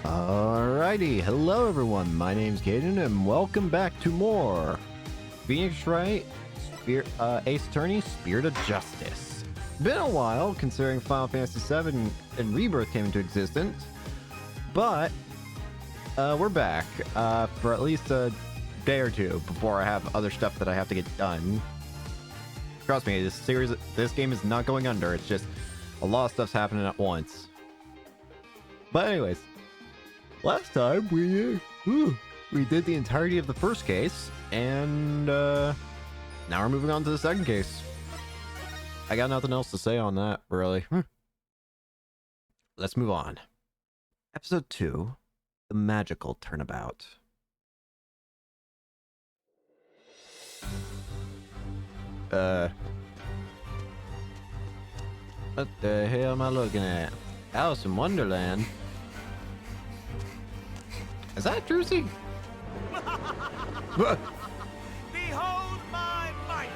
Alrighty, hello everyone, my name's Caden and welcome back to more Phoenix Wright, Ace Attorney, Spirit of Justice. Been a while considering Final Fantasy VII and Rebirth came into existence, but we're back for at least a day or two before I have other stuff that I have to get done. Trust me, this game is not going under, it's just a lot of stuff's happening at once. But anyways, last time we did the entirety of the first case, and now we're moving on to the second case. I got nothing else to say on that, really. Let's move on. Episode 2, The Magical Turnabout. What the hell am I looking at? Alice in Wonderland? Is that Druzy? Behold my might!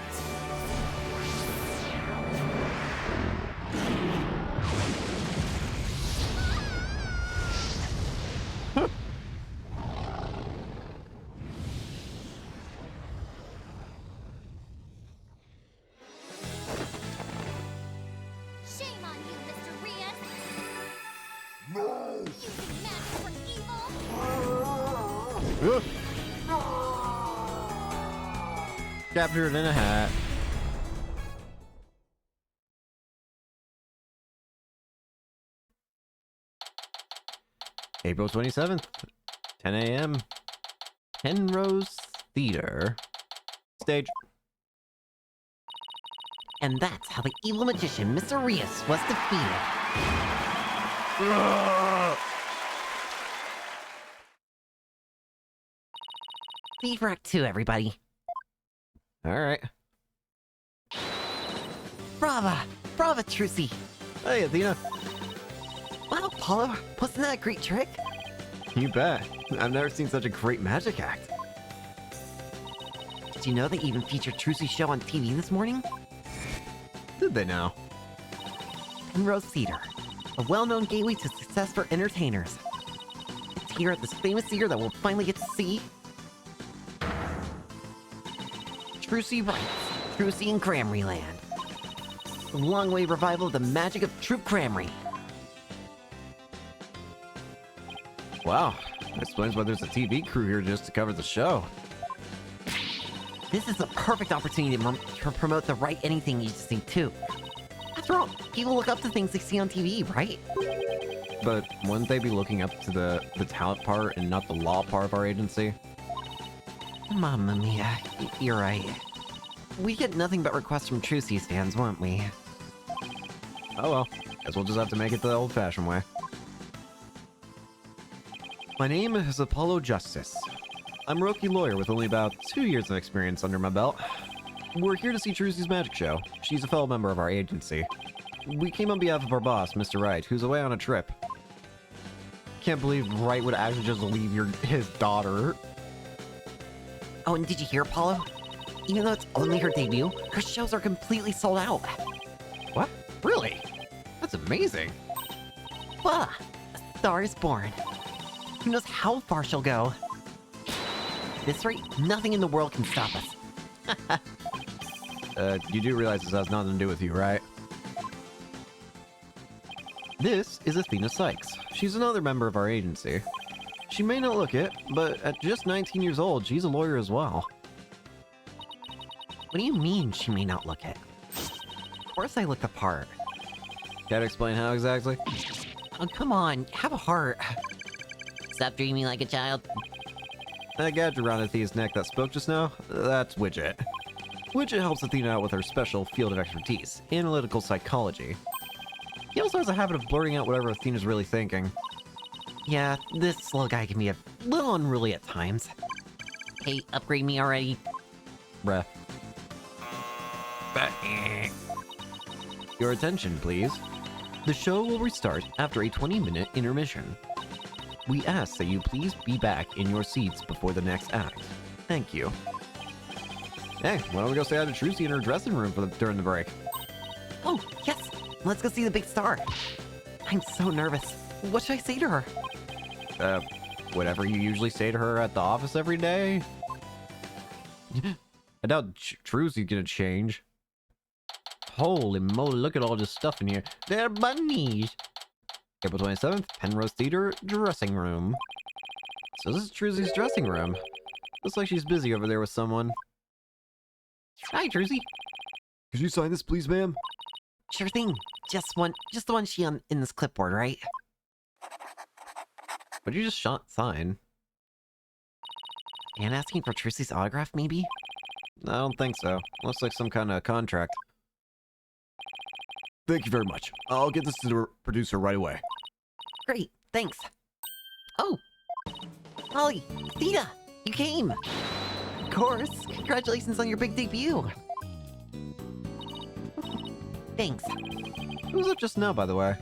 Shame on you, Mr. Rias! No! Using magic for evil! Captured in a hat. April 27th, 10 a.m. Penrose Theater. Stage. And that's how the evil magician, Mr. Rias, was defeated. See for Act 2, everybody. Alright. Brava! Brava, Trucy! Hey, Athena. Wow, Apollo, wasn't that a great trick? You bet. I've never seen such a great magic act. Did you know they even featured Trucy's show on TV this morning? Did they now? Penrose Theater, a well-known gateway to success for entertainers. It's here at this famous theater that we'll finally get to see Trucy Wright's Trucy and Cramry Land. The long-awaited revival of the magic of Troop Cramry. Wow. That explains why there's a TV crew here just to cover the show. This is a perfect opportunity to promote the Wright Anything Agency, too. After all, people look up to things they see on TV, right? But wouldn't they be looking up to the talent part and not the law part of our agency? Mamma mia, you're right. We get nothing but requests from Trucy fans, won't we? Oh well. Guess we'll just have to make it the old-fashioned way. My name is Apollo Justice. I'm a rookie lawyer with only about 2 years of experience under my belt. We're here to see Trucy's magic show. She's a fellow member of our agency. We came on behalf of our boss, Mr. Wright, who's away on a trip. Can't believe Wright would actually just leave his daughter. Oh, and did you hear, Apollo? Even though it's only her debut, her shows are completely sold out. What? Really? That's amazing. Voila! A star is born. Who knows how far she'll go? At this rate, nothing in the world can stop us. You do realize this has nothing to do with you, right? This is Athena Sykes. She's another member of our agency. She may not look it, but at just 19 years old, she's a lawyer as well. What do you mean she may not look it? Of course I look the part. Can't explain how exactly? Oh, come on, have a heart. Stop dreaming like a child. That gadget around Athena's neck that spoke just now, that's Widget. Widget helps Athena out with her special field of expertise, analytical psychology. He also has a habit of blurting out whatever Athena's really thinking. Yeah, this little guy can be a little unruly at times. Hey, upgrade me already. Bruh. Your attention, please. The show will restart after a 20-minute intermission. We ask that you please be back in your seats before the next act. Thank you. Hey, why don't we go say hi to Trucy in her dressing room during the break? Oh, yes! Let's go see the big star. I'm so nervous. What should I say to her? whatever you usually say to her at the office every day? I doubt Trucy's gonna change. Holy moly, look at all this stuff in here. They're bunnies! April 27th, Penrose Theater dressing room. So this is Trucy's dressing room. Looks like she's busy over there with someone. Hi, Trucy. Could you sign this, please, ma'am? Sure thing. Just the one she on in this clipboard, right? But you just sign. And asking for Trucy's autograph, maybe? I don't think so. Looks like some kind of contract. Thank you very much. I'll get this to the producer right away. Great, thanks. Oh! Holly! Theta! You came! Of course! Congratulations on your big debut! Thanks. Who was that just now, by the way?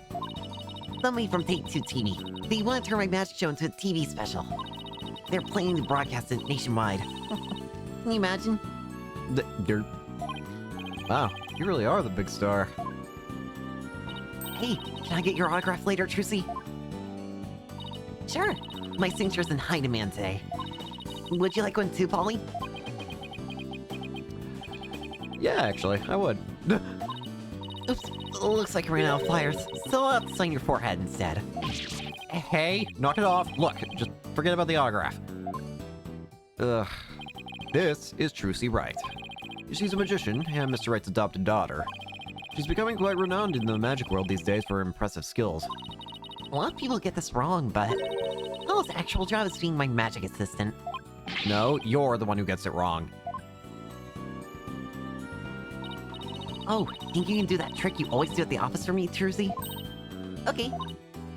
Somebody from Take Two TV. They want to turn my magic show into a TV special. They're planning to broadcast it nationwide. Can you imagine? Wow, you really are the big star. Hey, can I get your autograph later, Trucy? Sure. My signature's in high demand today. Would you like one too, Polly? Yeah, actually, I would. Oops, looks like I ran out of flyers, so I'll have to sign your forehead instead. Hey, knock it off. Look, just forget about the autograph. Ugh. This is Trucy Wright. She's a magician and Mr. Wright's adopted daughter. She's becoming quite renowned in the magic world these days for her impressive skills. A lot of people get this wrong, but Ella's actual job is being my magic assistant. No, you're the one who gets it wrong. Oh, think you can do that trick you always do at the office for me, Trucy? Okay.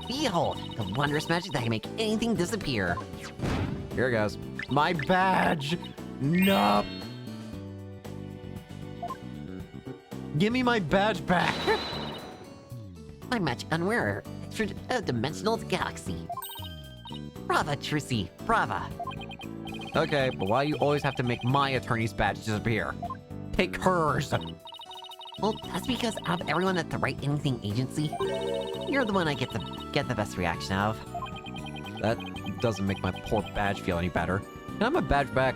Behold, the wondrous magic that can make anything disappear. Here it goes. My badge! No! Give me my badge back! My magic unwearer, extra-dimensional galaxy. Brava, Trucy, brava. Okay, but why do you always have to make my attorney's badge disappear? Take hers! Well, that's because out of everyone at the Wright Anything Agency, you're the one I get the best reaction out of. That doesn't make my poor badge feel any better. Can I have my badge back?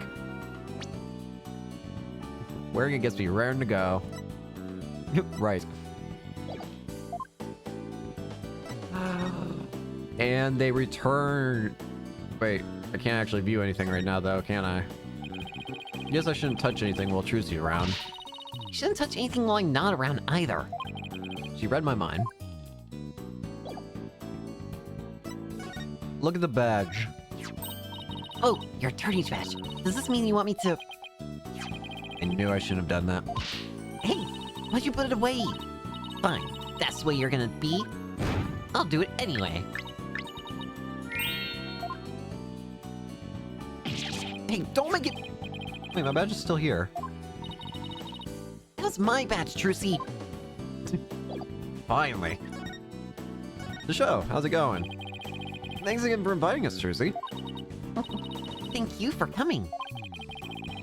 Wearing it gets me raring to go. Right. And they return... Wait, I can't actually view anything right now though, can I? Guess I shouldn't touch anything while Trucy's around. You shouldn't touch anything while I'm not around either. She read my mind. Look at the badge. Oh, your attorney's badge. Does this mean you want me to... I knew I shouldn't have done that. Hey, why'd you put it away? Fine, that's the way you're gonna be. I'll do it anyway. Hey, don't make it... Wait, my badge is still here. That was my badge, Trucy. Finally. The show, how's it going? Thanks again for inviting us, Trucy. Thank you for coming.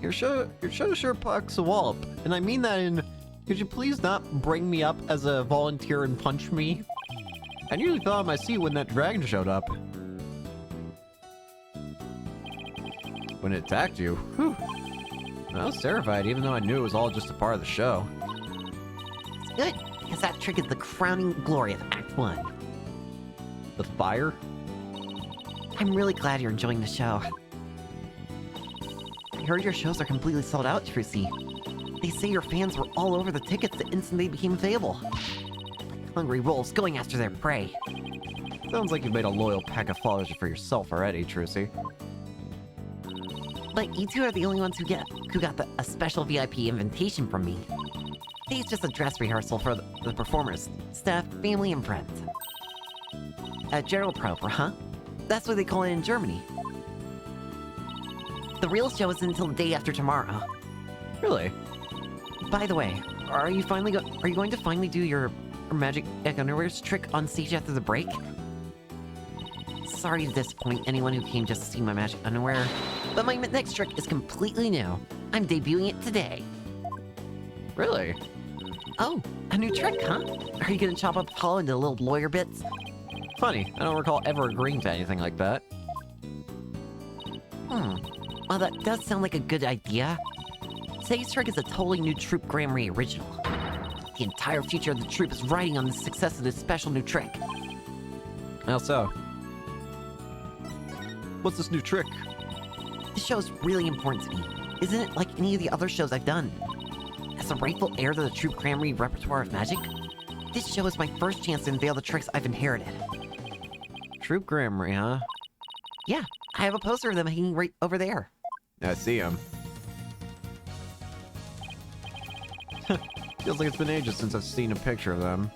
Your show sure packs a wallop, and I mean that in, could you please not bring me up as a volunteer and punch me? I nearly fell out of my seat when that dragon showed up. When it attacked you, whew. I was terrified, even though I knew it was all just a part of the show. It's good, because that trick is the crowning glory of Act 1. The fire? I'm really glad you're enjoying the show. I heard your shows are completely sold out, Trucy. They say your fans were all over the tickets the instant they became available. Like hungry wolves going after their prey. Sounds like you've made a loyal pack of followers for yourself already, Trucy. But you two are the only ones who got a special VIP invitation from me. Today's just a dress rehearsal for the performers, staff, family, and friends. A Geralprobe, huh? That's what they call it in Germany. The real show is until the day after tomorrow. Really? By the way, are you going to finally do your magic underwear's trick on stage after the break? Sorry to disappoint anyone who came just to see my magic underwear, but my next trick is completely new. I'm debuting it today. Really? Oh, a new trick, huh? Are you gonna chop up Paul into little lawyer bits? Funny, I don't recall ever agreeing to anything like that. Well, that does sound like a good idea. Today's trick is a totally new Troop Grammary original. The entire future of the troop is riding on the success of this special new trick. How so? What's this new trick? This show is really important to me. Isn't it like any of the other shows I've done? As a rightful heir to the Troop Grammary repertoire of magic, this show is my first chance to unveil the tricks I've inherited. Troop Grammary, huh? Yeah, I have a poster of them hanging right over there. I see him. Feels like it's been ages since I've seen a picture of them.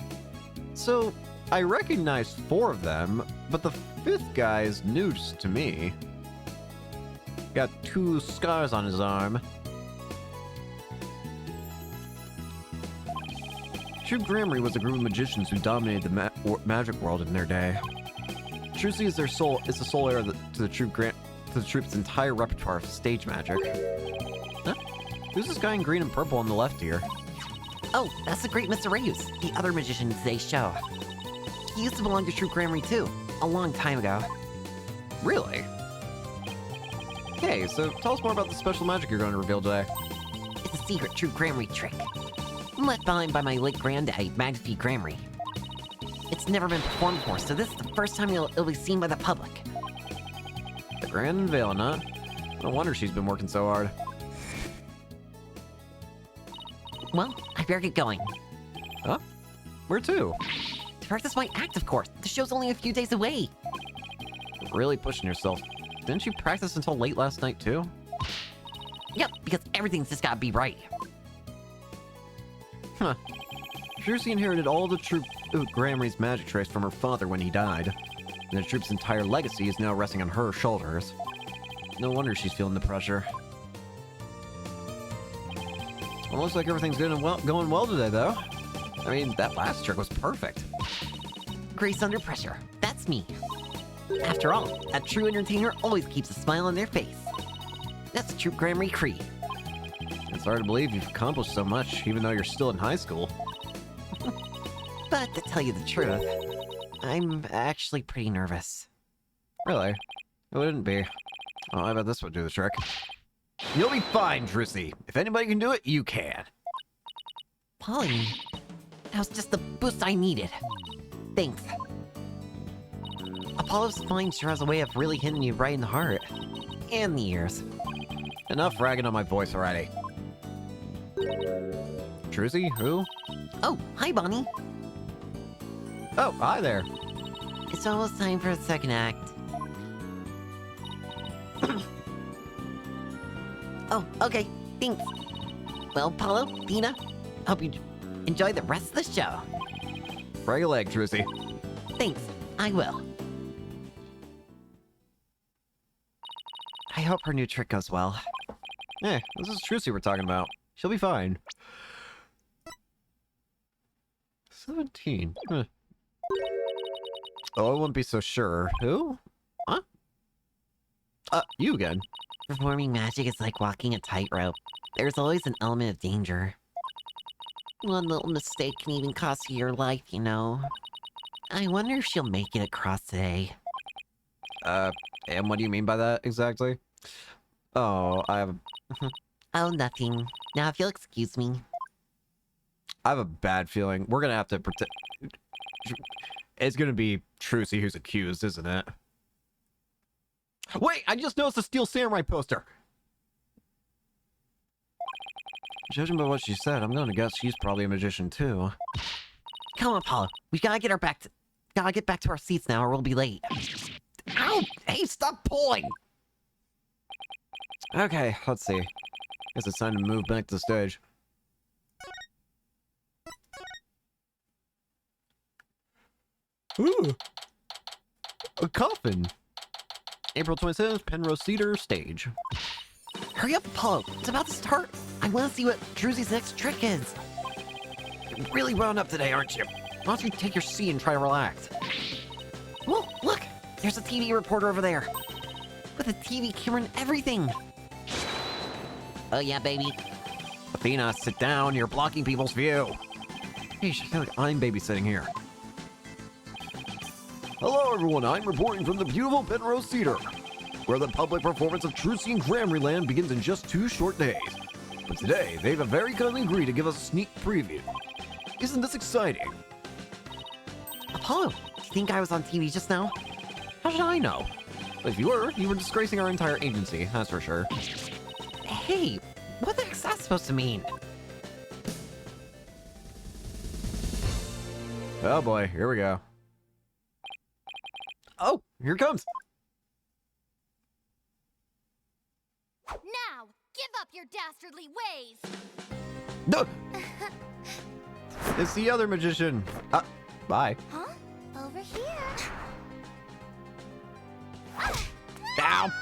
So, I recognize 4 of them, but the 5th guy is news to me. Got 2 scars on his arm. Troop Grammary was a group of magicians who dominated the magic world in their day. Trucy is the sole heir to the troop's entire repertoire of stage magic. Huh? Who's this guy in green and purple on the left here? Oh, that's the great Mr. Reyes, the other magician in today's show. He used to belong to Troop Grammary too, a long time ago. Really? Okay, so tell us more about the special magic you're going to reveal today. It's a secret Troop Grammary trick. Left behind by my late granddad, Magsby Grammary. It's never been performed before, so this is the first time it'll be seen by the public. The grand unveiling, huh? No wonder she's been working so hard. Well, I better get going. Huh? Where to? To practice my act, of course. The show's only a few days away. Really pushing yourself. Didn't you practice until late last night, too? Yep, because everything's just gotta be right. Huh. Trucy inherited all the Troop Grammary's magic tricks from her father when he died. And the troop's entire legacy is now resting on her shoulders. No wonder she's feeling the pressure. Well, looks like everything's going well today, though. I mean, that last trick was perfect. Grace under pressure. That's me. After all, a true entertainer always keeps a smile on their face. That's Troop Grammary Creed. It's hard to believe you've accomplished so much, even though you're still in high school. But to tell you the truth, I'm actually pretty nervous. Really? It wouldn't be. Oh, I bet this would do the trick. You'll be fine, Trucy. If anybody can do it, you can. Polly, that was just the boost I needed. Thanks. Apollo's spine sure has a way of really hitting you right in the heart. And the ears. Enough ragging on my voice already. Trucy, who? Oh, hi, Bonnie. Oh, hi there. It's almost time for the second act. Oh, okay. Thanks. Well, Paulo, Dina, hope you enjoy the rest of the show. Break a leg, Trucy. Thanks. I will. I hope her new trick goes well. Hey, this is Trucy we're talking about. She'll be fine. 17. Huh. Oh, I wouldn't be so sure. Who? Huh? You again. Performing magic is like walking a tightrope. There's always an element of danger. One little mistake can even cost you your life, you know. I wonder if she'll make it across today. And what do you mean by that, exactly? Oh, Oh, nothing. Now, if you'll excuse me. I have a bad feeling. We're gonna have to pretend... It's gonna be Trucy who's accused, isn't it? Wait, I just noticed a Steel Samurai poster! Judging by what she said, I'm gonna guess she's probably a magician too. Come on, Paula. We gotta get back to our seats now or we'll be late. Ow! Hey, stop pulling! Okay, let's see. Guess it's time to move back to the stage. Ooh! A coffin! April 27th, Penrose Theater, stage. Hurry up, Apollo. It's about to start. I want to see what Druzy's next trick is. You're really wound up today, aren't you? Why don't you take your seat and try to relax? Whoa, look! There's a TV reporter over there. With a TV camera and everything. Oh yeah, baby. Athena, sit down. You're blocking people's view. Hey, I feel like I'm babysitting here. Hello, everyone. I'm reporting from the beautiful Penrose Theater, where the public performance of True Scene Grammarlyland begins in just 2 short days. But today, they've very kindly agreed to give us a sneak preview. Isn't this exciting? Apollo, do you think I was on TV just now? How should I know? If you were disgracing our entire agency, that's for sure. Hey, what the heck's that supposed to mean? Oh boy, here we go. Oh, here it comes. Now, give up your dastardly ways! No! It's the other magician. Bye. Huh? Over here. Ow!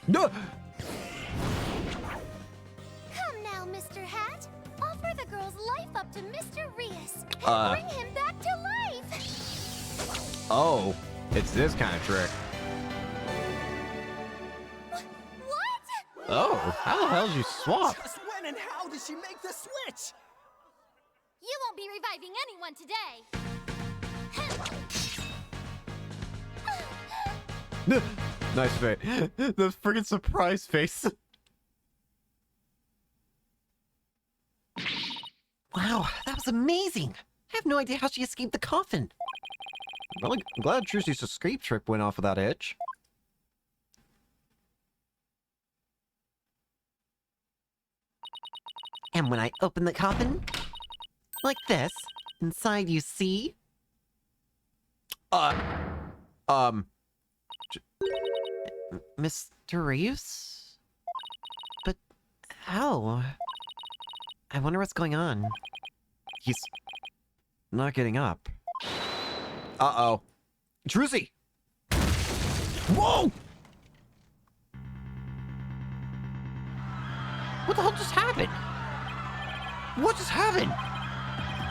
No! Come now, Mr. Hat. Offer the girl's life up to Mr. Rias and bring him back to life. Oh, it's this kind of trick. What? Oh, how the hell did you swap? Just when and how did she make the switch? You won't be reviving anyone today. Nice face. The friggin' surprise face. Wow, that was amazing! I have no idea how she escaped the coffin. Really glad Trucy's escape trick went off without a hitch. And when I open the coffin, like this, inside you see... Mr. Reeves? But how? I wonder what's going on. He's not getting up. Uh-oh. Trucy! Whoa! What the hell just happened? What just happened?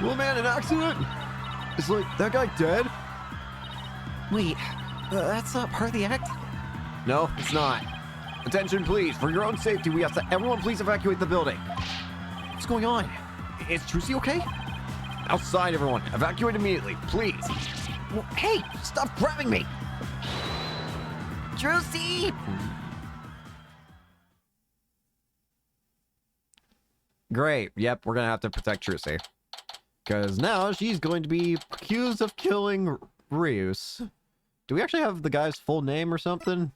Well, man, an accident? Is, like, that guy dead? Wait, that's not part of the act? No, it's not. Attention, please. For your own safety, we ask that everyone please evacuate the building. What's going on? Is Trucy okay? Outside, everyone. Evacuate immediately, please. Well, hey, stop grabbing me! Trucy! Great. Yep, we're gonna have to protect Trucy. Because now she's going to be accused of killing Rius. Do we actually have the guy's full name or something?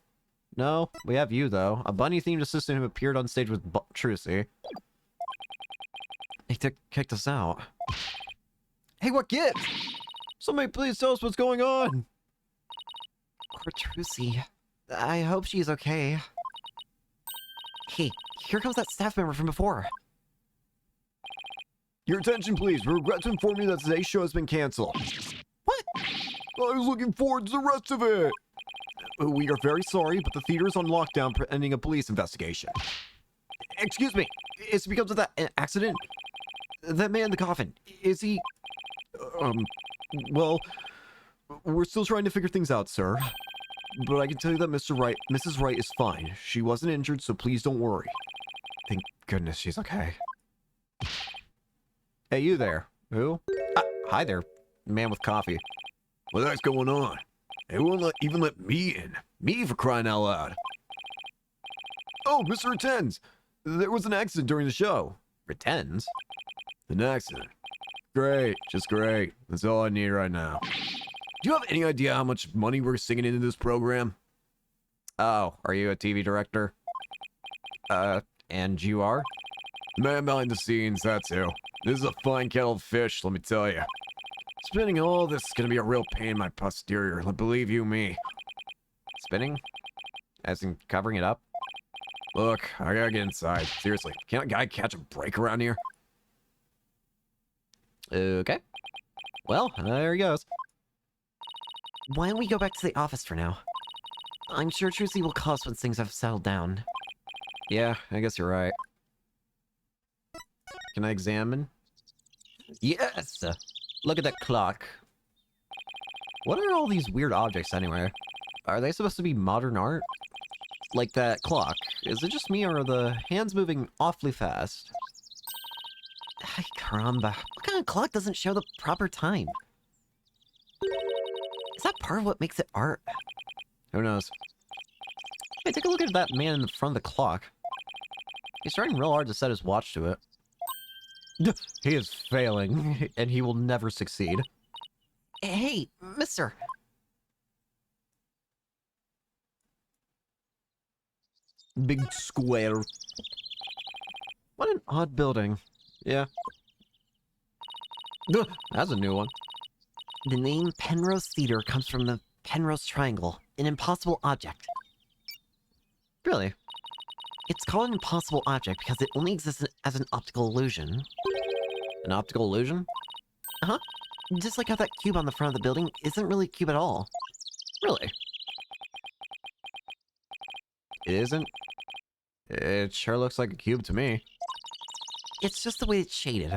No, we have you, though. A bunny-themed assistant who appeared on stage with Trucy. He kicked us out. Hey, what gives? Somebody please tell us what's going on. Poor Trucy. I hope she's okay. Hey, here comes that staff member from before. Your attention, please. We regret to inform you that today's show has been canceled. What? I was looking forward to the rest of it. We are very sorry, but the theater is on lockdown pending a police investigation. Excuse me. It's because of that accident? That man in the coffin. Is he... Well, we're still trying to figure things out, sir. But I can tell you that Mrs. Wright is fine. She wasn't injured, so please don't worry. Thank goodness she's okay. Hey, you there. Who? Hi there, man with coffee. What the heck's going on? They won't even let me in. Me, for crying out loud. Oh, Mr. Rettens. There was an accident during the show. Pretends? An accident. Great, just great. That's all I need right now. Do you have any idea how much money we're singing into this program? Oh, are you a TV director? And you are? The man behind the scenes, that's who. This is a fine kettle of fish, let me tell you. Spinning all this is gonna be a real pain in my posterior, believe you me. Spinning? As in covering it up? Look, I gotta get inside. Seriously, can't a guy catch a break around here? Okay. Well, there he goes. Why don't we go back to the office for now? I'm sure Trucy will call us once things have settled down. Yeah, I guess you're right. Can I examine? Yes! Look at that clock. What are all these weird objects anyway? Are they supposed to be modern art? Like that clock. Is it just me or are the hands moving awfully fast? Ay, caramba. What kind of clock doesn't show the proper time? Is that part of what makes it art? Who knows? Hey, take a look at that man in the front of the clock. He's trying real hard to set his watch to it. He is failing, and he will never succeed. Hey, mister. Big square. What an odd building. Yeah. That's a new one. The name Penrose Theater comes from the Penrose Triangle, an impossible object. Really? It's called an impossible object because it only exists as an optical illusion. An optical illusion? Uh-huh. Just like how that cube on the front of the building isn't really a cube at all. Really? It isn't? It sure looks like a cube to me. It's just the way it's shaded.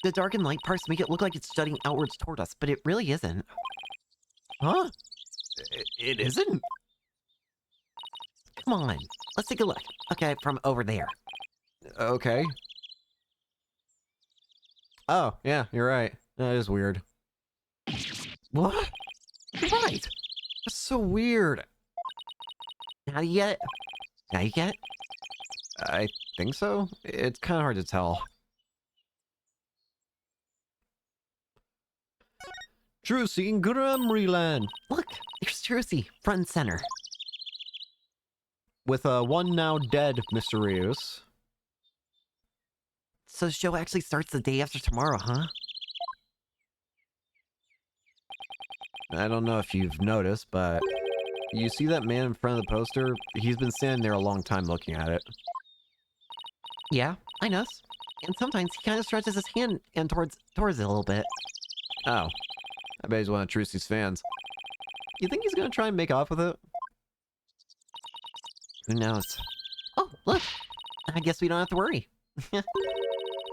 The dark and light parts make it look like it's jutting outwards toward us, but it really isn't. Huh? It isn't? Come on, let's take a look. Okay, from over there. Okay. Oh, yeah, you're right. That is weird. What? Right! That's so weird. Now you get it? Now you get it? I think so. It's kind of hard to tell. Trucy in Gramryland. Look, there's Trucy, front and center. With one now dead Mr. Rios. So the show actually starts the day after tomorrow, huh? I don't know if you've noticed, but you see that man in front of the poster? He's been standing there a long time looking at it. Yeah, I know. And sometimes he kind of stretches his hand and towards it a little bit. Oh. I bet he's one of Trucy's fans. You think he's gonna try and make off with it? Who knows? Oh, look! I guess we don't have to worry.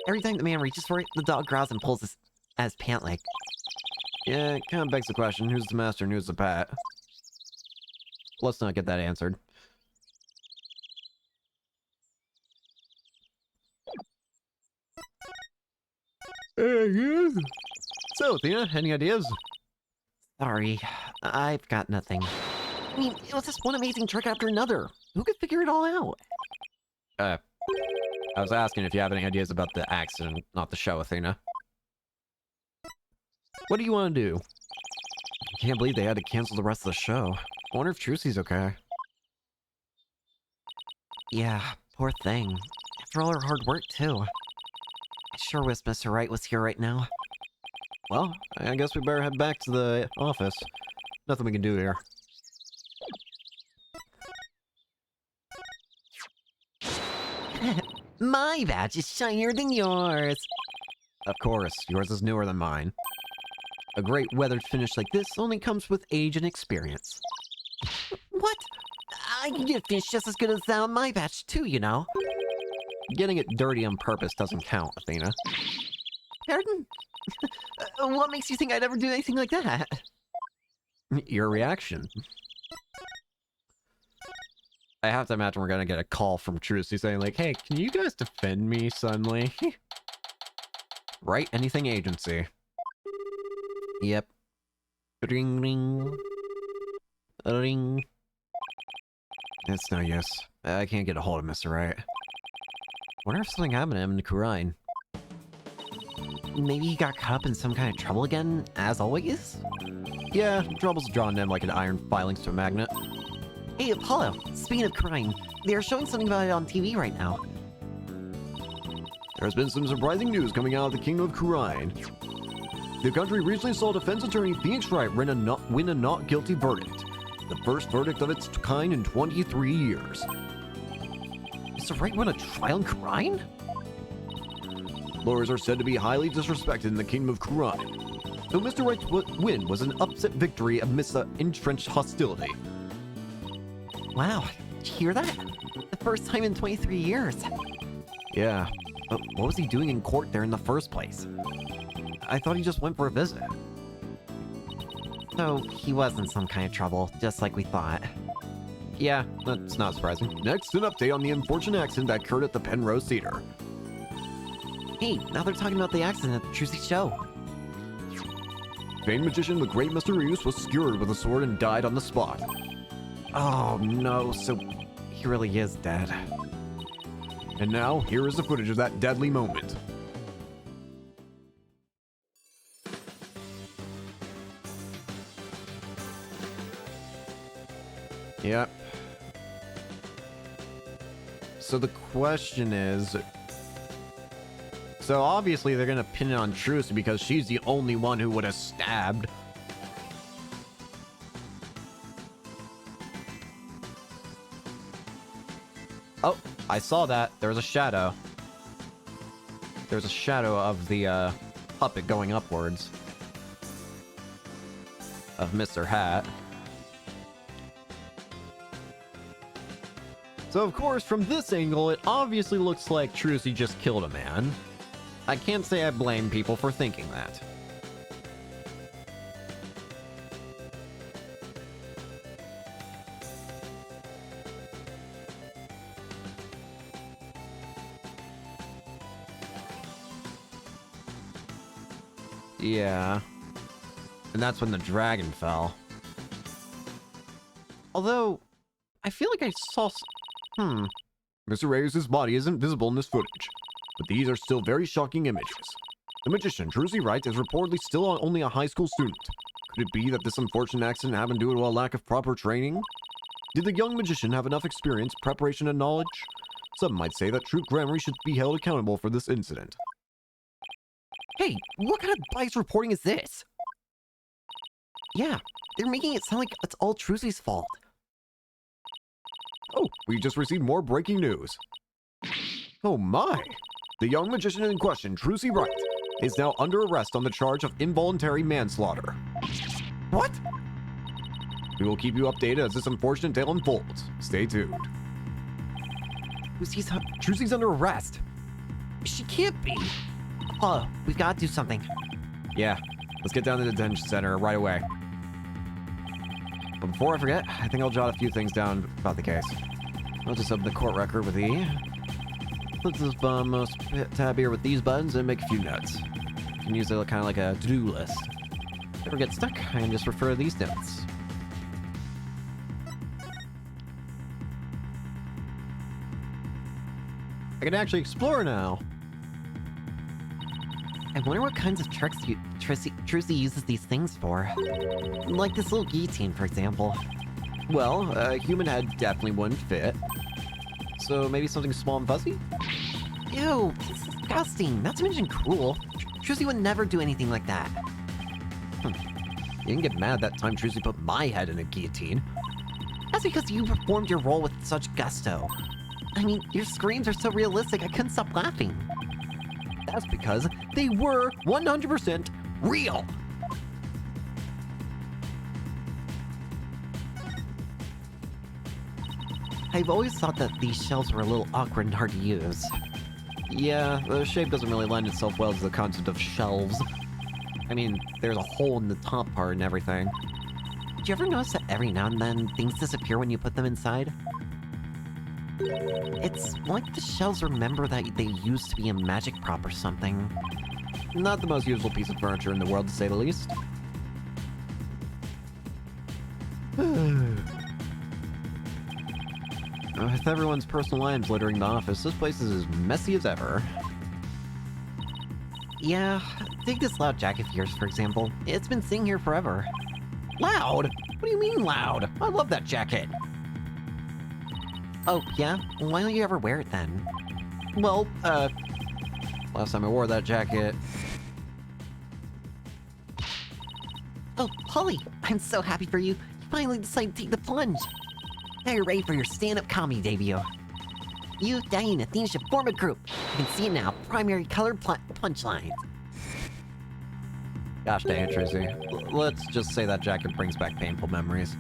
Every time the man reaches for it, the dog growls and pulls his pant leg. Yeah, it kind of begs the question, who's the master and who's the pat? Let's not get that answered. So, Athena, any ideas? Sorry, I've got nothing. I mean, it was just one amazing trick after another. Who could figure it all out? I was asking if you have any ideas about the accident, not the show, Athena. What do you want to do? I can't believe they had to cancel the rest of the show. I wonder if Trucy's okay. Yeah, poor thing. After all her hard work, too. I sure wish Mr. Wright was here right now. Well, I guess we better head back to the office. Nothing we can do here. My badge is shinier than yours. Of course, yours is newer than mine. A great weathered finish like this only comes with age and experience. What? I can get a finish just as good as that on my badge, too, you know. Getting it dirty on purpose doesn't count, Athena. Pardon? What makes you think I'd ever do anything like that? Your reaction. I have to imagine we're gonna get a call from Trucy saying like, hey, can you guys defend me suddenly? Right? Anything agency. Yep. Ring, ring. Ring. It's no use. I can't get a hold of Mr. Wright. Wonder if something happened to him in Kurine. Maybe he got caught up in some kind of trouble again, as always? Yeah, trouble's drawn to him like an iron filings to a magnet. Hey, Apollo, speaking of crime, they're showing something about it on TV right now. There's been some surprising news coming out of the Kingdom of Kurine. The country recently saw defense attorney Phoenix Wright win a not guilty verdict. The first verdict of its kind in 23 years. Mr. Wright won a trial in crime? Lawyers are said to be highly disrespected in the Kingdom of Kurine. Though Mr. Wright's win was an upset victory amidst the entrenched hostility. Wow, did you hear that? The first time in 23 years. Yeah, but what was he doing in court there in the first place? I thought he just went for a visit. So, he was in some kind of trouble, just like we thought. Yeah, that's not surprising. Next, an update on the unfortunate accident that occurred at the Penrose Theater. Hey, now they're talking about the accident at the Trucy show. Famed magician the great Mr. Rios was skewered with a sword and died on the spot. Oh no, so he really is dead. And now, here is the footage of that deadly moment. Yep. So the question is... So obviously they're gonna pin it on Trucy because she's the only one who would have stabbed. Oh, I saw that. There was a shadow. There's a shadow of the puppet going upwards. Of Mr. Hat. So of course, from this angle, it obviously looks like Trucy just killed a man. I can't say I blame people for thinking that. Yeah. And that's when the dragon fell. Although, I feel like I saw Mr. Reyes' body isn't visible in this footage, but these are still very shocking images. The magician, Trucy Wright, is reportedly still only a high school student. Could it be that this unfortunate accident happened due to a lack of proper training? Did the young magician have enough experience, preparation, and knowledge? Some might say that Troop Grammary should be held accountable for this incident. Hey, what kind of biased reporting is this? Yeah, they're making it sound like it's all Trucy's fault. Oh, we just received more breaking news. Oh my! The young magician in question, Trucy Wright, is now under arrest on the charge of involuntary manslaughter. What? We will keep you updated as this unfortunate tale unfolds. Stay tuned. Trucy's under arrest. She can't be. Oh, we've got to do something. Yeah, let's get down to the detention center right away. But before I forget, I think I'll jot a few things down about the case. I'll just open the court record with E. Put this most tab here with these buttons and make a few notes. You can use it kind of like a to-do list. If you ever get stuck, I can just refer to these notes. I can actually explore now. I wonder what kinds of tricks Trucy uses these things for. Like this little guillotine, for example. Well, a human head definitely wouldn't fit. So maybe something small and fuzzy? Ew, that's disgusting. Not to mention cruel. Trucy would never do anything like that. You didn't get mad that time Trucy put my head in a guillotine. That's because you performed your role with such gusto. I mean, your screams are so realistic, I couldn't stop laughing. That's because they were 100% real. I've always thought that these shells were a little awkward and hard to use. Yeah, the shape doesn't really lend itself well to the concept of shelves. I mean, there's a hole in the top part and everything. Do you ever notice that every now and then things disappear when you put them inside? It's like the shells remember that they used to be a magic prop or something. Not the most useful piece of furniture in the world, to say the least. With everyone's personal items littering the office, this place is as messy as ever. Yeah, take this loud jacket of yours, for example. It's been sitting here forever. Loud? What do you mean loud? I love that jacket. Oh, yeah? Why don't you ever wear it then? Well, last time I wore that jacket... Oh, Polly! I'm so happy for you. You finally decided to take the plunge. Now you're ready for your stand-up comedy debut. You, Daddy, and Athena should form a group. You can see it now. Primary colored punchlines. Gosh dang it, Trucy. Let's just say that jacket brings back painful memories.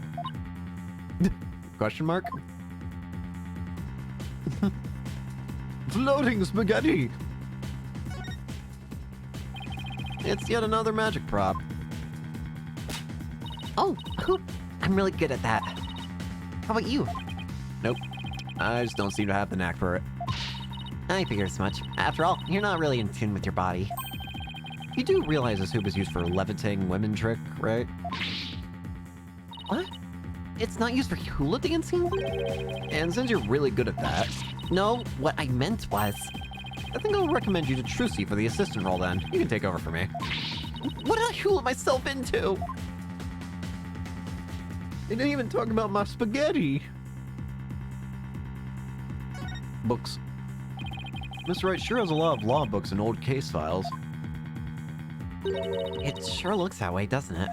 Question mark? Floating spaghetti! It's yet another magic prop. Oh, I'm really good at that. How about you? I just don't seem to have the knack for it. I figure as much. After all, you're not really in tune with your body. You do realize this hoop is used for a levitating women trick, right? What? It's not used for hula dancing? And since you're really good at that, No, what I meant was... I think I'll recommend you to Trucy for the assistant role then. You can take over for me. What did I hula myself into? They didn't even talk about my spaghetti. Books. Miss Wright sure has a lot of law books and old case files. It sure looks that way, doesn't it?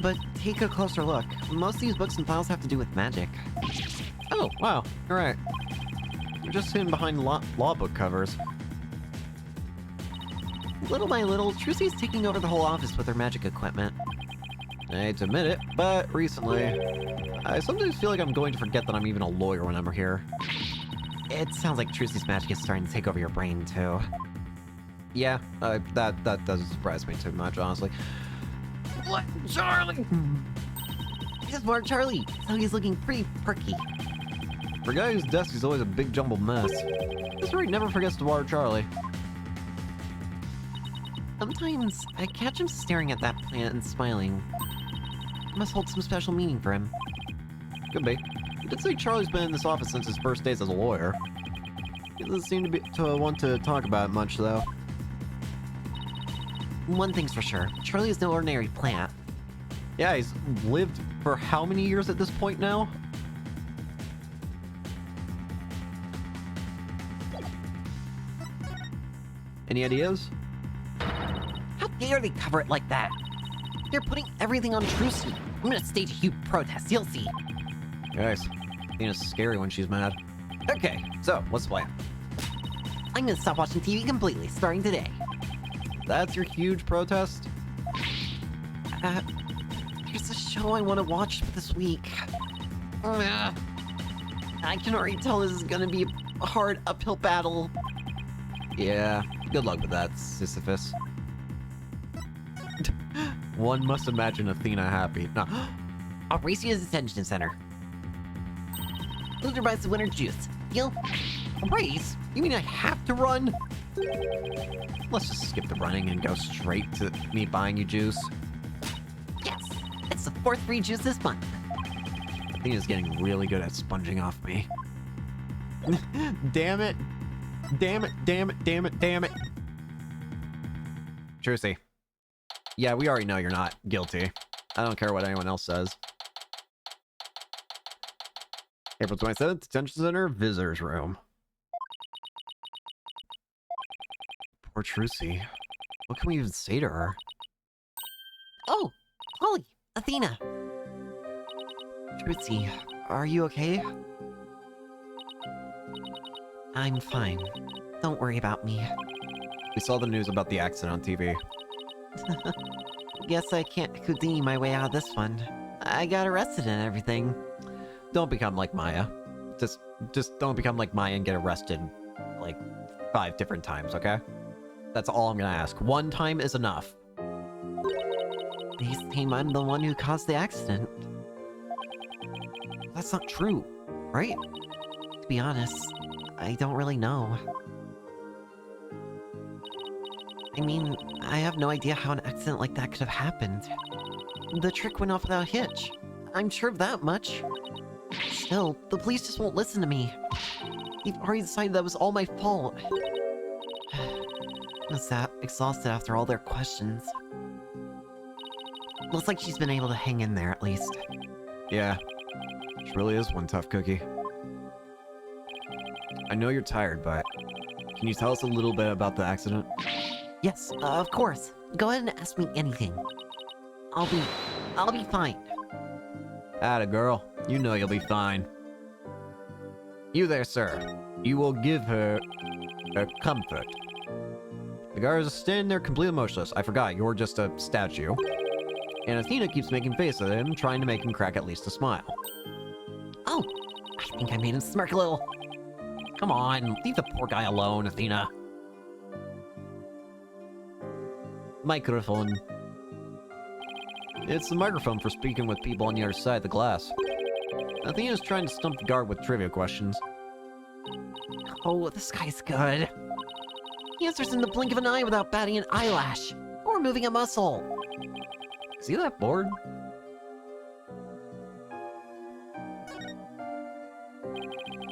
But take a closer look. Most of these books and files have to do with magic. Oh, wow. You're right. You're just hidden behind law book covers. Little by little, Trucy's taking over the whole office with her magic equipment. I hate to admit it, but recently, I sometimes feel like I'm going to forget that I'm even a lawyer when I'm here. It sounds like Trucy's magic is starting to take over your brain, too. Yeah, that doesn't surprise me too much, honestly. What? Charlie! It's Mark Charlie, so he's looking pretty perky. For a guy whose desk is always a big jumbled mess, Miss Wright never forgets to water Charlie. Sometimes, I catch him staring at that plant and smiling. Must hold some special meaning for him. Could be. He did say Charlie's been in this office since his first days as a lawyer. He doesn't seem to want to talk about it much, though. One thing's for sure, Charlie is no ordinary plant. Yeah, he's lived for how many years at this point now? Any ideas? How dare they cover it like that? They're putting everything on Trucy. I'm gonna stage a huge protest, you'll see. Guys, Athena's scary when she's mad. Okay, so, what's the plan? I'm gonna stop watching TV completely, starting today. That's your huge protest? There's a show I want to watch this week. I can already tell this is gonna be a hard uphill battle. Yeah, good luck with that, Sisyphus. One must imagine Athena happy. No. I'll race you to the detention center. Loser buys the winner juice. Deal? A race? You mean I have to run? Let's just skip the running and go straight to me buying you juice. Yes! It's the 4th free juice this month. Athena's getting really good at sponging off me. Damn it. Damn it, damn it, damn it, damn it. Trucy. Yeah, we already know you're not guilty. I don't care what anyone else says. April 27th, Detention Center, Visitors Room. Poor Trucy. What can we even say to her? Oh! Holly! Athena! Trucy, are you okay? I'm fine. Don't worry about me. We saw the news about the accident on TV. Guess I can't Houdini my way out of this one. I got arrested and everything. Don't become like Maya. Just don't become like Maya and get arrested like 5 different times, okay? That's all I'm gonna ask. 1 time is enough. They claim I'm the one who caused the accident. That's not true, right? To be honest, I don't really know. I mean, I have no idea how an accident like that could have happened. The trick went off without a hitch. I'm sure of that much. Still, the police just won't listen to me. They've already decided that was all my fault. I was that exhausted after all their questions. Looks like she's been able to hang in there at least. Yeah. She really is one tough cookie. I know you're tired, but can you tell us a little bit about the accident? Yes, of course. Go ahead and ask me anything. I'll be fine. Atta girl, you know you'll be fine. You there, sir. You will give her comfort. The guard is standing there completely motionless. I forgot, you're just a statue. And Athena keeps making faces at him, trying to make him crack at least a smile. Oh, I think I made him smirk a little. Come on, leave the poor guy alone, Athena. Microphone. It's the microphone for speaking with people on the other side of the glass. I think he was trying to stump the guard with trivia questions. Oh, this guy's good. He answers in the blink of an eye without batting an eyelash or moving a muscle. Is he that bored?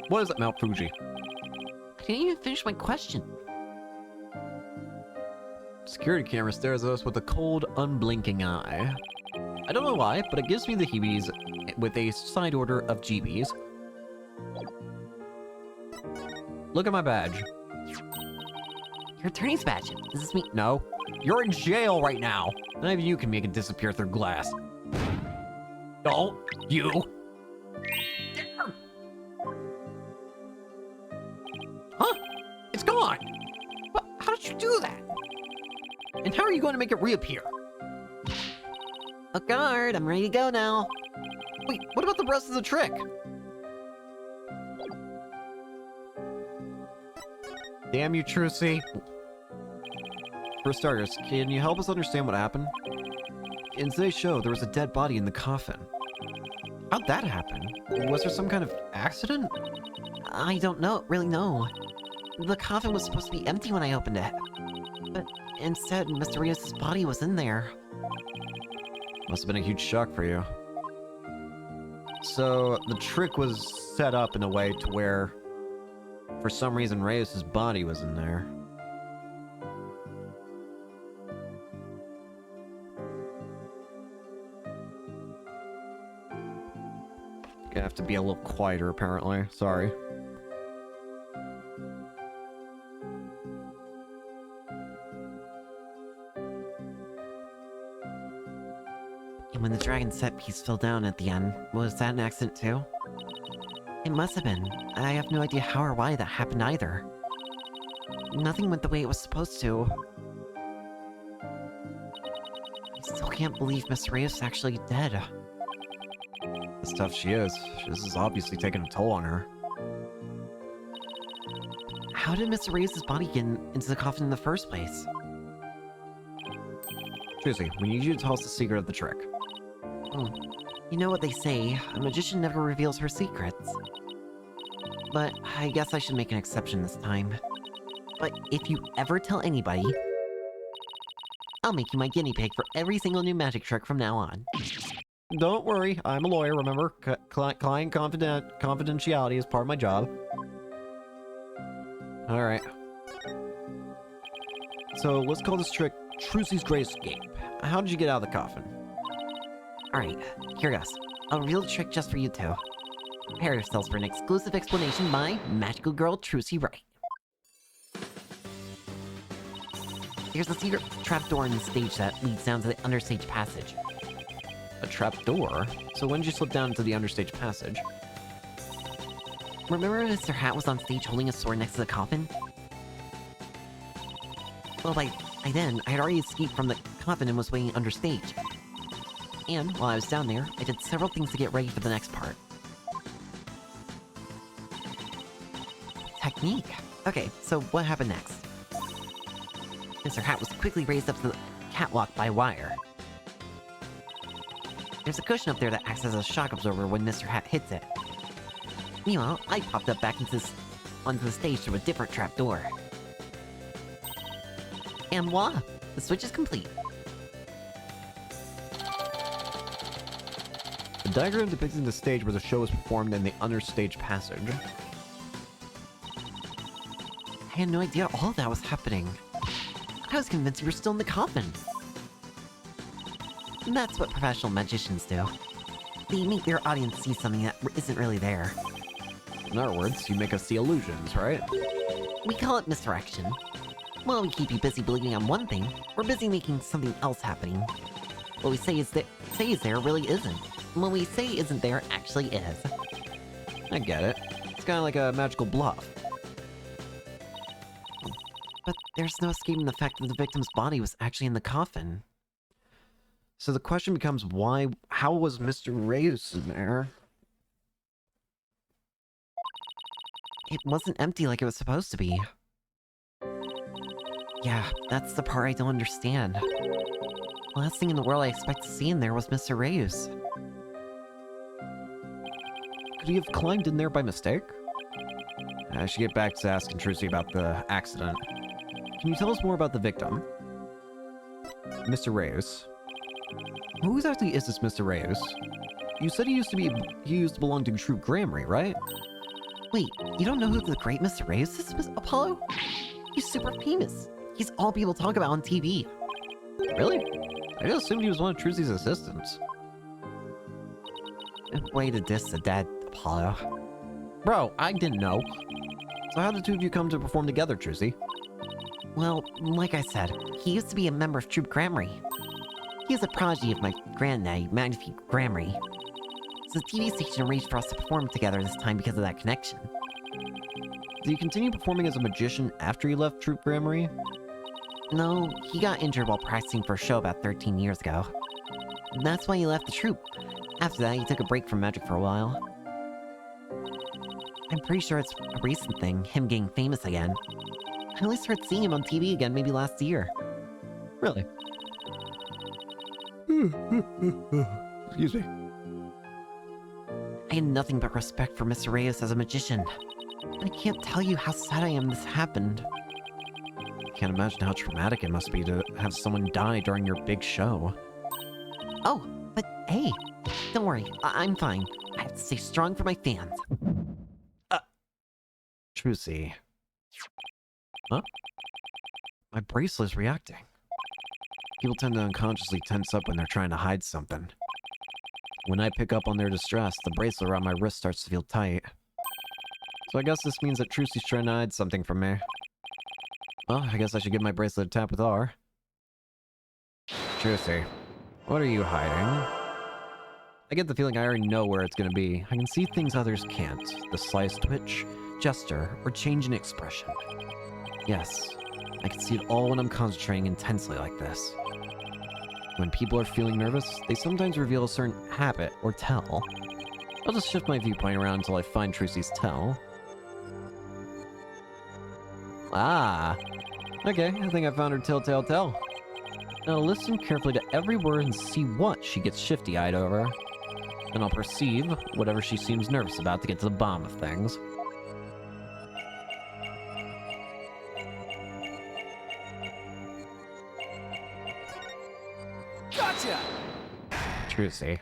What is it, Mount Fuji? I didn't even finish my question. Security camera stares at us with a cold, unblinking eye. I don't know why, but it gives me the heebies with a side order of GBs. Look at my badge. Your attorney's badge. Does this mean... No. You're in jail right now. None of you can make it disappear through glass. Don't you. Huh? It's gone. How did you do that? And how are you going to make it reappear? Oh, guard, I'm ready to go now. Wait, what about the rest of the trick? Damn you, Trucy. For starters, can you help us understand what happened? In today's show, there was a dead body in the coffin. How'd that happen? Was there some kind of accident? I don't really know. The coffin was supposed to be empty when I opened it. But instead, Mr. Rios' body was in there. Must have been a huge shock for you. So, the trick was set up in a way to where, for some reason, Reyes' body was in there. Gonna have to be a little quieter, apparently. Sorry. And when the dragon set piece fell down at the end, was that an accident too? It must have been. I have no idea how or why that happened either. Nothing went the way it was supposed to. I still can't believe Miss Reyes is actually dead. As tough she is, this is obviously taking a toll on her. How did Mr. Reyes' body get into the coffin in the first place? Trucy, we need you to tell us the secret of the trick. You know what they say, a magician never reveals her secrets. But I guess I should make an exception this time. But if you ever tell anybody, I'll make you my guinea pig for every single new magic trick from now on. Don't worry, I'm a lawyer, remember? Client confidentiality is part of my job. Alright. So, let's call this trick Trucy's Great Escape. How did you get out of the coffin? Alright, here goes. I'll reveal the trick just for you two. Prepare yourselves for an exclusive explanation by Magical Girl Trucy Wright. There's a secret trapdoor in the stage that leads down to the understage passage. A trapdoor? So when did you slip down into the understage passage? Remember Mr. Hat was on stage holding a sword next to the coffin? Well, by then, I had already escaped from the coffin and was waiting understage. And while I was down there, I did several things to get ready for the next part. Technique. Okay, so what happened next? Mr. Hat was quickly raised up to the catwalk by wire. There's a cushion up there that acts as a shock absorber when Mr. Hat hits it. Meanwhile, I popped up back onto the stage through a different trapdoor. And voila! The switch is complete. The diagram depicting the stage where the show was performed in the understage passage. I had no idea all that was happening. I was convinced you were still in the coffin. And that's what professional magicians do. They make their audience see something that isn't really there. In other words, you make us see illusions, right? We call it misdirection. While we keep you busy believing on one thing, we're busy making something else happening. What we say is there really isn't. And what we say isn't there actually is. I get it. It's kind of like a magical bluff. But there's no escaping the fact that the victim's body was actually in the coffin. So the question becomes how was Mr. Reyes in there? It wasn't empty like it was supposed to be. Yeah, that's the part I don't understand. The last thing in the world I expect to see in there was Mr. Reyes. Could he have climbed in there by mistake? I should get back to asking Trucy about the accident. Can you tell us more about the victim? Mr. Reyes. Who exactly is this Mr. Reyes? You said he used to belong to Troop Grammary, right? Wait, you don't know who the great Mr. Reyes is, Miss Apollo? He's super famous. He's all people talk about on TV. Really? I just assumed he was one of Trucy's assistants. Way to diss the dead, Apollo. Bro, I didn't know. So how did the two of you come to perform together, Trucy? Well, like I said, he used to be a member of Troop Grammary. He is a prodigy of my granddaddy, Magnifique Grammary. So the TV station arranged for us to perform together this time because of that connection. Did he continue performing as a magician after he left Troop Grammary? No, he got injured while practicing for a show about 13 years ago. That's why he left the troupe. After that, he took a break from magic for a while. I'm pretty sure it's a recent thing, him getting famous again. I only started seeing him on TV again maybe last year. Really? Excuse me. I had nothing but respect for Mr. Reyes as a magician. I can't tell you how sad I am this happened. Can't imagine how traumatic it must be to have someone die during your big show. Oh, but hey, don't worry, I'm fine. I have to stay strong for my fans. Trucy. Huh? My bracelet's reacting. People tend to unconsciously tense up when they're trying to hide something. When I pick up on their distress, the bracelet around my wrist starts to feel tight. So I guess this means that Trucy's trying to hide something from me. Well, I guess I should give my bracelet a tap with R. Trucy, what are you hiding? I get the feeling I already know where it's gonna be. I can see things others can't. The slightest twitch, gesture, or change in expression. Yes, I can see it all when I'm concentrating intensely like this. When people are feeling nervous, they sometimes reveal a certain habit or tell. I'll just shift my viewpoint around until I find Trucy's tell. Ah! Okay, I think I found her telltale tell. Now listen carefully to every word and see what she gets shifty-eyed over. And I'll perceive whatever she seems nervous about to get to the bottom of things. Gotcha! Trucy.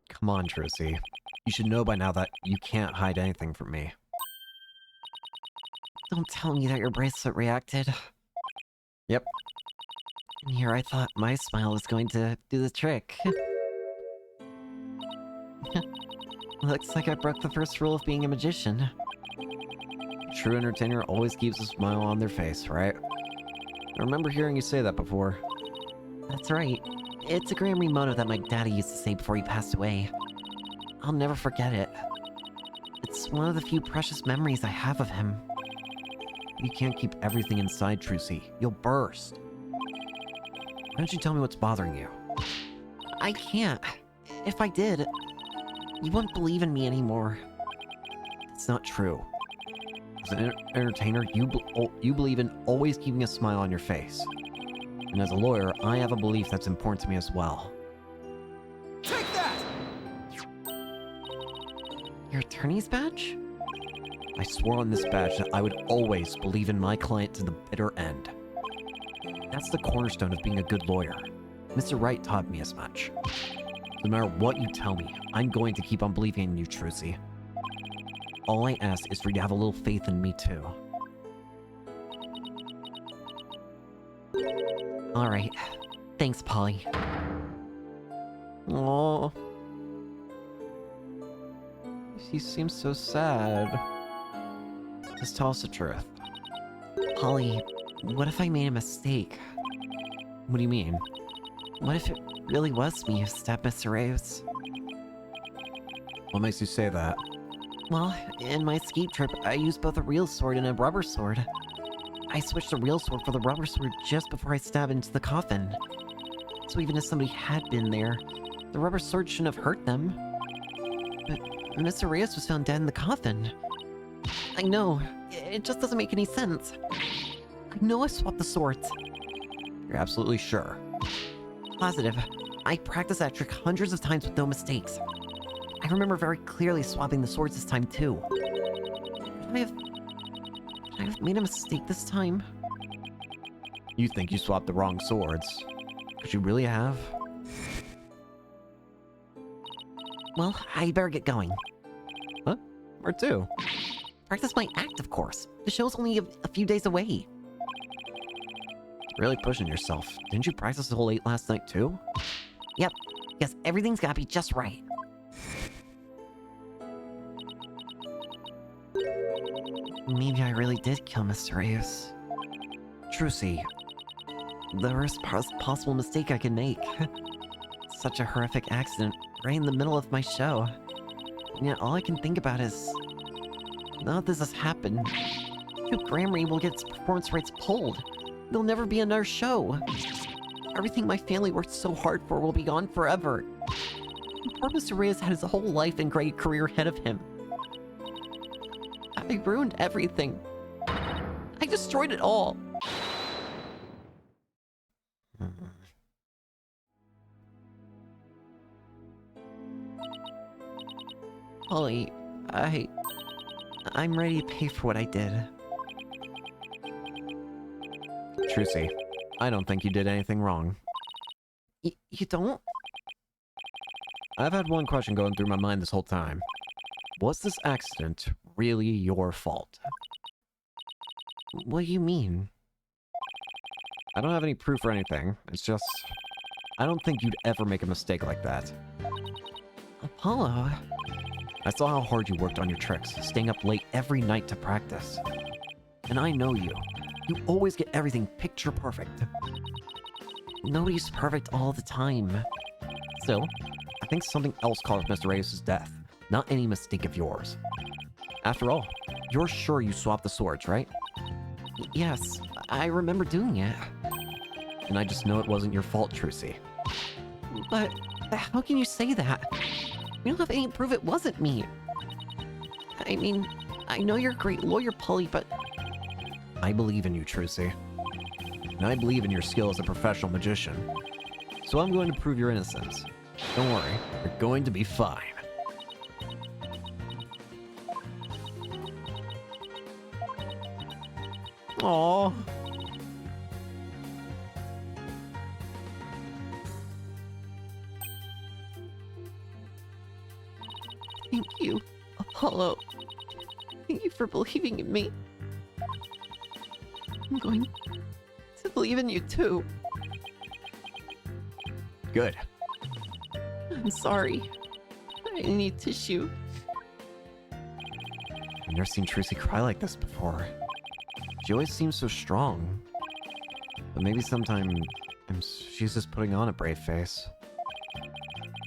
Come on, Trucy. You should know by now that you can't hide anything from me. Don't tell me that your bracelet reacted. Yep. And here I thought my smile was going to do the trick. Looks like I broke the first rule of being a magician. A true entertainer always keeps a smile on their face, right? I remember hearing you say that before. That's right. It's a Grammary motto that my daddy used to say before he passed away. I'll never forget it. It's one of the few precious memories I have of him. You can't keep everything inside, Trucy. You'll burst. Why don't you tell me what's bothering you? I can't. If I did, you wouldn't believe in me anymore. It's not true. As an entertainer, you believe in always keeping a smile on your face. And as a lawyer, I have a belief that's important to me as well. Take that! Your attorney's badge? I swore on this badge that I would always believe in my client to the bitter end. That's the cornerstone of being a good lawyer. Mr. Wright taught me as much. No matter what you tell me, I'm going to keep on believing in you, Trucy. All I ask is for you to have a little faith in me, too. Alright. Thanks, Polly. Aww. He seems so sad. Just tell us the truth. Polly, what if I made a mistake? What do you mean? What if it really was me who stabbed Mr. Reyes? What makes you say that? Well, in my escape trip, I used both a real sword and a rubber sword. I switched the real sword for the rubber sword just before I stabbed into the coffin. So even if somebody had been there, the rubber sword shouldn't have hurt them. But Mr. Reyes was found dead in the coffin. I know, it just doesn't make any sense. I know I swapped the swords. You're absolutely sure? Positive. I practiced that trick hundreds of times with no mistakes. I remember very clearly swapping the swords this time, too. Should I have made a mistake this time? You think you swapped the wrong swords. Could you really have? Well, I better get going. Huh? Where to? Practice my act, of course. The show's only a few days away. Really pushing yourself. Didn't you practice until late last night, too? Yep. Because everything's gotta be just right. Maybe I really did kill Mr. Reyes. Trucy. The worst possible mistake I can make. Such a horrific accident right in the middle of my show. And yet all I can think about is... now that this has happened, Grammary will get its performance rights pulled. There'll never be another show. Everything my family worked so hard for will be gone forever. Poor Mr. Reyes had his whole life and great career ahead of him. I ruined everything. I destroyed it all. Polly, I'm ready to pay for what I did. Trucy, I don't think you did anything wrong. You don't? I've had one question going through my mind this whole time. Was this accident really your fault? What do you mean? I don't have any proof or anything. It's just... I don't think you'd ever make a mistake like that. Apollo... I saw how hard you worked on your tricks, staying up late every night to practice. And I know you. You always get everything picture perfect. Nobody's perfect all the time. Still, I think something else caused Mr. Reyes' death, not any mistake of yours. After all, you're sure you swapped the swords, right? Yes, I remember doing it. And I just know it wasn't your fault, Trucy. But how can you say that? You don't have any proof it wasn't me. I mean, I know you're a great lawyer, Polly, but... I believe in you, Trucy. And I believe in your skill as a professional magician. So I'm going to prove your innocence. Don't worry, you're going to be fine. Aww. Thank you, Apollo. Thank you for believing in me. I'm going to believe in you too. Good. I'm sorry. I need tissue. I've never seen Trucy cry like this before. She always seems so strong. But maybe sometimes she's just putting on a brave face.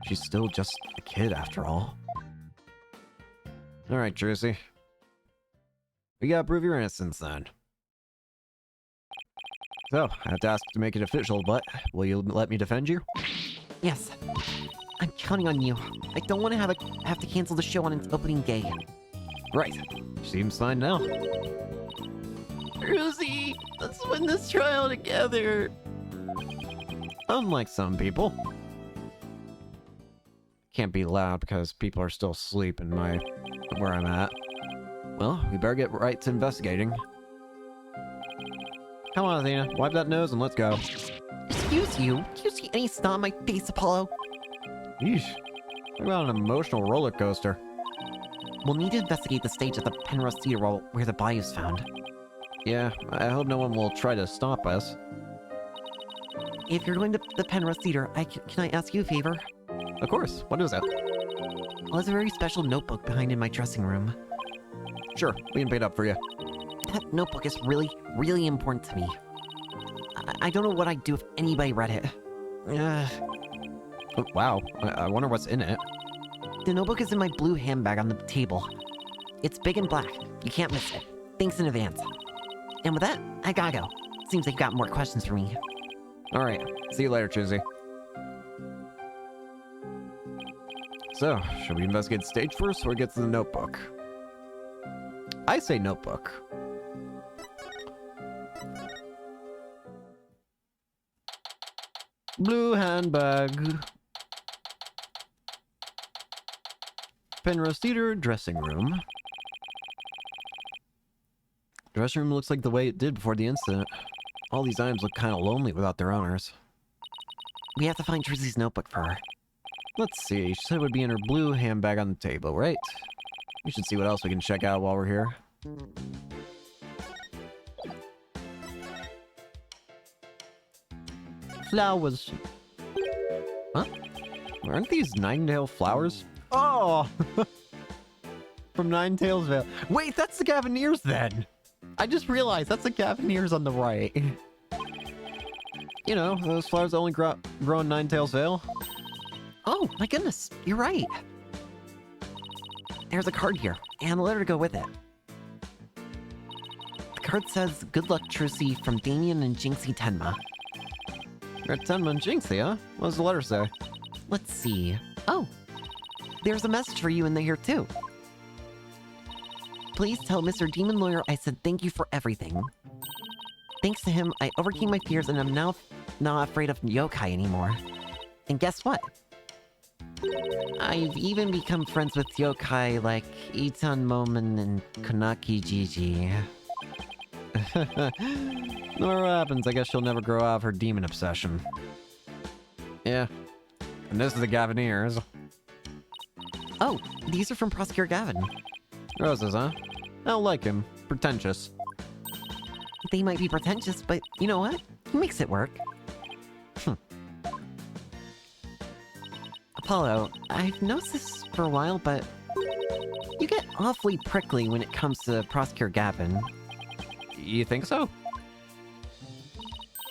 She's still just a kid after all. Alright, Trucy. We gotta prove your innocence then. So, I have to ask to make it official, but will you let me defend you? Yes. I'm counting on you. I don't want to have to cancel the show on its opening day. Right. Seems fine now. Rosie, let's win this trial together. Unlike some people. Can't be loud because people are still asleep in where I'm at. Well, we better get right to investigating. Come on, Athena. Wipe that nose and let's go. Excuse you. Do you see any snot on my face, Apollo? Yeesh. Talk about an emotional roller coaster. We'll need to investigate the stage of the Penrose Cedar Wall where the body was found. Yeah, I hope no one will try to stop us. If you're going to the Penrose Cedar, can I ask you a favor? Of course. What is it? Well, there's a very special notebook behind in my dressing room. Sure, we can pay it up for you. That notebook is really, really important to me. I don't know what I'd do if anybody read it. Oh, wow. I wonder what's in it. The notebook is in my blue handbag on the table. It's big and black. You can't miss it. Thanks in advance. And with that, I gotta go. Seems like you've got more questions for me. Alright, see you later, Trucy. So, should we investigate the stage first or get to the notebook? I say notebook. Blue handbag. Penrose Theater, dressing room. Dressing room looks like the way it did before the incident. All these items look kind of lonely without their owners. We have to find Trixie's notebook for her. Let's see, she said it would be in her blue handbag on the table, right? We should see what else we can check out while we're here. Flowers. Huh? Aren't these Ninetale flowers? Oh! From Ninetales Vale. Wait, that's the Gaviniers then! I just realized that's the Gaviniers on the right. You know, those flowers that only grow in Ninetales Vale. Oh, my goodness, you're right. There's a card here, and a letter to go with it. The card says, "Good luck, Trucy, from Damien and Jinxie Tenma." You're at Tenma and Jinxie, huh? What does the letter say? Let's see. Oh, there's a message for you in here, too. Please tell Mr. Demon Lawyer I said thank you for everything. Thanks to him, I overcame my fears and I'm now not afraid of yokai anymore. And guess what? I've even become friends with yokai like Itan Momon and Konaki Gigi. No matter what happens, I guess she'll never grow out of her demon obsession. Yeah. And this is the Gaviniers. Oh, these are from Prosecutor Gavin. Roses, huh? I don't like him. Pretentious. They might be pretentious, but you know what? He makes it work. Apollo, I've noticed this for a while, but you get awfully prickly when it comes to Prosecutor Gavin. You think so?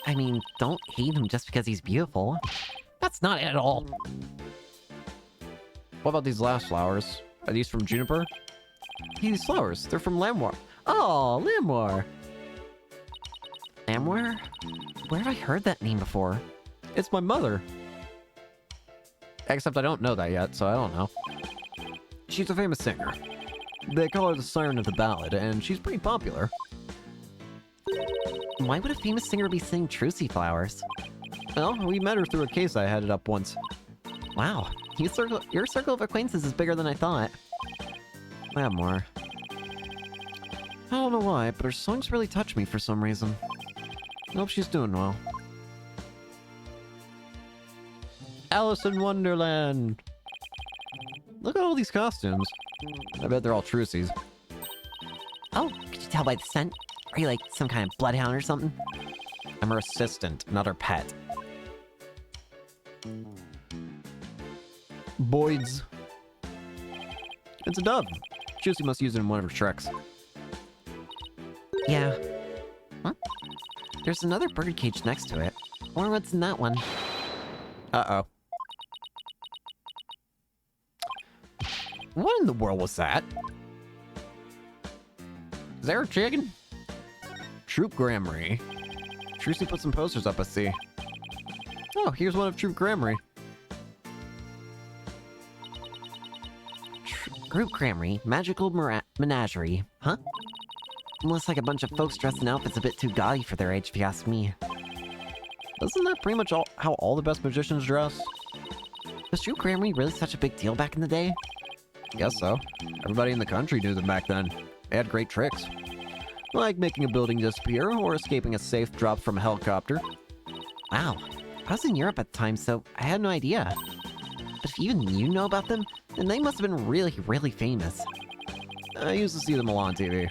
I mean, don't hate him just because he's beautiful. That's not it at all. What about these last flowers? Are these from Juniper? These flowers, they're from Lamwar. Oh, Lamwar! Lamwar? Where have I heard that name before? It's my mother. Except I don't know that yet, so I don't know. She's a famous singer. They call her the Siren of the Ballad, and she's pretty popular. Why would a famous singer be singing Trucy Flowers? Well, we met her through a case I headed up once. Wow, your circle of acquaintances is bigger than I thought. Lamwar. I don't know why, but her songs really touch me for some reason. I hope she's doing well. Alice in Wonderland! Look at all these costumes. I bet they're all Trucy's. Oh, could you tell by the scent? Are you like some kind of bloodhound or something? I'm her assistant, not her pet. Boyd's. It's a dove. Trucy must use it in one of her tricks. Yeah. Huh? There's another bird cage next to it. Or what's in that one? Uh-oh. What in the world was that? Is there a chicken? Troop Grammary. Trucy put some posters up, I see. Oh, here's one of Troop Grammary. Group Grammary, Magical Menagerie, huh? Looks like a bunch of folks dressed in outfits a bit too gaudy for their age, if you ask me. Isn't that pretty much how all the best magicians dress? Was Group Grammary really such a big deal back in the day? Guess so. Everybody in the country knew them back then. They had great tricks. Like making a building disappear or escaping a safe drop from a helicopter. Wow. I was in Europe at the time, so I had no idea. But if even you know about them, then they must have been really, really famous. I used to see them a lot on TV.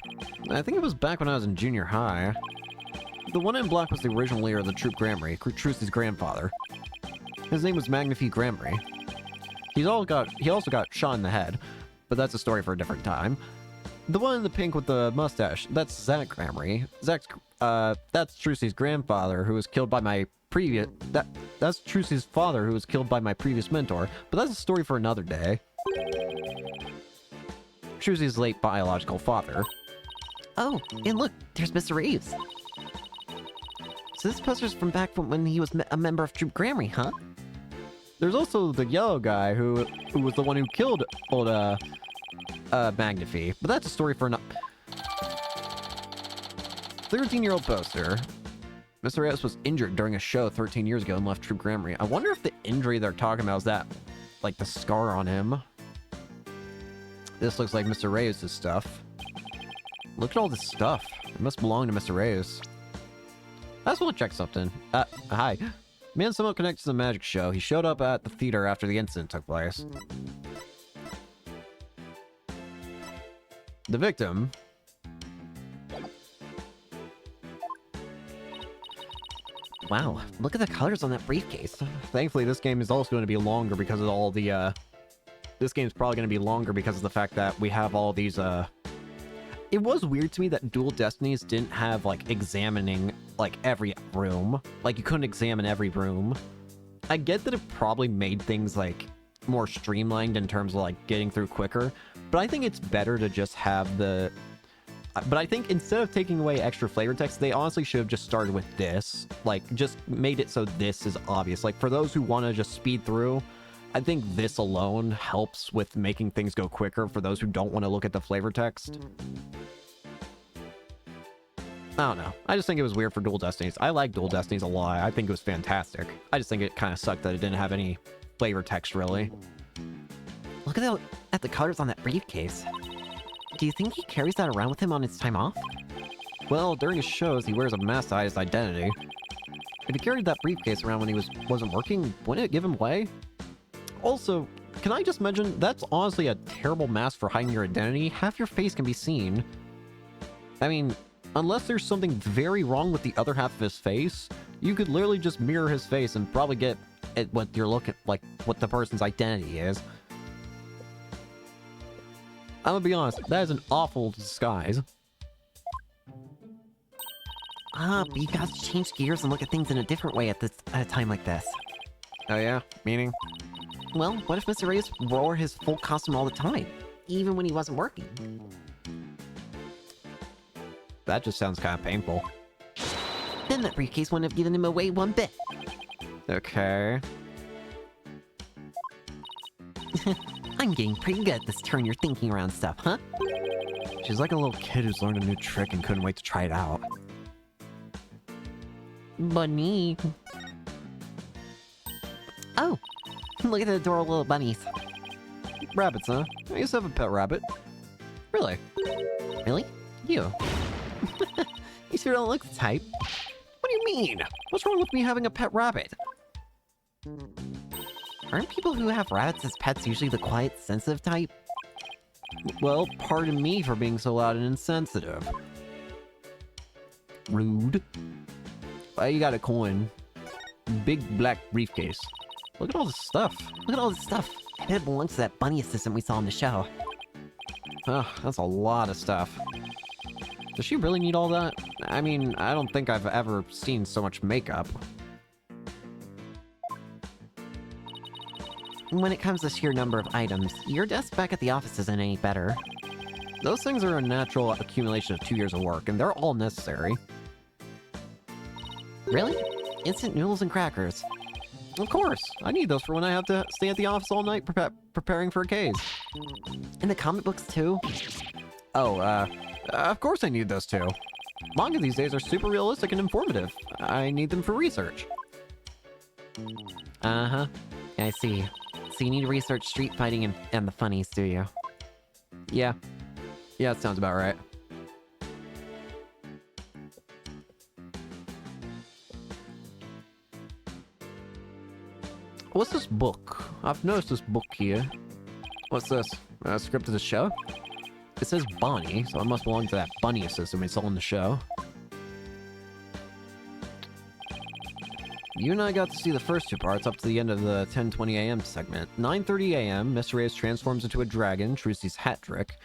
I think it was back when I was in junior high. The one in black was the original leader of the Troop Grammary, Trucy's grandfather. His name was Magnifique Grammary. He also got shot in the head, but that's a story for a different time. The one in the pink with the mustache, that's Zach Grammary. That's Trucy's grandfather, who was killed by my previous... That's Trucy's father, who was killed by my previous mentor, but that's a story for another day. Trucy's late biological father. Oh, and look, there's Mr. Reeves. So this poster's from back from when he was a member of Troop Grammary, huh? There's also the yellow guy who was the one who killed old Magnifique, but that's a story for another. 13-year-old poster. Mr. Reyes was injured during a show 13 years ago and left Troop Grammary. I wonder if the injury they're talking about is that, like, the scar on him. This looks like Mr. Reyes' stuff. Look at all this stuff. It must belong to Mr. Reyes. I just want to check something. Hi. Man somewhat connected to the magic show. He showed up at the theater after the incident took place. The victim... Wow, look at the colors on that briefcase. Thankfully, this game is also going to be longer because of all the, This game's probably going to be longer because of the fact that we have all these, It was weird to me that Dual Destinies didn't have, like, examining, like, every room. Like, you couldn't examine every room. I get that it probably made things, like, more streamlined in terms of, like, getting through quicker. But I think it's better to just have the... But I think instead of taking away extra flavor text, they honestly should have just started with this. Like, just made it so this is obvious. Like, for those who want to just speed through, I think this alone helps with making things go quicker for those who don't want to look at the flavor text. I don't know. I just think it was weird for Dual Destinies. I like Dual Destinies a lot. I think it was fantastic. I just think it kind of sucked that it didn't have any flavor text, really. Look at the colors on that briefcase. Do you think he carries that around with him on his time off? Well, during his shows, he wears a mask to hide his identity. If he carried that briefcase around when he wasn't working, wouldn't it give him away? Also, can I just mention, that's honestly a terrible mask for hiding your identity. Half your face can be seen. I mean, unless there's something very wrong with the other half of his face, you could literally just mirror his face and probably get at what you're looking, like, what the person's identity is. I'm gonna be honest, that is an awful disguise. Ah, but you guys change gears and look at things in a different way at a time like this. Oh yeah? Meaning? Well, what if Mr. Reyes wore his full costume all the time, even when he wasn't working? That just sounds kind of painful. Then that briefcase wouldn't have given him away one bit. Okay. I'm getting pretty good at this turn your thinking around stuff, huh? She's like a little kid who's learned a new trick and couldn't wait to try it out. Bunny. Oh, look at the adorable little bunnies. Rabbits, huh? I used to have a pet rabbit. Really? Really? You? You sure don't look the type. What do you mean? What's wrong with me having a pet rabbit? Aren't people who have rabbits as pets usually the quiet, sensitive type? Well, pardon me for being so loud and insensitive. Rude. You got a coin. Big black briefcase. Look at all this stuff. Look at all this stuff. I bet it belongs to that bunny assistant we saw in the show. Oh, that's a lot of stuff. Does she really need all that? I mean, I don't think I've ever seen so much makeup. When it comes to sheer number of items, your desk back at the office isn't any better. Those things are a natural accumulation of 2 years of work, and they're all necessary. Really? Instant noodles and crackers. Of course! I need those for when I have to stay at the office all night preparing for a case. And the comic books too? Oh, of course I need those too. Manga these days are super realistic and informative. I need them for research. Uh-huh. I see. So you need to research street fighting and the funnies, do you? Yeah. Yeah, that sounds about right. What's this book? I've noticed this book here. What's this? A script of the show? It says Bonnie, so it must belong to that bunny assistant we saw in the show. You and I got to see the first two parts up to the end of the 10:20 a.m. segment. 9:30 a.m., Mr. Reyes transforms into a dragon, Trucy's hat trick.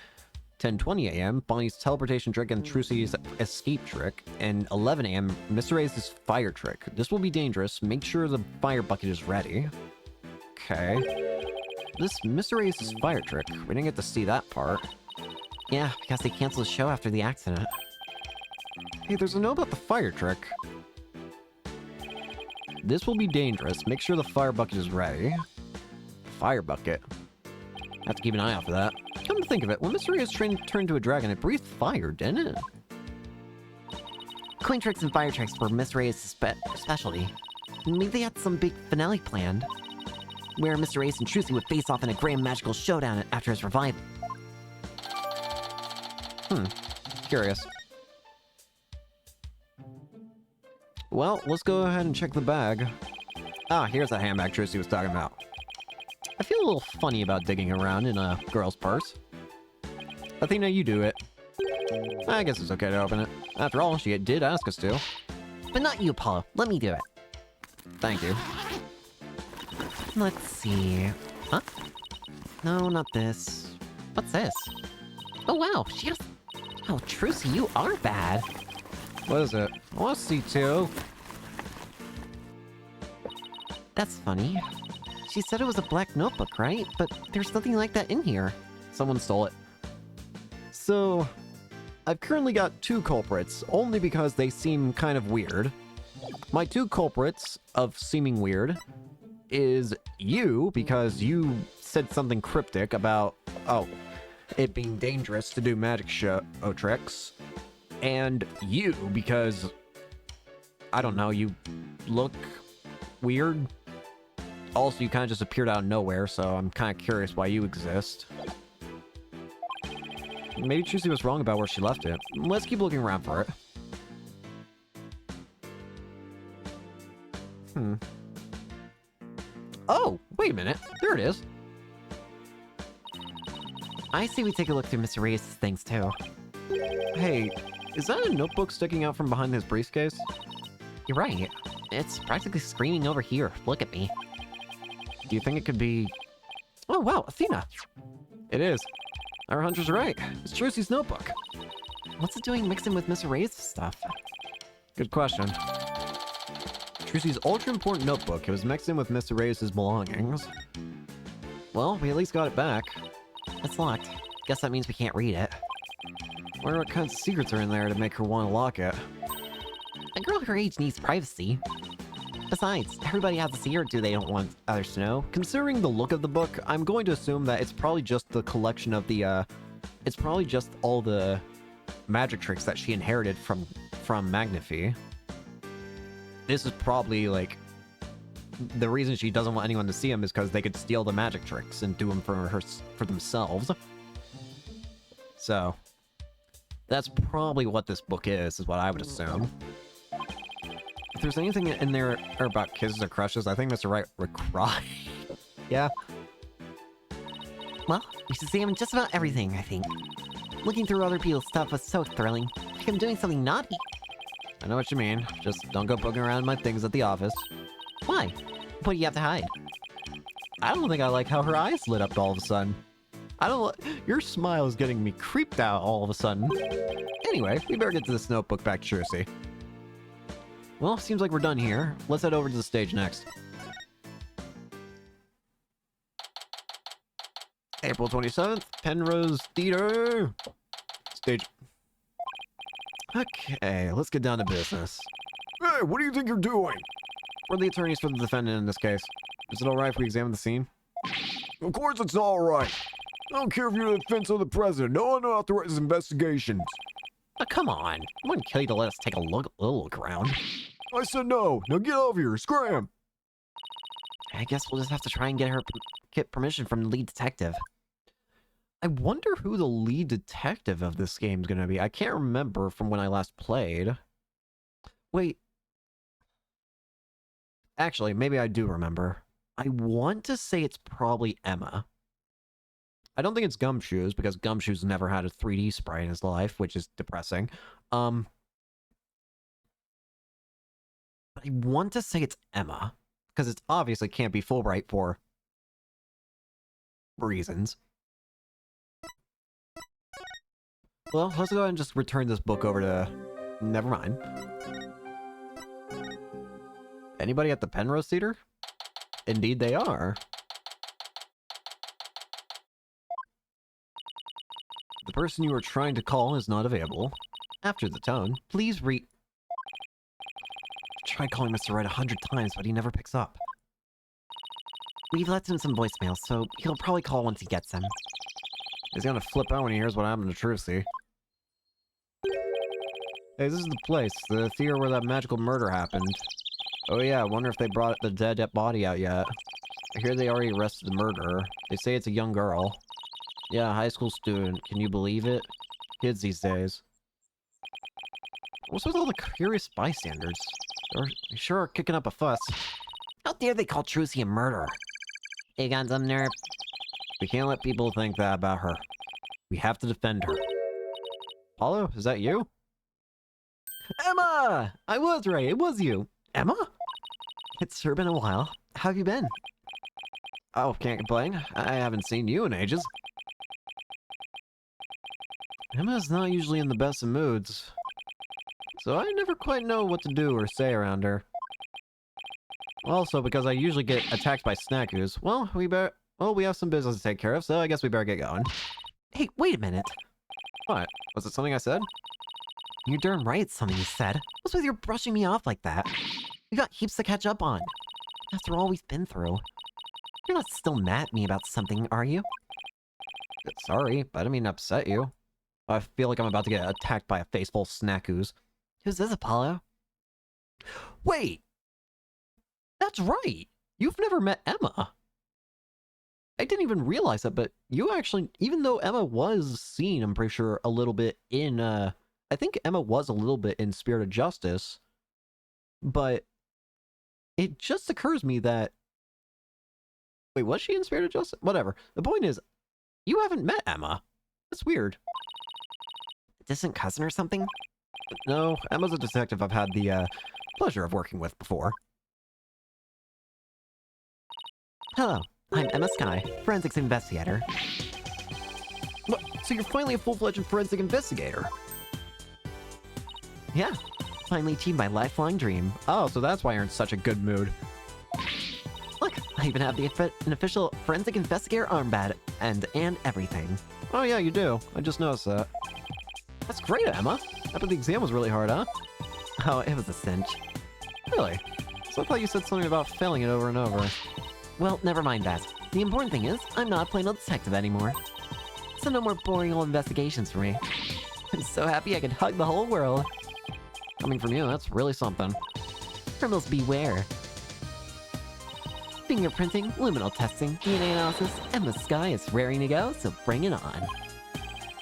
10:20 a.m., Bonnie's teleportation trick and Trucy's escape trick. And 11 a.m., Mr. Reyes' fire trick. This will be dangerous. Make sure the fire bucket is ready. Okay. This Mr. Reyes' fire trick. We didn't get to see that part. Yeah, because they canceled the show after the accident. Hey, there's a note about the fire trick. This will be dangerous. Make sure the fire bucket is ready. Fire bucket. Have to keep an eye out for that. Come to think of it, when Mr. Reyes turned into a dragon, it breathed fire, didn't it? Coin tricks and fire tricks were Mr. Reyes' specialty. Maybe they had some big finale planned, where Mr. Reyes and Trucy would face off in a grand magical showdown after his revival. Curious. Well, let's go ahead and check the bag. Ah, here's the handbag Trissy was talking about. I feel a little funny about digging around in a girl's purse. Athena, you do it. I guess it's okay to open it. After all, she did ask us to. But not you, Apollo. Let me do it. Thank you. Let's see. Huh? No, not this. What's this? Oh, wow. She has... Oh, Trucy, you are bad. What is it? I want to see too. That's funny. She said it was a black notebook, right? But there's nothing like that in here. Someone stole it. So, I've currently got 2 culprits, only because they seem kind of weird. My 2 culprits of seeming weird is you, because you said something cryptic about, oh, it being dangerous to do magic show tricks. And you, because, I don't know, you look weird. Also, you kind of just appeared out of nowhere, so I'm kind of curious why you exist. Maybe Trucy was wrong about where she left it. Let's keep looking around for it. Oh, wait a minute. There it is. I say we take a look through Mr. Reyes' things, too. Hey, is that a notebook sticking out from behind his briefcase? You're right. It's practically screaming over here. Look at me. Do you think it could be... Oh, wow, Athena. It is. Our hunter's right. It's Trucy's notebook. What's it doing mixing with Mr. Reyes' stuff? Good question. Trucy's ultra-important notebook. It was mixed in with Mr. Reyes' belongings. Well, we at least got it back. It's locked. Guess that means we can't read it. Wonder what kinds of secrets are in there to make her want to lock it. A girl her age needs privacy. Besides, everybody has a secret they don't want others to know. Considering the look of the book, I'm going to assume that it's probably just the collection of the, it's probably just all the magic tricks that she inherited from Magnifi. This is probably, like, the reason she doesn't want anyone to see them is because they could steal the magic tricks and do them for themselves. So, that's probably what this book is what I would assume. If there's anything in there about kisses or crushes, I think Mr. Wright would cry. Yeah. Well, we should examine just about everything, I think. Looking through other people's stuff was so thrilling. Like I'm doing something naughty. I know what you mean. Just don't go poking around my things at the office. Why? What do you have to hide? I don't think I like how her eyes lit up all of a sudden. Your smile is getting me creeped out all of a sudden. Anyway, we better get to this notebook back to Trucy. Well, seems like we're done here. Let's head over to the stage next. April 27th, Penrose Theater. Stage. Okay, let's get down to business. Hey, what do you think you're doing? We're the attorneys for the defendant in this case. Is it alright if we examine the scene? Of course it's all right. I don't care if you're the defense of the president. No one authorizes investigations. Oh, come on. I wouldn't kill you to let us take a little look around. I said no. Now get over here. Scram. I guess we'll just have to try and get permission from the lead detective. I wonder who the lead detective of this game is going to be. I can't remember from when I last played. Wait. Actually, maybe I do remember. I want to say it's probably Emma. I don't think it's Gumshoes, because Gumshoes never had a 3D sprite in his life, which is depressing. But I want to say it's Emma, because it obviously can't be Fulbright for reasons. Well, let's go ahead and just return this book over to... Never mind. Anybody at the Penrose Theater? Indeed they are. The person you were trying to call is not available. After the tone, please tried calling Mr. Wright 100 times, but he never picks up. We've left him some voicemails, so he'll probably call once he gets them. He's gonna flip out when he hears what happened to Trucy. Hey, this is the place, the theater where that magical murder happened. Oh yeah, I wonder if they brought the dead body out yet. I hear they already arrested the murderer. They say it's a young girl. Yeah, high school student. Can you believe it? Kids these days. What's with all the curious bystanders? They sure are kicking up a fuss. How dare they call Trucy a murderer? They got some nerve. We can't let people think that about her. We have to defend her. Apollo, is that you? Emma! I was right, it was you. Emma? It's sure been a while. How have you been? Oh, can't complain. I haven't seen you in ages. Emma's not usually in the best of moods, so I never quite know what to do or say around her. Also, because I usually get attacked by snackoos, well, we have some business to take care of, so I guess we better get going. Hey, wait a minute. What? Was it something I said? You're darn right it's something you said. What's with your brushing me off like that? We got heaps to catch up on. After all we've been through. You're not still mad at me about something, are you? Sorry, but I didn't mean to upset you. I feel like I'm about to get attacked by a face full of snackoos. Who's this, Apollo? Wait! That's right! You've never met Emma! I didn't even realize that, but you actually, even though Emma was seen, I'm pretty sure, a little bit in, I think Emma was a little bit in Spirit of Justice, but it just occurs to me that, wait, was she in Spirit of Justice? Whatever. The point is, you haven't met Emma. That's weird. A distant cousin or something? No, Emma's a detective I've had the, pleasure of working with before. Hello, I'm Emma Skye, forensics investigator. What? So you're finally a full-fledged forensic investigator? Yeah, finally achieved my lifelong dream. Oh, so that's why you're in such a good mood. Look, I even have an official forensic investigator armband and everything. Oh yeah, you do. I just noticed that. That's great, Emma. I bet the exam was really hard, huh? Oh, it was a cinch. Really? So I thought you said something about failing it over and over. Well, never mind that. The important thing is, I'm not a plain old detective anymore. So no more boring old investigations for me. I'm so happy I could hug the whole world. Coming from you, that's really something. Criminals beware. Fingerprinting, luminal testing, DNA analysis, Emma Skye is raring to go, so bring it on.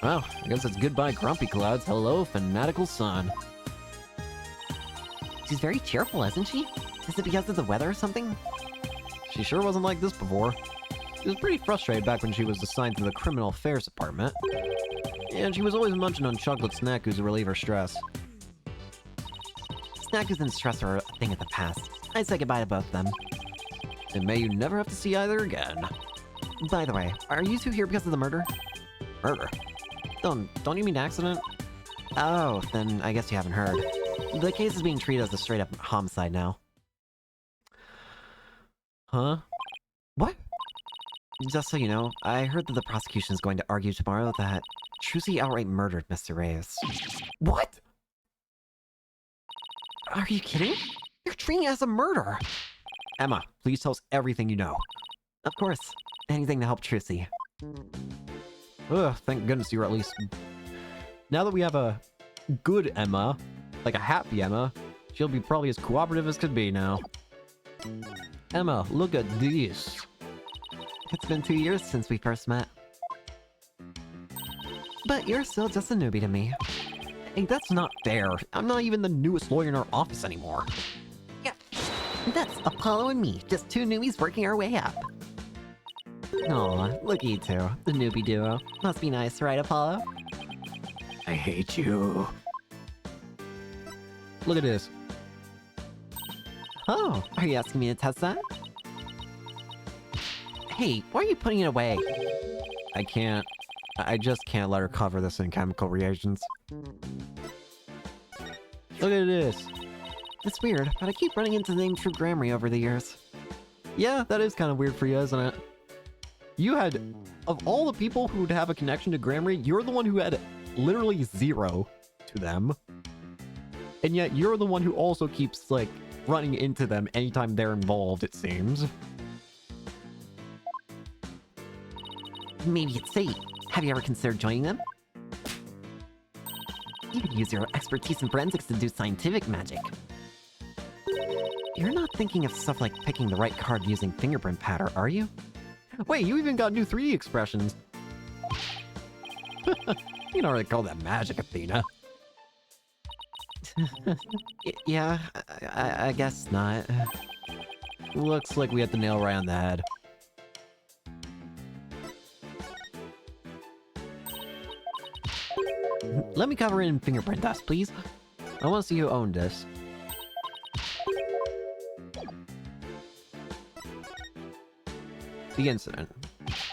Well, I guess it's goodbye grumpy clouds, hello fanatical sun. She's very cheerful, isn't she? Is it because of the weather or something? She sure wasn't like this before. She was pretty frustrated back when she was assigned to the criminal affairs department. And she was always munching on chocolate snackoos to relieve her stress. Snackoos and stress are a thing of the past. I'd say goodbye to both of them. And may you never have to see either again. By the way, are you two here because of the murder? Murder? Don't you mean accident? Oh, then I guess you haven't heard. The case is being treated as a straight-up homicide now. Huh? What? Just so you know, I heard that the prosecution is going to argue tomorrow that Trucy outright murdered Mr. Reyes. What? Are you kidding? You're treating it as a murder! Emma, please tell us everything you know. Of course. Anything to help Trucy. Ugh, thank goodness you're at least... Now that we have a good Emma, like a happy Emma, she'll be probably as cooperative as could be now. Emma, look at this. It's been 2 years since we first met. But you're still just a newbie to me. Hey, that's not fair. I'm not even the newest lawyer in our office anymore. Yeah, that's Apollo and me, just two newbies working our way up. Aw, look at you two, the newbie duo. Must be nice, right, Apollo? I hate you. Look at this. Oh, are you asking me to test that? Hey, why are you putting it away? I can't. I just can't let her cover this in chemical reagents. Look at this. It's weird, but I keep running into the name True Grammary over the years. Yeah, that is kind of weird for you, isn't it? You had, of all the people who would have a connection to Grammary, you're the one who had literally 0 to them. And yet you're the one who also keeps, like, running into them anytime they're involved, it seems. Maybe it's fate. Have you ever considered joining them? You could use your expertise in forensics to do scientific magic. You're not thinking of stuff like picking the right card using fingerprint pattern, are you? Wait, you even got new 3D expressions. You don't really call that magic, Athena. Yeah, I guess not. Looks like we hit the nail right on the head. Let me cover it in fingerprint dust, please. I want to see who owned this. The incident.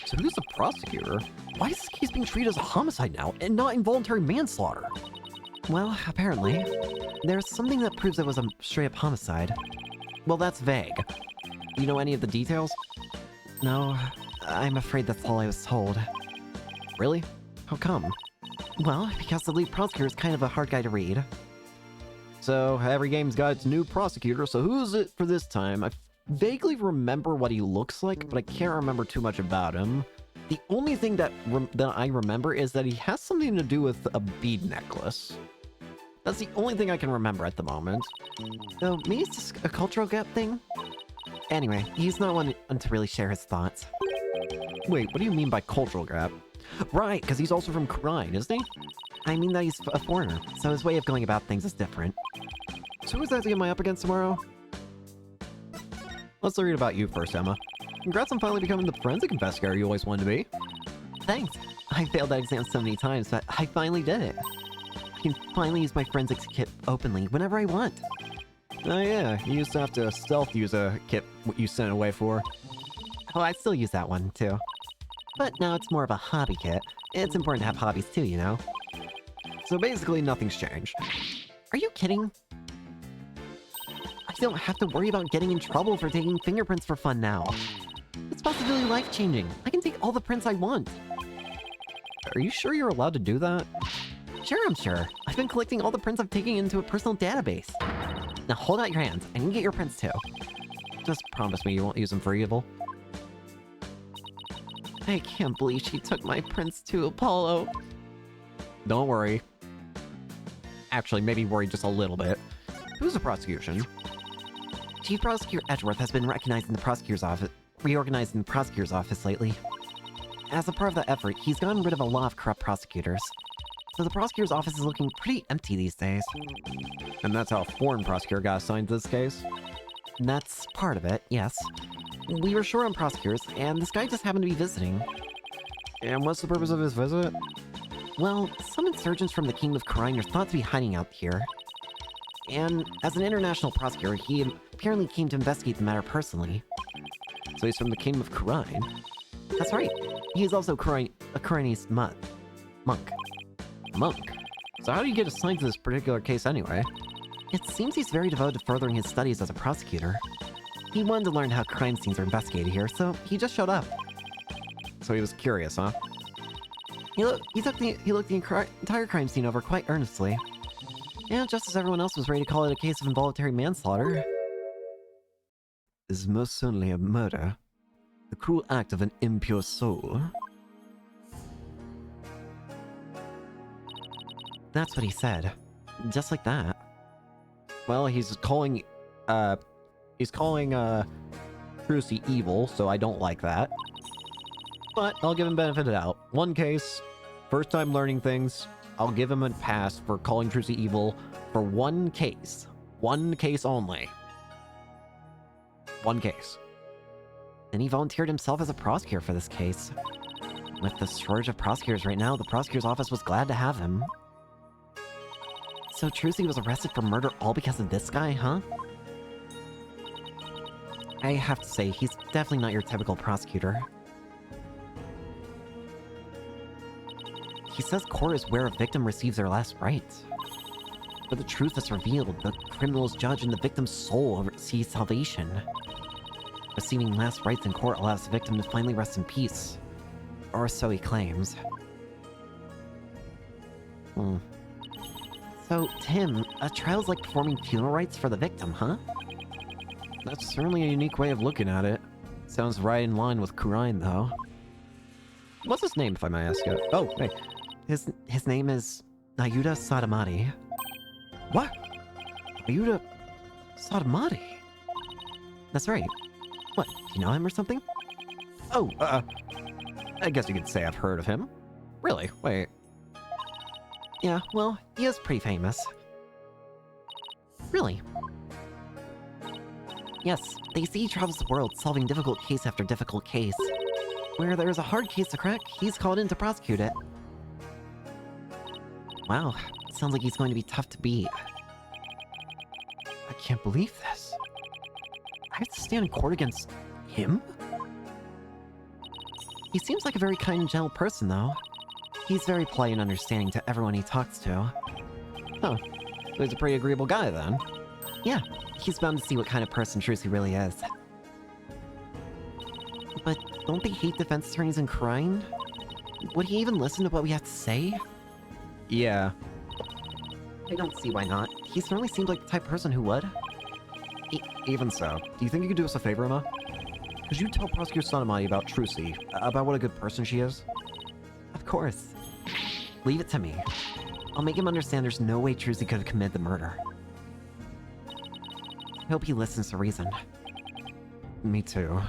So who's the prosecutor? Why is this case being treated as a homicide now and not involuntary manslaughter? Well, apparently, there's something that proves it was a straight-up homicide. Well, that's vague. You know any of the details? No, I'm afraid that's all I was told. Really? How come? Well, because the lead prosecutor is kind of a hard guy to read. So, every game's got its new prosecutor, so who's it for this time? I vaguely remember what he looks like, but I can't remember too much about him. The only thing that I remember is that he has something to do with a bead necklace. That's the only thing I can remember at the moment. So, maybe it's just a cultural gap thing? Anyway, he's not one to really share his thoughts. Wait, what do you mean by cultural gap? Right, because he's also from Wright, isn't he? I mean that he's a foreigner, so his way of going about things is different. So who's that to get my up against tomorrow? Let's read about you first, Emma. Congrats on finally becoming the forensic investigator you always wanted to be. Thanks. I failed that exam so many times, but I finally did it. I can finally use my forensics kit openly whenever I want. Oh yeah, you used to have to stealth use a kit you sent away for. Oh, I still use that one, too. But now it's more of a hobby kit. It's important to have hobbies too, you know? So basically nothing's changed. Are you kidding? I don't have to worry about getting in trouble for taking fingerprints for fun now. It's possibly life-changing. I can take all the prints I want. Are you sure you're allowed to do that? Sure, I'm sure. I've been collecting all the prints I've taken into a personal database. Now hold out your hands. I can get your prints too. Just promise me you won't use them for evil. I can't believe she took my prints to Apollo. Don't worry. Actually, maybe worry just a little bit. Who's the prosecution? Chief Prosecutor Edgeworth has been reorganized in the prosecutor's office lately. As a part of that effort, he's gotten rid of a lot of corrupt prosecutors. So the prosecutor's office is looking pretty empty these days. And that's how a foreign prosecutor got assigned to this case? That's part of it, yes. We were short on prosecutors, and this guy just happened to be visiting. And what's the purpose of his visit? Well, some insurgents from the Kingdom of Karine are thought to be hiding out here. And as an international prosecutor, he apparently came to investigate the matter personally. So he's from the Kingdom of Karine? That's right. He is also a Karinese monk. Monk? So how do you get assigned to this particular case anyway? It seems he's very devoted to furthering his studies as a prosecutor. He wanted to learn how crime scenes are investigated here, so he just showed up. So he was curious, huh? He looked the entire crime scene over quite earnestly. And just as everyone else was ready to call it a case of involuntary manslaughter... This is most certainly a murder. The cruel act of an impure soul. That's what he said. Just like that. Well, he's calling Trucy evil, so I don't like that. But I'll give him benefit of the doubt. One case, first time learning things, I'll give him a pass for calling Trucy evil for one case. One case only. One case. And he volunteered himself as a prosecutor for this case. With the shortage of prosecutors right now, the prosecutor's office was glad to have him. So Trucy was arrested for murder all because of this guy, huh? I have to say, he's definitely not your typical prosecutor. He says court is where a victim receives their last rites. Where the truth is revealed, the criminal is judged, and the victim's soul sees salvation. Receiving last rites in court allows the victim to finally rest in peace. Or so he claims. So, Tim, a trial's like performing funeral rites for the victim, huh? That's certainly a unique way of looking at it. Sounds right in line with Karine, though. What's his name, if I may ask it? Oh, hey. His name is Nayuda Sadamati. What? Nayuda Sadamati? That's right. What, do you know him or something? Oh, I guess you could say I've heard of him. Really? Wait. Yeah, well, he is pretty famous. Really? Yes, they say he travels the world solving difficult case after difficult case. Where there's a hard case to crack, he's called in to prosecute it. Wow, sounds like he's going to be tough to beat. I can't believe this. I have to stand in court against him? He seems like a very kind and gentle person, though. He's very polite and understanding to everyone he talks to. Huh. So he's a pretty agreeable guy, then. Yeah, he's bound to see what kind of person Trucy really is. But don't they hate defense attorneys in crime? Would he even listen to what we have to say? Yeah. I don't see why not. He certainly seemed like the type of person who would. Even so, do you think you could do us a favor, Emma? Could you tell Prosecutor Sonomati about Trucy, about what a good person she is? Of course. Leave it to me. I'll make him understand there's no way Trucy could have committed the murder. I hope he listens to reason. Me too.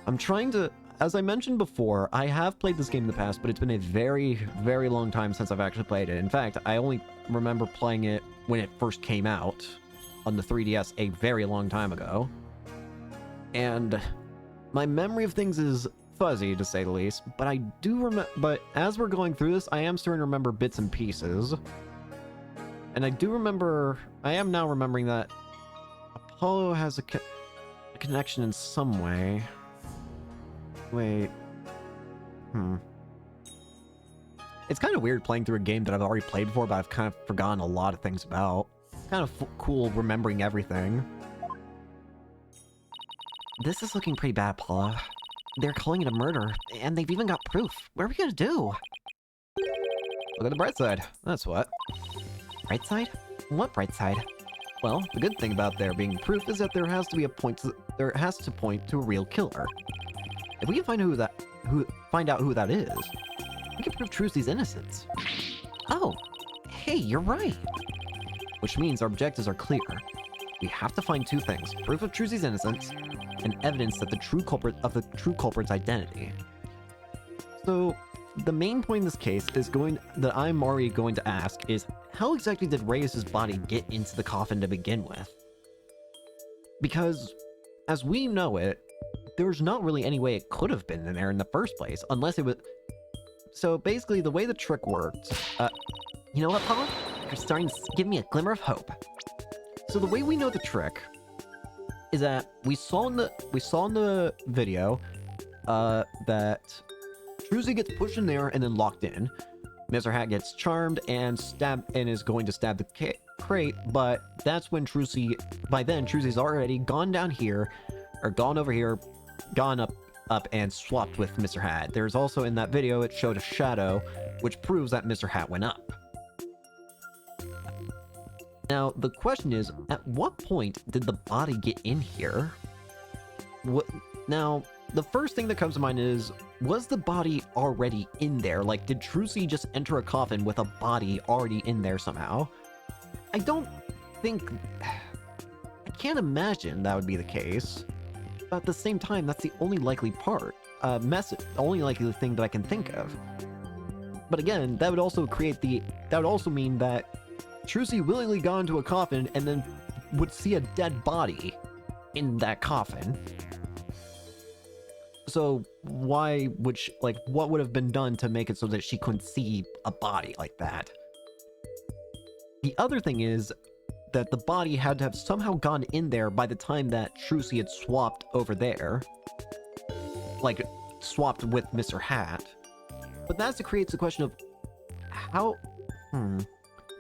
I'm trying to... As I mentioned before, I have played this game in the past, but it's been a very, very long time since I've actually played it. In fact, I only remember playing it when it first came out on the 3DS a very long time ago. And my memory of things is fuzzy, to say the least, but I do remember... But as we're going through this, I am starting to remember bits and pieces. And I do remember... I am now remembering that Apollo has a connection in some way. Wait. It's kind of weird playing through a game that I've already played before, but I've kind of forgotten a lot of things about. It's kind of cool remembering everything. This is looking pretty bad, Paula. They're calling it a murder, and they've even got proof. What are we gonna do? Look at the bright side. That's what. Bright side? What bright side? Well, the good thing about there being proof is that there has to point to a real killer. If we can find find out who that is, we can prove Trucy's innocence. Oh, hey, you're right. Which means our objectives are clear. We have to find two things: proof of Trucy's innocence, and evidence that the true culprit's identity. So, the main point in this case is that I'm already going to ask is, how exactly did Reyes' body get into the coffin to begin with? Because, as we know it, there's not really any way it could have been in there in the first place, unless it was... So basically, the way the trick worked... You know what, Paula? You're starting to give me a glimmer of hope. So the way we know the trick is that we saw in the video that Trucy gets pushed in there and then locked in. Mr. Hat gets charmed and is going to stab the crate, but that's when by then Trucy's already gone down here, or gone over here, gone up and swapped with Mr. Hat. There's also in that video, it showed a shadow, which proves that Mr. Hat went up. Now, the question is, at what point did the body get in here? Now, the first thing that comes to mind is, was the body already in there? Like, did Trucy just enter a coffin with a body already in there somehow? I don't think... I can't imagine that would be the case. But at the same time, that's the only likely only likely thing that I can think of. But again, that would also mean that Trucy willingly got into a coffin and then would see a dead body in that coffin. So why would what would have been done to make it so that she couldn't see a body like that? The other thing is that the body had to have somehow gone in there by the time that Trucy had swapped over there. Like, swapped with Mr. Hat. But that creates the question of how...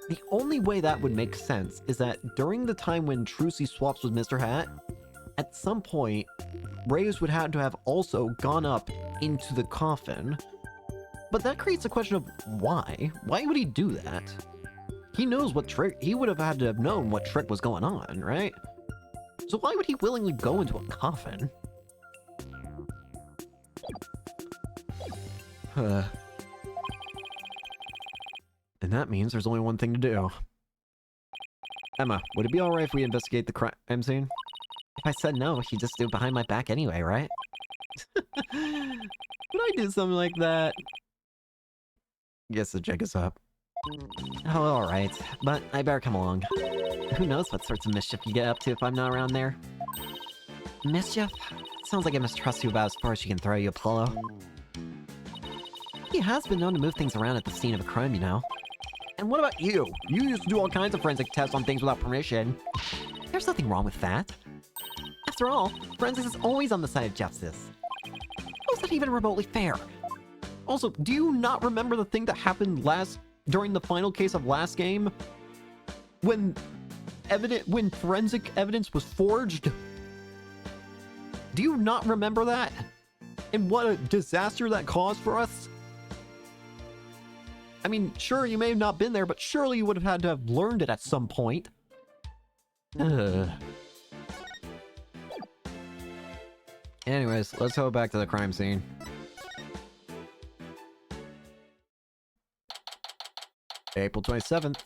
The only way that would make sense is that during the time when Trucy swaps with Mr. Hat, at some point, Reyes would have to have also gone up into the coffin. But that creates the question of why? Why would he do that? He knows what trick... He would have had to have known what trick was going on, right? So why would he willingly go into a coffin? And that means there's only one thing to do. Emma, would it be alright if we investigate the crime scene? If I said no, he'd just do it behind my back anyway, right? Would I do something like that? Guess the jig is up. Oh, alright. But I better come along. Who knows what sorts of mischief you get up to if I'm not around there. Mischief? Sounds like I mistrust you about as far as she can throw you, Apollo. He has been known to move things around at the scene of a crime, you know. And what about you? You used to do all kinds of forensic tests on things without permission. There's nothing wrong with that. After all, forensics is always on the side of justice. How's that even remotely fair? Also, do you not remember the thing that happened during the final case of last game? When forensic evidence was forged? Do you not remember that? And what a disaster that caused for us? I mean, sure, you may have not been there, but surely you would have had to have learned it at some point. Anyways, let's go back to the crime scene. April 27th,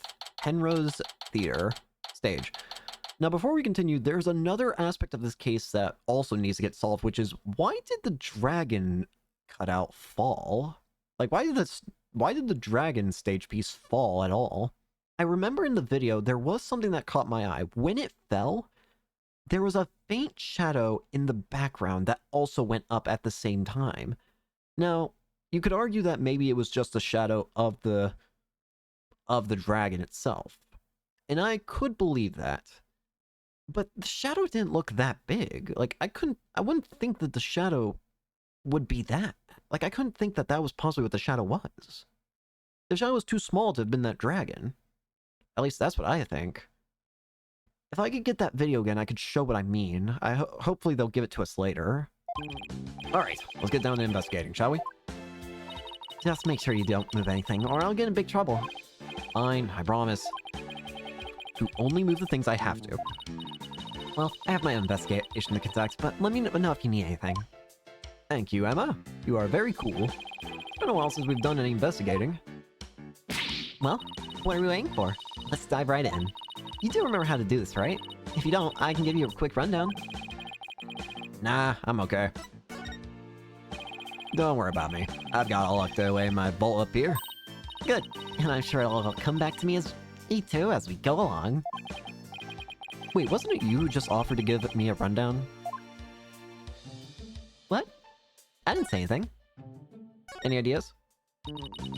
Penrose Theater stage. Now, before we continue, there's another aspect of this case that also needs to get solved, which is, why did the dragon cutout fall? Like, why did the dragon stage piece fall at all? I remember in the video, there was something that caught my eye. When it fell, there was a faint shadow in the background that also went up at the same time. Now, you could argue that maybe it was just a shadow of the dragon itself. And I could believe that. But the shadow didn't look that big. Like, I wouldn't think that the shadow would be that. Like, I couldn't think that that was possibly what the shadow was. The shadow was too small to have been that dragon. At least that's what I think. If I could get that video again, I could show what I mean. Hopefully they'll give it to us later. Alright, let's get down to investigating, shall we? Just make sure you don't move anything, or I'll get in big trouble. Fine, I promise. To only move the things I have to. Well, I have my own investigation to conduct, but let me know if you need anything. Thank you, Emma. You are very cool. It's been a while since we've done any investigating. Well, what are we waiting for? Let's dive right in. You do remember how to do this, right? If you don't, I can give you a quick rundown. Nah, I'm okay. Don't worry about me. I've got all locked away in my vault up here. Good. And I'm sure it'll come back to me too as we go along. Wait, wasn't it you who just offered to give me a rundown? What? I didn't say anything. Any ideas?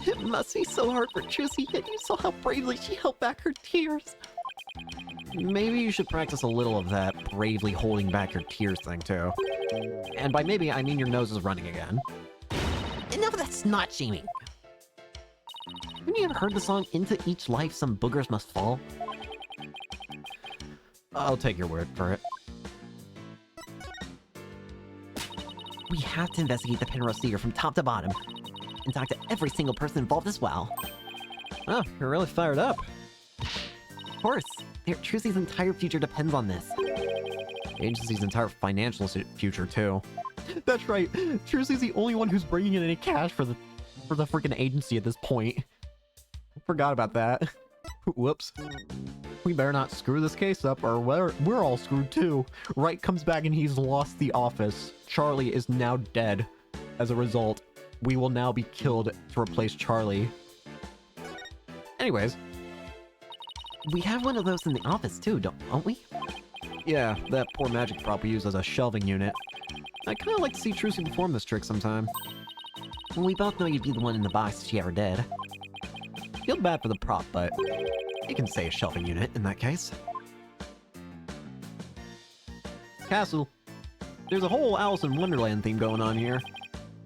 It must be so hard for Trucy, yet you saw how bravely she held back her tears. Maybe you should practice a little of that bravely holding back your tears thing, too. And by maybe, I mean your nose is running again. Enough of that snot shaming! Haven't you ever heard the song Into Each Life Some Boogers Must Fall? I'll take your word for it. We have to investigate the Penrose Theater from top to bottom, and talk to every single person involved as well. Oh, you're really fired up. Of course, Trucy's entire future depends on this. The agency's entire financial future, too. That's right, Trucy's the only one who's bringing in any cash for the freaking agency at this point. Forgot about that. Whoops. We better not screw this case up, or we're all screwed too. Wright comes back and he's lost the office. Charlie is now dead. As a result, we will now be killed to replace Charlie. Anyways. We have one of those in the office too, don't we? Yeah, that poor magic prop we use as a shelving unit. I'd kind of like to see Trucy perform this trick sometime. We both know you'd be the one in the box if she ever did. Feel bad for the prop, but you can say a shelving unit in that case. Castle. There's a whole Alice in Wonderland theme going on here.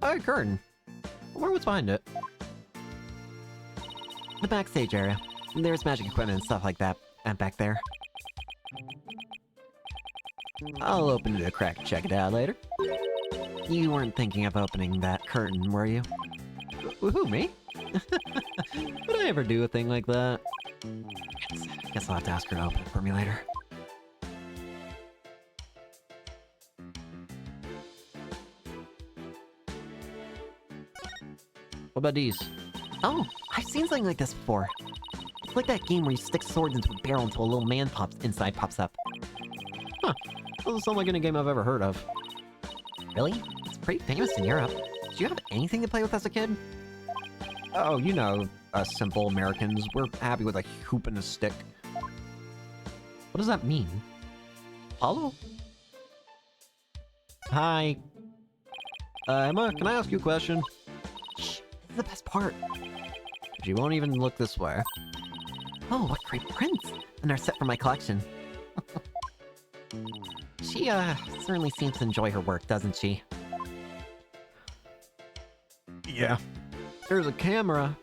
A curtain. I wonder what's behind it. The backstage area. There's magic equipment and stuff like that back there. I'll open it a crack and check it out later. You weren't thinking of opening that curtain, were you? Who, me? Would I ever do a thing like that? Guess I'll have to ask her to open it for me later. What about these? Oh, I've seen something like this before. It's like that game where you stick swords into a barrel until a little man pops up. Huh. Doesn't sound like any game I've ever heard of. Really? It's pretty famous in Europe. Did you have anything to play with as a kid? Oh, you know, simple Americans. We're happy with a hoop and a stick. What does that mean? Apollo? Hi. Emma, can I ask you a question? Shh, this is the best part. She won't even look this way. Oh, what great prints! And are set for my collection. She, certainly seems to enjoy her work, doesn't she? Yeah. There's a camera.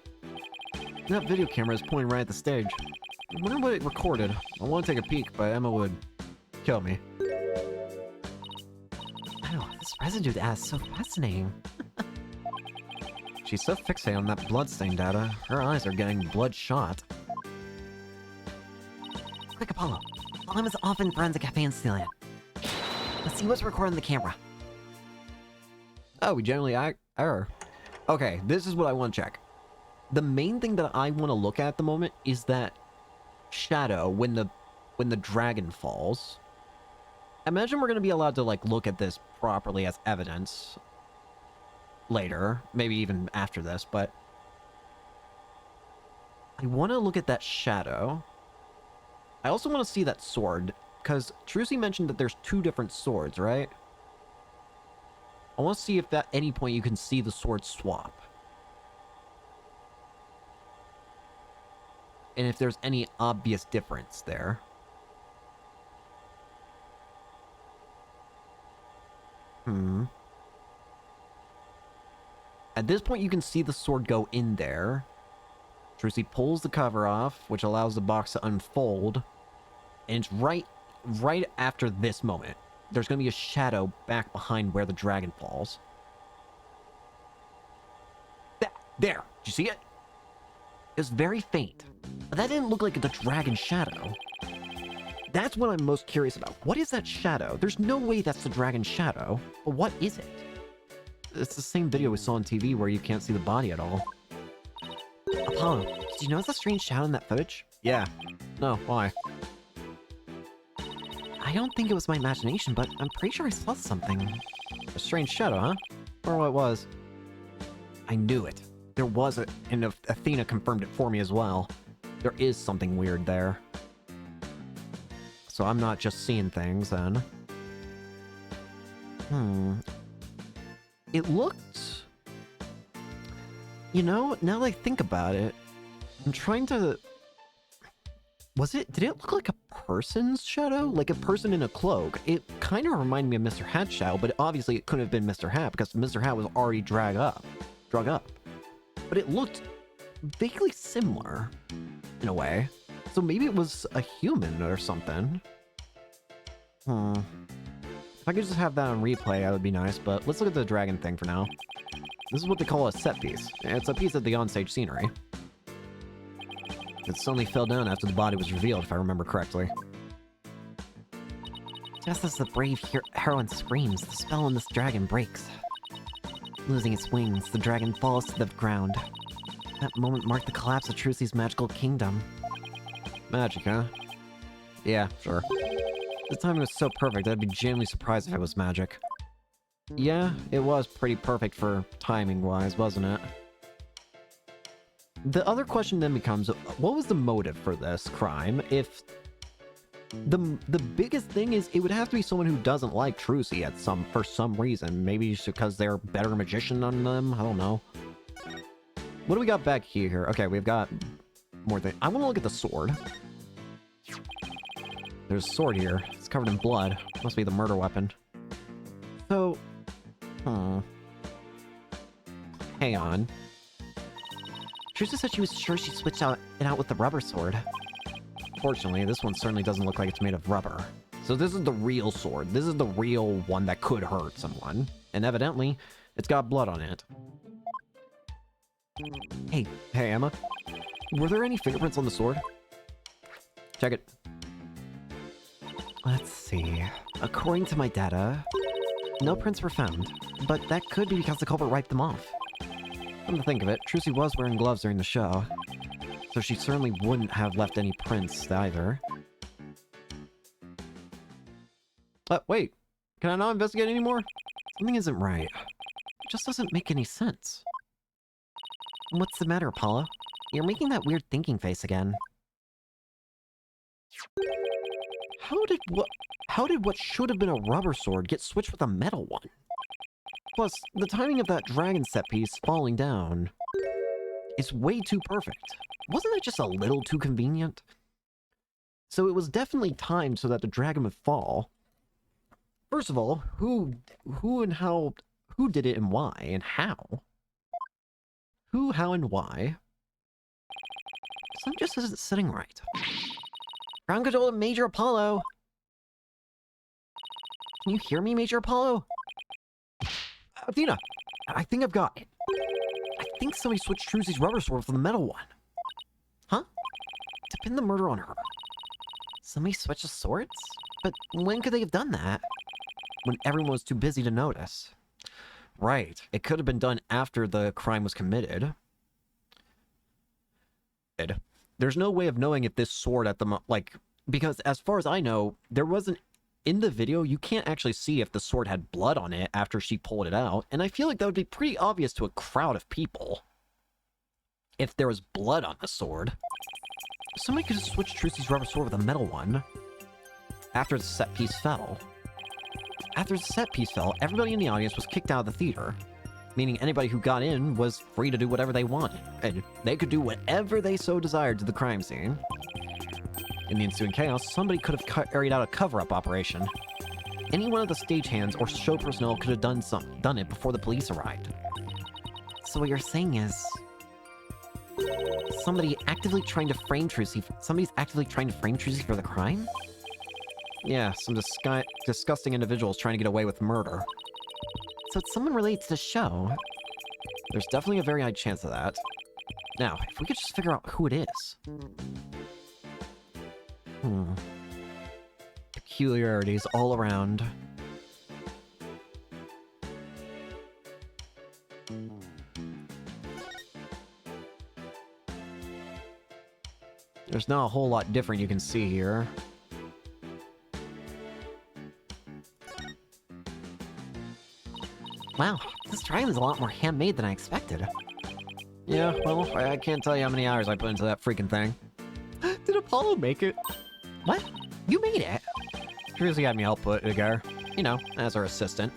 That video camera is pointing right at the stage. I wonder what it recorded. I want to take a peek, but Emma would kill me. Oh, this residue data is so fascinating. She's so fixated on that bloodstain data, her eyes are getting bloodshot. Quick, Apollo. While I'm as often forensic cafe and steal it. Let's see what's recorded on the camera. Oh, we generally error. Okay, this is what I want to check. The main thing that I want to look at the moment is that shadow when the dragon falls. Imagine we're going to be allowed to like look at this properly as evidence later, maybe even after this, but I want to look at that shadow. I also want to see that sword, because Trucy mentioned that there's 2 different swords, right? I want to see if at any point you can see the sword swap. And if there's any obvious difference there. At this point, you can see the sword go in there. Trucy pulls the cover off, which allows the box to unfold. And it's right after this moment. There's going to be a shadow back behind where the dragon falls. There! Did you see it? It's very faint. But that didn't look like the dragon shadow. That's what I'm most curious about. What is that shadow? There's no way that's the dragon shadow. But what is it? It's the same video we saw on TV where you can't see the body at all. Apollo, did you notice a strange shadow in that footage? Yeah. No, why? I don't think it was my imagination, but I'm pretty sure I saw something. A strange shadow, huh? Or what it was. I knew it. There was and Athena confirmed it for me as well. There is something weird there. So I'm not just seeing things, then. It looked... You know, now that I think about it, I'm trying to... Did it look like a person's shadow? Like a person in a cloak? It kind of reminded me of Mr. Hat's shadow, but obviously it couldn't have been Mr. Hat because Mr. Hat was already drug up. But it looked vaguely similar, in a way. So maybe it was a human or something. If I could just have that on replay, that would be nice, but let's look at the dragon thing for now. This is what they call a set piece. It's a piece of the onstage scenery. It suddenly fell down after the body was revealed, if I remember correctly. Just as the brave heroine screams, the spell on this dragon breaks. Losing its wings, the dragon falls to the ground. That moment marked the collapse of Trucy's magical kingdom. Magic, huh? Yeah, sure. The timing was so perfect, I'd be genuinely surprised if it was magic. Yeah, it was pretty perfect for timing-wise, wasn't it? The other question then becomes, what was the motive for this crime? If the biggest thing is, it would have to be someone who doesn't like Trucy for some reason. Maybe just because they're a better magician than them. I don't know. What do we got back here? Okay, we've got more things. I want to look at the sword. There's a sword here. It's covered in blood. Must be the murder weapon. So, hang on. Trucy said she was sure she switched it out with the rubber sword. Fortunately, this one certainly doesn't look like it's made of rubber. So this is the real sword. This is the real one that could hurt someone. And evidently, it's got blood on it. Hey, Emma. Were there any fingerprints on the sword? Check it. Let's see. According to my data, no prints were found. But that could be because the culprit wiped them off. Come to think of it, Trucy was wearing gloves during the show. So she certainly wouldn't have left any prints either. Wait. Can I not investigate anymore? Something isn't right. It just doesn't make any sense. What's the matter, Paula? You're making that weird thinking face again. How did what should have been a rubber sword get switched with a metal one? Plus, the timing of that dragon set piece falling down is way too perfect. Wasn't that just a little too convenient? So it was definitely timed so that the dragon would fall. First of all, who did it and why and how? Who, how, and why? Something just isn't sitting right. Ground control to Major Apollo! Can you hear me, Major Apollo? Athena, I think I've got it. I think somebody switched Trucy's rubber sword for the metal one. Huh? To pin the murder on her. Somebody switched the swords? But when could they have done that? When everyone was too busy to notice. Right. It could have been done after the crime was committed. There's no way of knowing if this sword at the because as far as I know, there wasn't in the video, you can't actually see if the sword had blood on it after she pulled it out, and I feel like that would be pretty obvious to a crowd of people if there was blood on the sword. Somebody could have switched Trucy's rubber sword with a metal one after the set piece fell. After the set piece fell, everybody in the audience was kicked out of the theater, meaning anybody who got in was free to do whatever they wanted, and they could do whatever they so desired to the crime scene. In the ensuing chaos, somebody could have carried out a cover-up operation. Any one of the stagehands or show personnel could have done it before the police arrived. So what you're saying is... somebody's actively trying to frame Trucy for the crime? Yeah, some disgusting individuals trying to get away with murder. So it's someone related to the show. There's definitely a very high chance of that. Now, if we could just figure out who it is. Peculiarities all around. There's not a whole lot different you can see here. Wow, this dragon is a lot more handmade than I expected. Yeah, well, I can't tell you how many hours I put into that freaking thing. Did Apollo make it? What? You made it? Trucy had me help put it together. You know, as her assistant.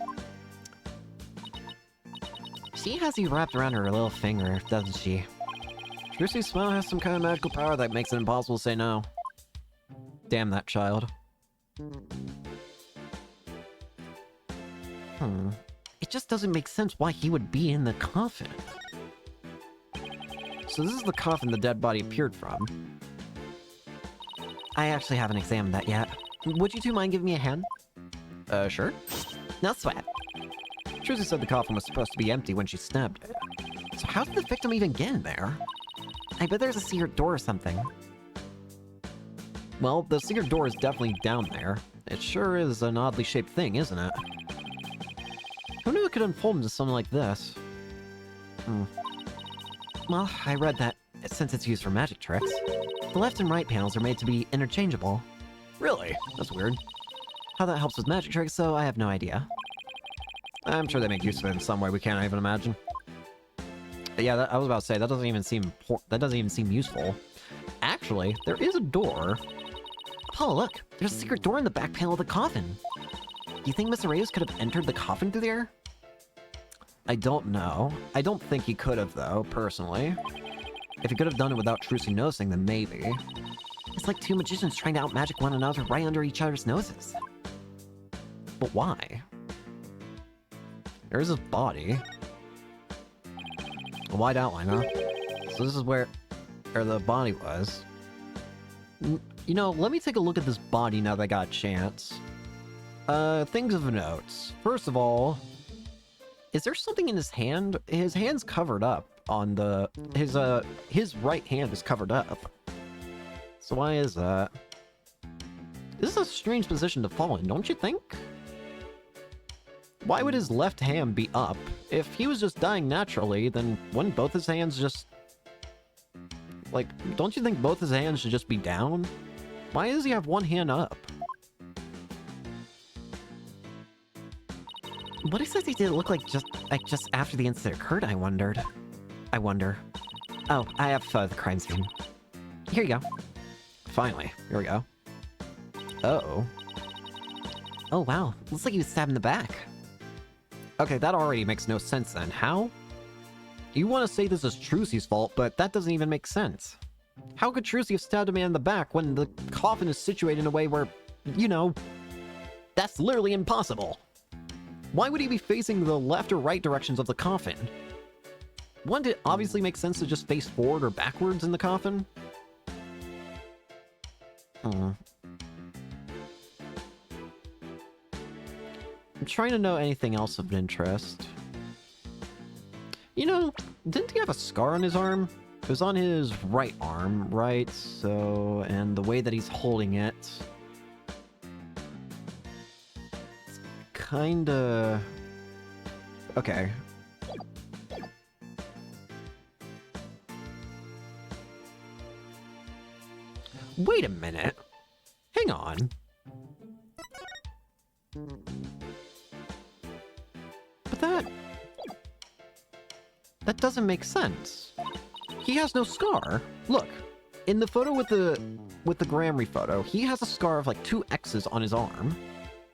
She has you wrapped around her little finger, doesn't she? Trucy's smile has some kind of magical power that makes it impossible to say no. Damn that child. It just doesn't make sense why he would be in the coffin. So this is the coffin the dead body appeared from. I actually haven't examined that yet. Would you two mind giving me a hand? Sure. No sweat. Trucy said the coffin was supposed to be empty when she stabbed it. So how did the victim even get in there? I bet there's a secret door or something. Well, the secret door is definitely down there. It sure is an oddly shaped thing, isn't it? Who knew it could unfold into something like this? Well, I read that since it's used for magic tricks, the left and right panels are made to be interchangeable. Really? That's weird. How that helps with magic tricks, though, I have no idea. I'm sure they make use of it in some way we can't even imagine. But yeah, I was about to say, that doesn't even seem useful. Actually, there is a door. Oh, look! There's a secret door in the back panel of the coffin. Do you think Mr. Reyes could have entered the coffin through there? I don't know. I don't think he could have, though, personally. If he could have done it without Trucy noticing, then maybe. It's like two magicians trying to outmagic one another right under each other's noses. But why? There's his body. A wide outline, huh? So this is where the body was. You know, let me take a look at this body now that I got a chance. Things of note. First of all, is there something in his hand? His hand's covered up on the... His right hand is covered up. So why is that? This is a strange position to fall in, don't you think? Why would his left hand be up? If he was just dying naturally, then wouldn't both his hands just... Like, don't you think both his hands should just be down? Why does he have one hand up? What exactly did it look like just after the incident occurred, I wonder? Oh, I have the crime scene. Here you go. Finally. Here we go. Uh-oh. Oh, wow. Looks like he was stabbed in the back. Okay, that already makes no sense then. How? You want to say this is Trucy's fault, but that doesn't even make sense. How could Trucy have stabbed a man in the back when the coffin is situated in a way where, you know, that's literally impossible? Why would he be facing the left or right directions of the coffin? Wouldn't it obviously make sense to just face forward or backwards in the coffin? I'm trying to know anything else of interest. You know, didn't he have a scar on his arm? It was on his right arm, right? So, and the way that he's holding it... It's kinda... Okay. Wait a minute. Hang on. But that doesn't make sense. He has no scar. Look, in the photo with the Gramry photo, he has a scar of like 2 X's on his arm,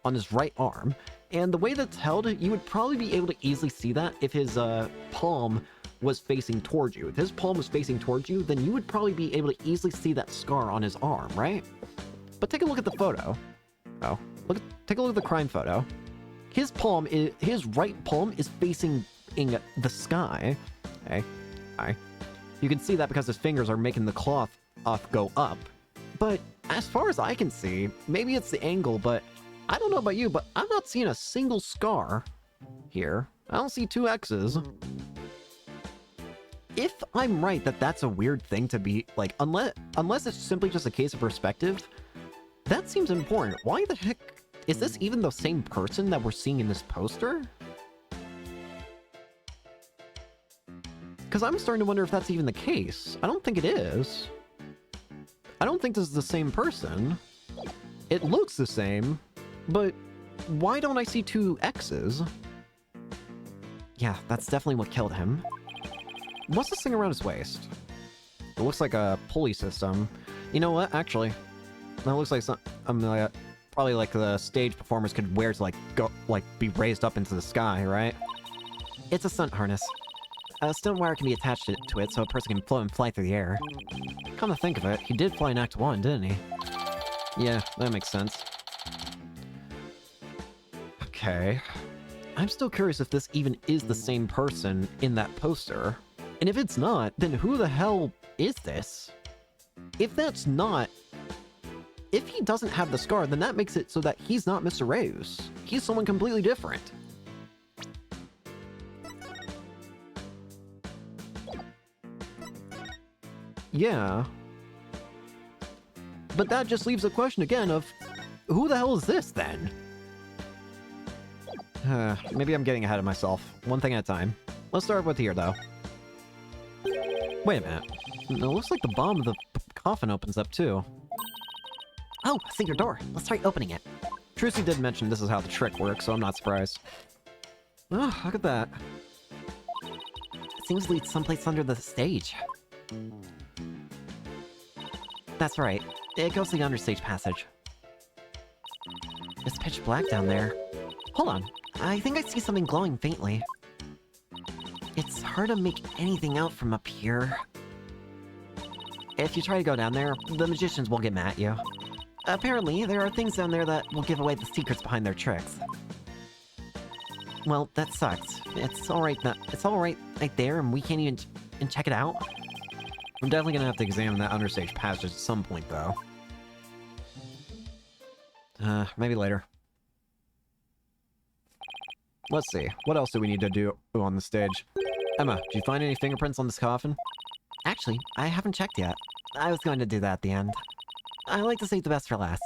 on his right arm, and the way that's held, you would probably be able to easily see that if his palm was facing towards you. If his palm was facing towards you, then you would probably be able to easily see that scar on his arm, right? But take a look at the photo. Oh, take a look at the crime photo. His right palm is facing in the sky. Okay, alright. You can see that because his fingers are making the cloth go up. But as far as I can see, maybe it's the angle, but I don't know about you, but I'm not seeing a single scar here. I don't see 2 X's. If I'm right that that's a weird thing to be, like, unless it's simply just a case of perspective, that seems important. Why the heck is this even the same person that we're seeing in this poster? Because I'm starting to wonder if that's even the case. I don't think it is. I don't think this is the same person. It looks the same, but why don't I see 2 X's? Yeah, that's definitely what killed him. What's this thing around his waist? It looks like a pulley system. You know what? Actually, that looks like some. Probably like the stage performers could wear to be raised up into the sky, right? It's a stunt harness. A stunt wire can be attached to it so a person can float and fly through the air. Come to think of it, he did fly in Act 1, didn't he? Yeah, that makes sense. Okay. I'm still curious if this even is the same person in that poster. And if it's not, then who the hell is this? If that's not... If he doesn't have the scar, then that makes it so that he's not Mr. Reus. He's someone completely different. Yeah. But that just leaves a question again of, who the hell is this then? Maybe I'm getting ahead of myself. One thing at a time. Let's start with here, though. Wait a minute. It looks like the bottom of the coffin opens up, too. Oh, I see your door. Let's try opening it. Trucy did mention this is how the trick works, so I'm not surprised. Oh, look at that. It seems to lead someplace under the stage. That's right. It goes to the understage passage. It's pitch black down there. Hold on. I think I see something glowing faintly. It's hard to make anything out from up here. If you try to go down there, the magicians will get mad at you. Apparently, there are things down there that will give away the secrets behind their tricks. Well, that sucks. It's alright right there, and we can't even check it out. I'm definitely gonna have to examine that understage passage at some point, though. Maybe later. Let's see. What else do we need to do on the stage? Emma, did you find any fingerprints on this coffin? Actually, I haven't checked yet. I was going to do that at the end. I like to save the best for last.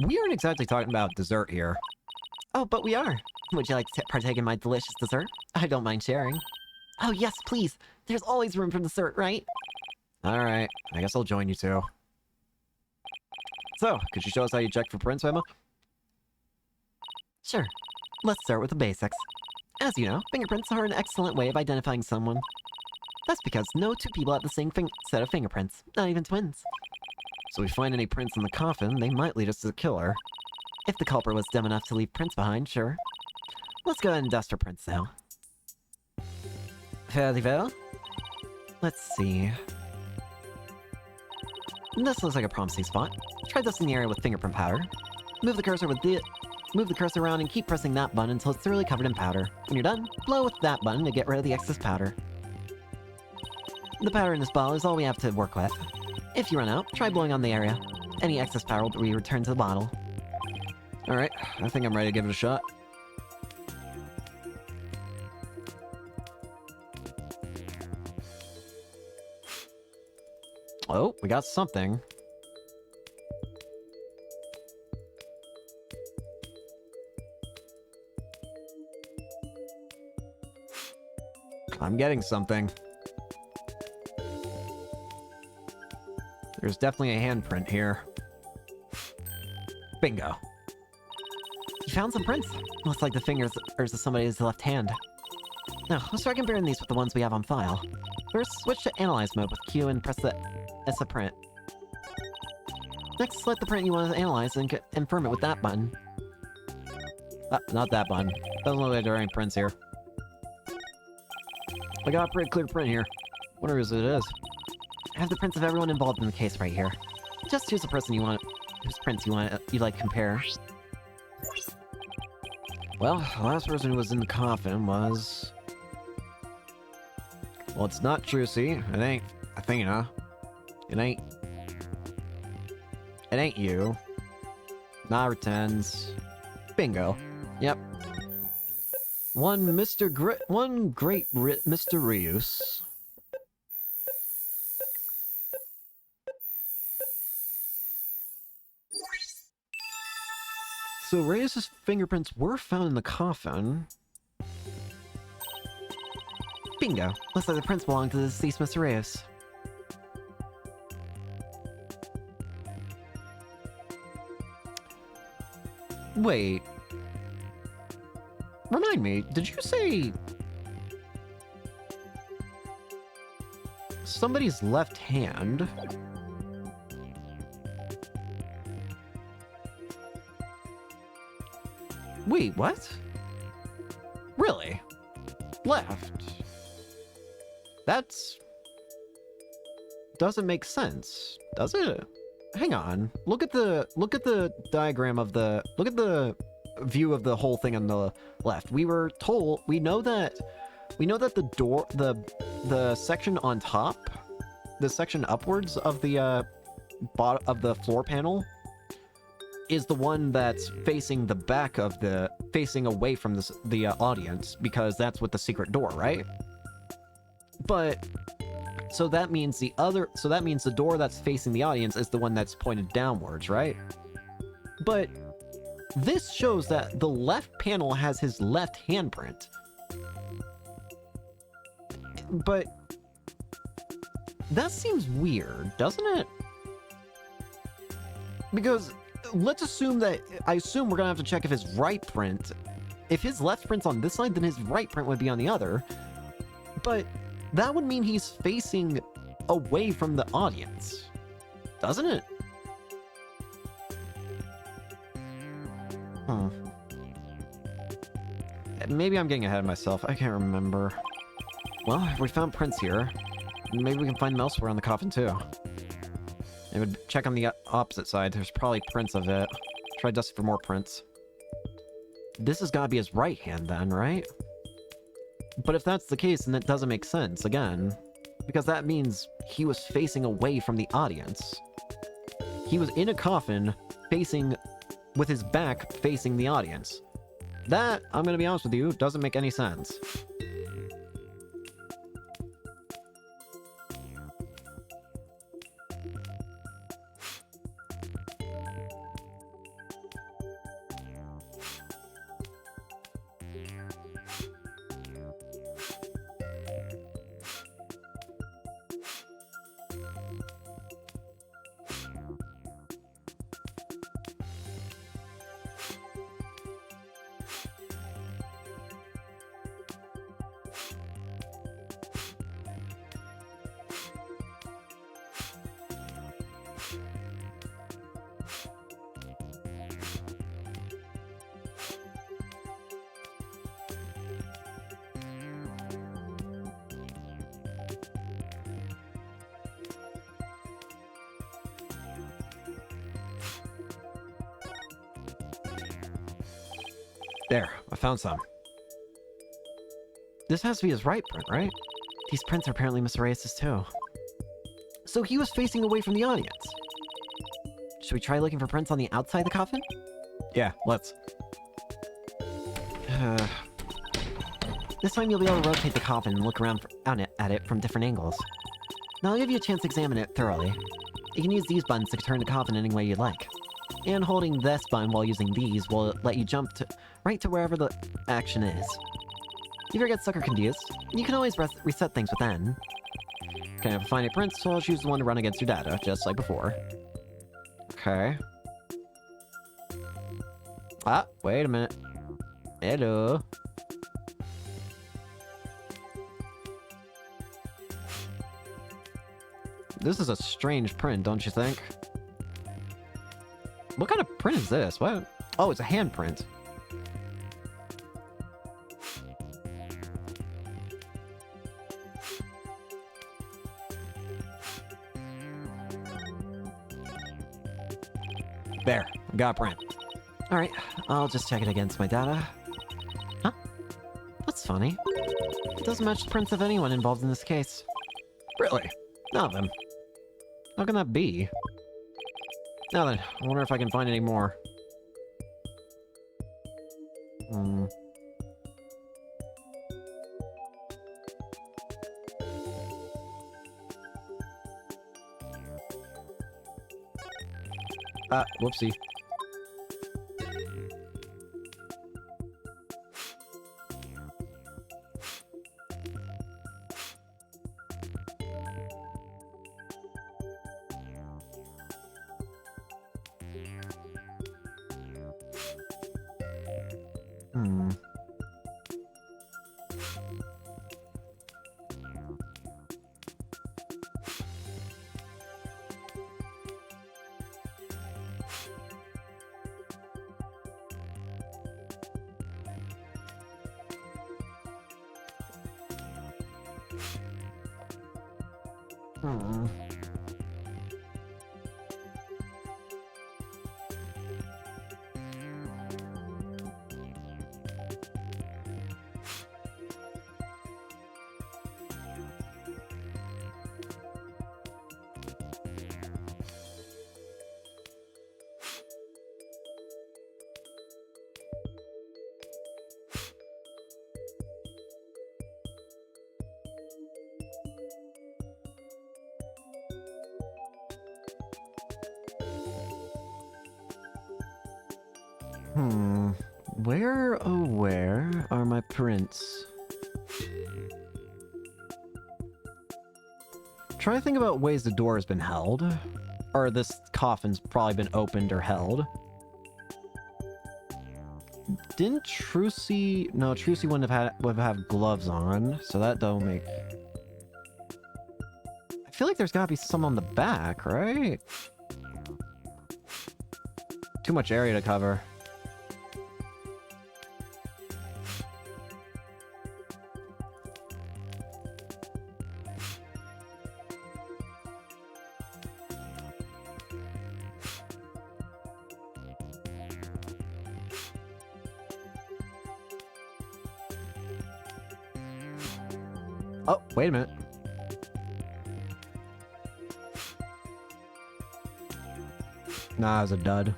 We aren't exactly talking about dessert here. Oh, but we are. Would you like to partake in my delicious dessert? I don't mind sharing. Oh yes, please. There's always room for dessert, right? Alright, I guess I'll join you too. So, could you show us how you check for prints, Emma? Sure. Let's start with the basics. As you know, fingerprints are an excellent way of identifying someone. That's because no two people have the same set of fingerprints, not even twins. So we find any prints in the coffin, they might lead us to the killer. If the culprit was dumb enough to leave prints behind, sure. Let's go ahead and dust our prints now. Fairly well. Let's see. This looks like a promising spot. Try dusting the area with fingerprint powder. Move the cursor around and keep pressing that button until it's thoroughly covered in powder. When you're done, blow with that button to get rid of the excess powder. The powder in this bottle is all we have to work with. If you run out, try blowing on the area. Any excess powder will be returned to the bottle. Alright, I think I'm ready to give it a shot. Oh, we got something. I'm getting something. There's definitely a handprint here. Bingo. You found some prints. Looks like the fingers are of somebody's left hand. Now, let's start comparing these with the ones we have on file. First, switch to Analyze mode with Q and press the S a print. Next, select the print you want to analyze and confirm it with that button. Not that button. Doesn't look like there are any prints here. I got a pretty clear print here. Wonder whose it is. I have the prints of everyone involved in the case right here. Just choose the person you want, whose prints you'd like to compare. Well, the last person who was in the coffin was... Well, it's not Trucy. It ain't Athena. It ain't you. Not Retens. Bingo. Yep. One great Mr. Rius. So Reyes' fingerprints were found in the coffin. Bingo. Looks like the prints belong to the deceased Mr. Reyes. Wait. Remind me, did you say... somebody's left hand? Wait, what? Really? Left? That's... doesn't make sense, does it? Hang on. Look at the diagram of the... look at the view of the whole thing on the left. We were told... we know that the door... the section on top... the section upwards of the floor panel is the one that's facing the back of the... facing away from the audience, because that's with the secret door, right? But... so that means the door that's facing the audience is the one that's pointed downwards, right? But this shows that the left panel has his left handprint. But that seems weird, doesn't it? Because let's assume that... I assume we're gonna have to check if his right print... if his left print's on this side, then his right print would be on the other. But that would mean he's facing away from the audience, doesn't it? Maybe I'm getting ahead of myself. I can't remember. Well, if we found prints here, maybe we can find them elsewhere on the coffin too. And we'd check on the opposite side. There's probably prints of it. Try dusting for more prints. This has got to be his right hand then, right? But if that's the case, then it doesn't make sense, again. Because that means he was facing away from the audience. He was in a coffin, facing... with his back facing the audience. That, I'm gonna be honest with you, doesn't make any sense. There, I found some. This has to be his right print, right? These prints are apparently Mr. Reyes's too. So he was facing away from the audience. Should we try looking for prints on the outside of the coffin? Yeah, let's. This time you'll be able to rotate the coffin and look around at it from different angles. Now I'll give you a chance to examine it thoroughly. You can use these buttons to turn the coffin any way you'd like. And holding this button while using these will let you jump right to wherever the action is. If you ever get stuck or confused, you can always reset things with N. Okay, if I find a print, so I'll choose the one to run against your data, just like before. Okay. Ah, wait a minute. Hello. This is a strange print, don't you think? What kind of print is this? What? Oh, it's a handprint. There, got a print. Alright, I'll just check it against my data. Huh? That's funny. It doesn't match the prints of anyone involved in this case. Really? None of them. How can that be? Now then, I wonder if I can find any more. Whoopsie. Where, oh where are my prints? Try to think about ways the door has been held. Or this coffin's probably been opened or held. Didn't Trucy... No, Trucy would have gloves on, so that don't make... I feel like there's gotta be some on the back, right? Too much area to cover. Oh, wait a minute. Nah, it was a dud.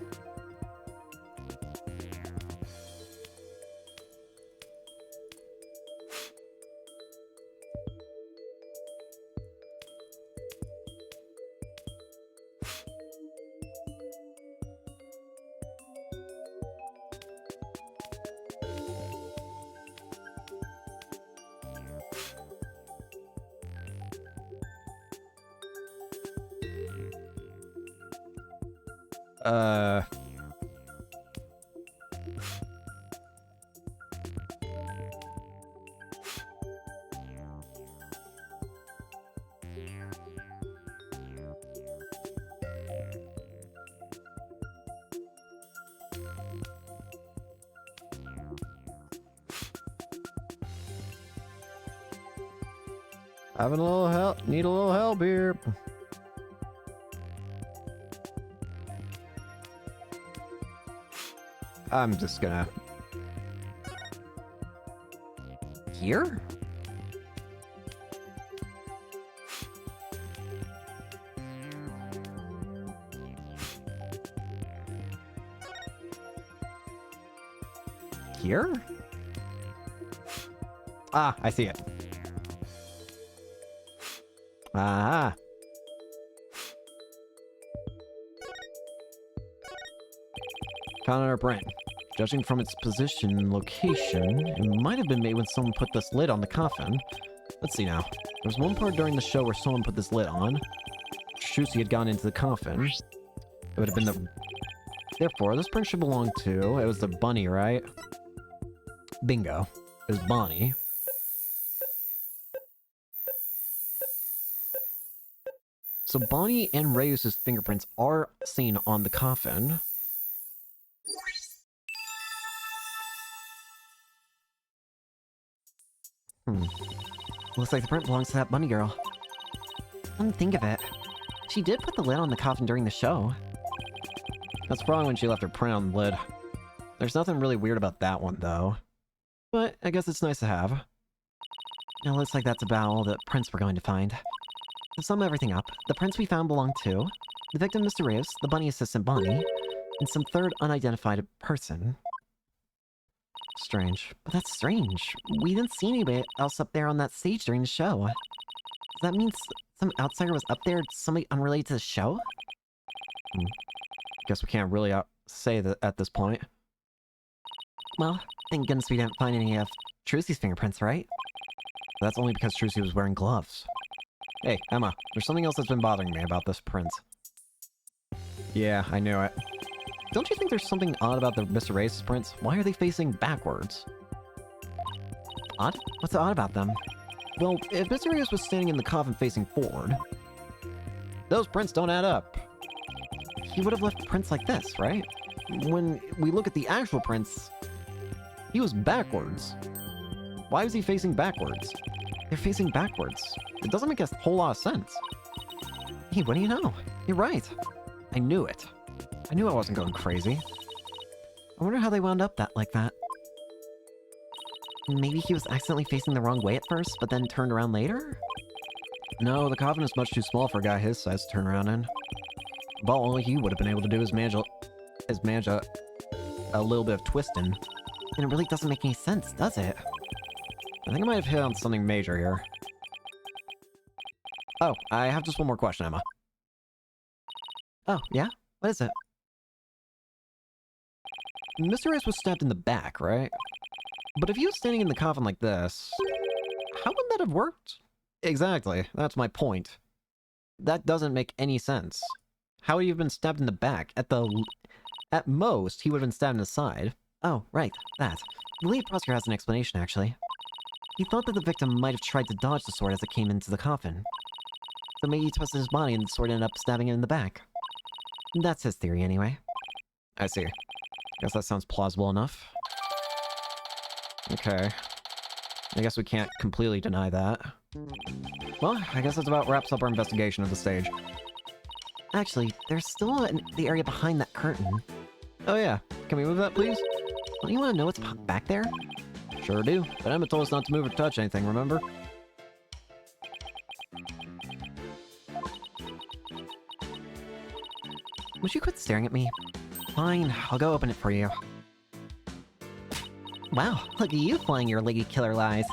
Having a little help, need a little help here. I'm just gonna Here? Here? Ah, I see it. Ah. Found our brain. Judging from its position and location, it might have been made when someone put this lid on the coffin. Let's see now. There was one part during the show where someone put this lid on. Trucy had gone into the coffin. It would have been the... Therefore, this print should belong to... It was the bunny, right? Bingo. It was Bonnie. So Bonnie and Reyes' fingerprints are seen on the coffin. Looks like the print belongs to that bunny girl. Come to think of it, she did put the lid on the coffin during the show. That's probably when she left her print on the lid. There's nothing really weird about that one, though. But I guess it's nice to have. It looks like that's about all the prints we're going to find. To sum everything up, the prints we found belong to the victim, Mr. Rios, the bunny assistant Bonnie, and some third unidentified person. Strange. But that's strange. We didn't see anybody else up there on that stage during the show. Does that mean some outsider was up there, somebody unrelated to the show? Guess we can't really say that at this point. Well, thank goodness we didn't find any of Trucy's fingerprints, right? That's only because Trucy was wearing gloves. Hey, Emma, there's something else that's been bothering me about this print. Yeah, I knew it. Don't you think there's something odd about the Mr. Reyes prints? Why are they facing backwards? Odd? What's odd about them? Well, if Mr. Reyes was standing in the coffin facing forward, those prints don't add up. He would have left prints like this, right? When we look at the actual prints, he was backwards. Why was he facing backwards? They're facing backwards. It doesn't make a whole lot of sense. Hey, what do you know? You're right. I knew it. I knew I wasn't going crazy. I wonder how they wound up like that. Maybe he was accidentally facing the wrong way at first, but then turned around later? No, the coffin is much too small for a guy his size to turn around in. About all he would have been able to do is manage a little bit of twisting. And it really doesn't make any sense, does it? I think I might have hit on something major here. Oh, I have just one more question, Emma. Oh, yeah? What is it? Mr. Rice was stabbed in the back, right? But if he was standing in the coffin like this, how would that have worked? Exactly, that's my point. That doesn't make any sense. How would he have been stabbed in the back? At most, he would have been stabbed in the side. Oh, right, that. The lead prosecutor has an explanation, actually. He thought that the victim might have tried to dodge the sword as it came into the coffin. So maybe he twisted his body and the sword ended up stabbing him in the back. That's his theory, anyway. I see. Guess that sounds plausible enough. Okay. I guess we can't completely deny that. Well, I guess that about wraps up our investigation of the stage. Actually, there's still the area behind that curtain. Oh yeah, can we move that, please? Don't you want to know what's back there? Sure do, but Emma told us not to move or touch anything, remember? Would you quit staring at me? Fine, I'll go open it for you. Wow, look at you flying your leggy killer lies.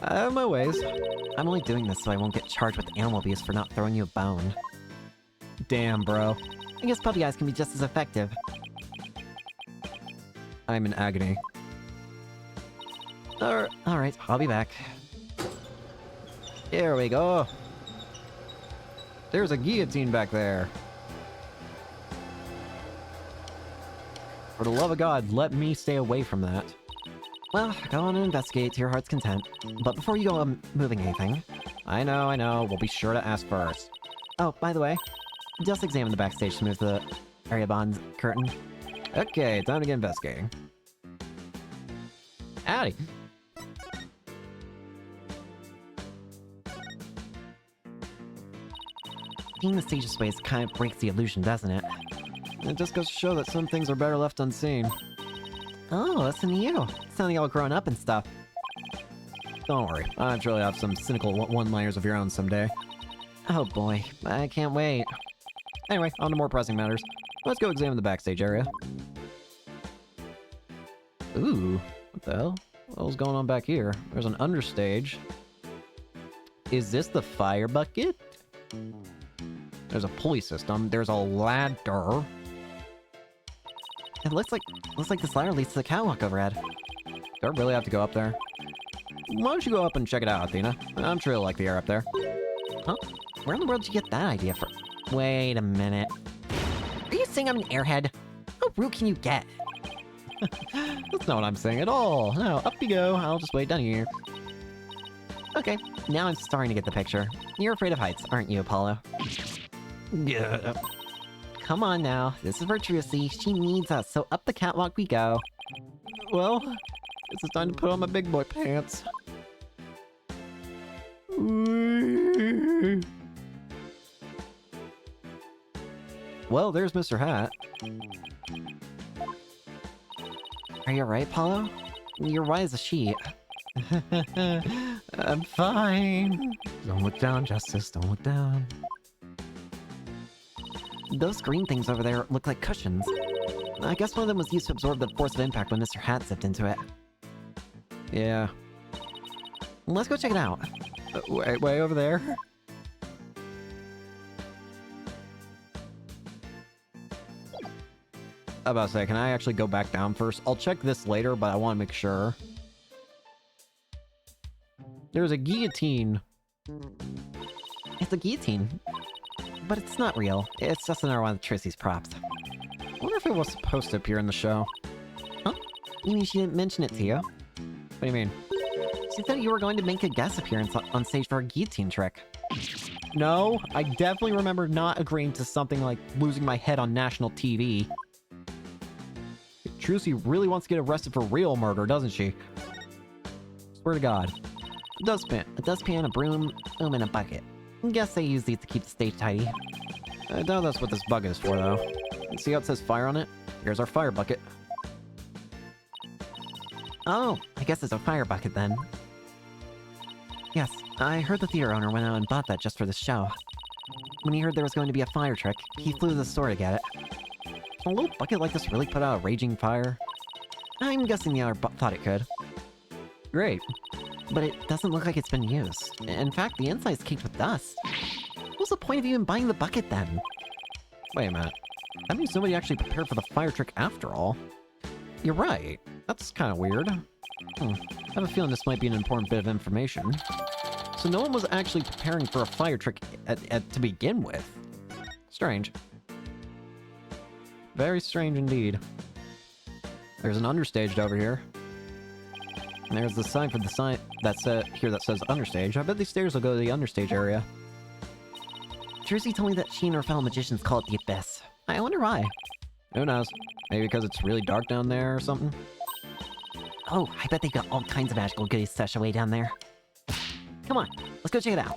I have my ways. I'm only doing this so I won't get charged with animal abuse for not throwing you a bone. Damn, bro. I guess puppy eyes can be just as effective. I'm in agony. Alright, I'll be back. Here we go. There's a guillotine back there. For the love of God, let me stay away from that. Well, go on and investigate to your heart's content. But before you go moving anything... I know. We'll be sure to ask first. Oh, by the way, just examine the backstage to move the area bond curtain. Okay, time to get investigating. Howdy. Being the stage this way kind of breaks the illusion, doesn't it? It just goes to show that some things are better left unseen. Oh, listen to you. Sounding all grown up and stuff. Don't worry, I'm sure you'll have some cynical one-liners of your own someday. Oh boy, I can't wait. Anyway, on to more pressing matters. Let's go examine the backstage area. Ooh, what the hell? What was going on back here? There's an understage. Is this the fire bucket? There's a pulley system. There's a ladder. It looks like this ladder leads to the catwalk overhead. Do I really have to go up there? Why don't you go up and check it out, Athena? I'm sure you'll like the air up there. Huh? Where in the world did you get that idea from? Wait a minute. Are you saying I'm an airhead? How rude can you get? That's not what I'm saying at all. No, up you go. I'll just wait down here. Okay, now I'm starting to get the picture. You're afraid of heights, aren't you, Apollo? Yeah. Come on now, this is Virtuously. She needs us, so up the catwalk we go. Well, guess it's time to put on my big boy pants. Well, there's Mr. Hat. Are you alright, Apollo? You're white as a sheet. I'm fine. Don't look down, Justice. Don't look down. Those green things over there look like cushions. I guess one of them was used to absorb the force of impact when Mr. Hat zipped into it. Yeah. Let's go check it out. Way over there. I was about to say, can I actually go back down first? I'll check this later, but I want to make sure. There's a guillotine. It's a guillotine. But it's not real. It's just another one of Trissy's props. I wonder if it was supposed to appear in the show. Huh? You mean she didn't mention it to you? What do you mean? She said you were going to make a guest appearance on stage for a guillotine trick. No, I definitely remember not agreeing to something like losing my head on national TV. Trucy really wants to get arrested for real murder, doesn't she? Swear to God. A dustpan, a broom, and a bucket. Guess they use these to keep the stage tidy. I doubt that's what this bucket is for, though. See how it says fire on it? Here's our fire bucket. Oh, I guess it's a fire bucket then. Yes, I heard the theater owner went out and bought that just for this show. When he heard there was going to be a fire trick, he flew to the store to get it. A little bucket like this really put out a raging fire? I'm guessing the owner thought it could. Great. But it doesn't look like it's been used. In fact, the inside's caked with dust. What's the point of even buying the bucket then? Wait a minute. That means nobody actually prepared for the fire trick after all. You're right. That's kind of weird. I have a feeling this might be an important bit of information. So no one was actually preparing for a fire trick to begin with. Strange. Very strange indeed. There's an understage over here. And there's the sign for the sign that says understage. I bet these stairs will go to the understage area. Jersey told me that she and her fellow magicians call it the Abyss. I wonder why. Who knows? Maybe because it's really dark down there or something? Oh, I bet they've got all kinds of magical goodies stashed away down there. Come on, let's go check it out.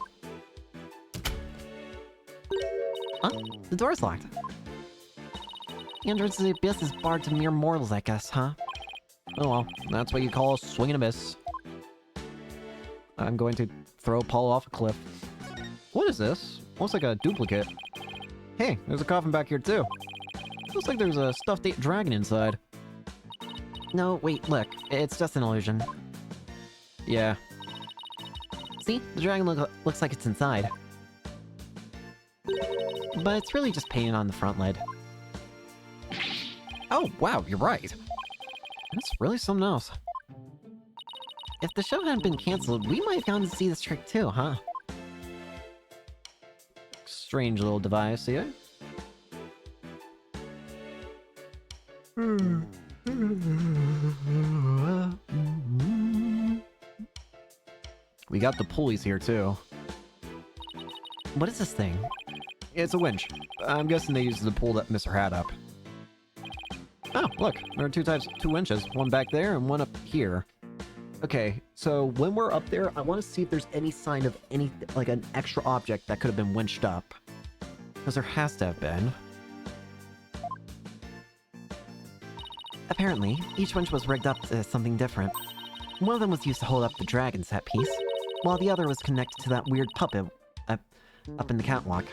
Huh? The door's locked. The entrance to the Abyss is barred to mere mortals, I guess, huh? Oh well, that's what you call a swinging abyss. I'm going to throw Paul off a cliff. What is this? Looks like a duplicate. Hey, there's a coffin back here too. Looks like there's a stuffed dragon inside. No, wait, look. It's just an illusion. Yeah. See? The dragon looks like it's inside. But it's really just painted on the front lid. Oh, wow, you're right. That's really something else. If the show hadn't been canceled, we might have gone to see this trick too, huh? Strange little device here. We got the pulleys here too. What is this thing? It's a winch. I'm guessing they used it to pull that Mr. Hat up. Oh, look, there are two winches. One back there and one up here. Okay, so when we're up there, I want to see if there's any sign of like an extra object that could have been winched up. Because there has to have been. Apparently, each winch was rigged up to something different. One of them was used to hold up the dragon set piece, while the other was connected to that weird puppet up in the catwalk.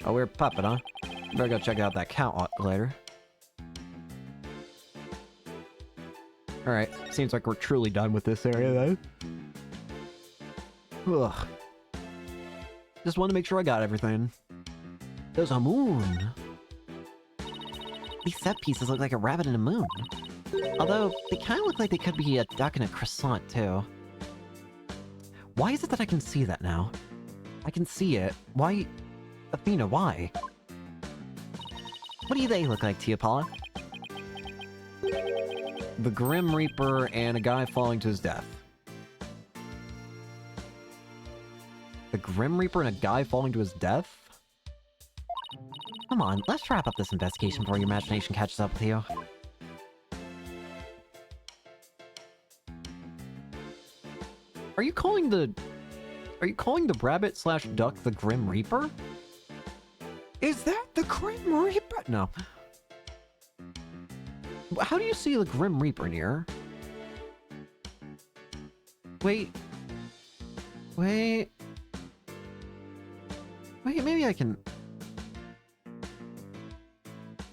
A weird puppet, huh? Better go check out that catwalk later. Alright, seems like we're truly done with this area then. Ugh. Just wanted to make sure I got everything. There's a moon. These set pieces look like a rabbit and a moon. Although, they kind of look like they could be a duck and a croissant, too. Why is it that I can see that now? I can see it. Why? Athena, why? What do they look like to you, Paula? The Grim Reaper and a guy falling to his death. The Grim Reaper and a guy falling to his death? Come on, let's wrap up this investigation before your imagination catches up with you. Are you calling the rabbit slash duck the Grim Reaper? Is that the Grim Reaper? No. How do you see the Grim Reaper near? Wait, maybe I can...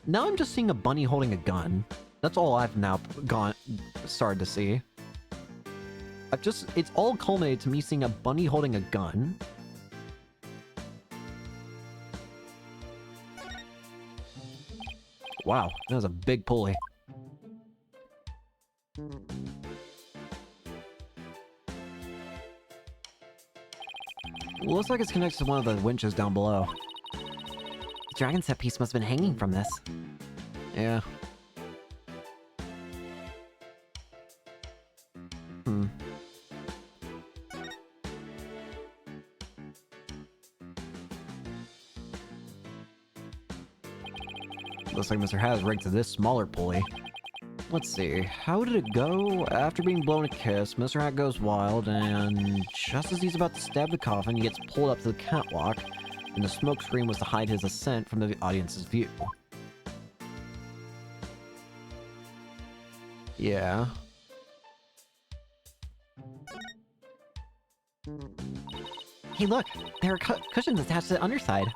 Now I'm just seeing a bunny holding a gun. That's all I've now started to see. It's all culminated to me seeing a bunny holding a gun. Wow, that was a big pulley. Looks like it's connected to one of the winches down below. The dragon set piece must have been hanging from this. Yeah. Looks like Mr. Has rigged to this smaller pulley. Let's see, how did it go? After being blown a kiss, Mr. Hat goes wild, and just as he's about to stab the coffin, he gets pulled up to the catwalk, and the smoke screen was to hide his ascent from the audience's view. Yeah. Hey look, there are cushions attached to the underside.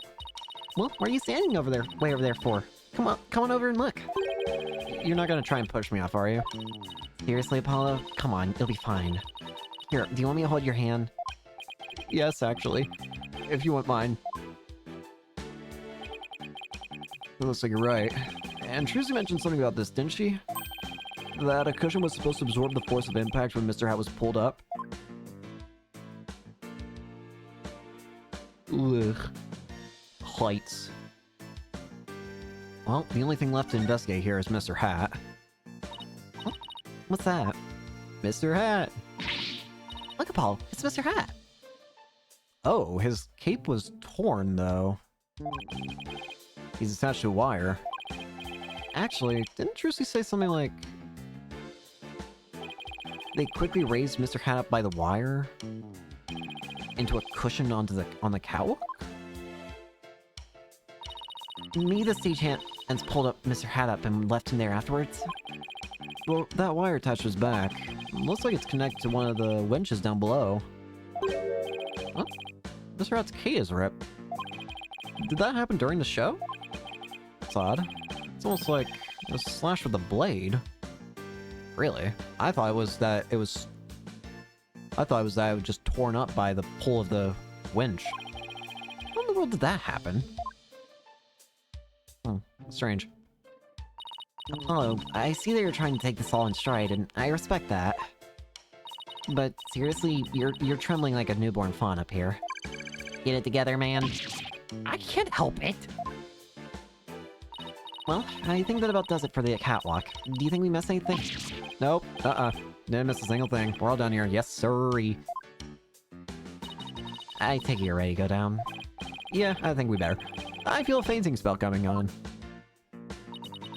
Well, what are you standing over there, way over there for? Come on over and look. You're not gonna try and push me off, are you? Seriously, Apollo? Come on, you'll be fine. Here, do you want me to hold your hand? Yes, actually. If you want mine. It looks like you're right. And Trucy mentioned something about this, didn't she? That a cushion was supposed to absorb the force of impact when Mr. Hat was pulled up. Ugh. Heights. Well, the only thing left to investigate here is Mr. Hat. What's that? Mr. Hat! Look, Apollo, it's Mr. Hat! Oh, his cape was torn, though. He's attached to a wire. Actually, didn't Trucy say something like... they quickly raised Mr. Hat up by the wire? Into a cushion on the catwalk? Maybe the stagehands pulled up Mr. Hat up and left him there afterwards? Well, that wire attached to his back. Looks like it's connected to one of the winches down below. Oh, Mr. Hat's key is ripped. Did that happen during the show? That's odd. It's almost like a slash with a blade. Really? I thought it was that it was just torn up by the pull of the winch. How in the world did that happen? Strange. Apollo, I see that you're trying to take this all in stride, and I respect that. But seriously, you're trembling like a newborn fawn up here. Get it together, man. I can't help it. Well, I think that about does it for the catwalk. Do you think we missed anything? Nope. Didn't miss a single thing. We're all down here. Yes, sirree. I take it you're ready to go down. Yeah, I think we better. I feel a fainting spell coming on.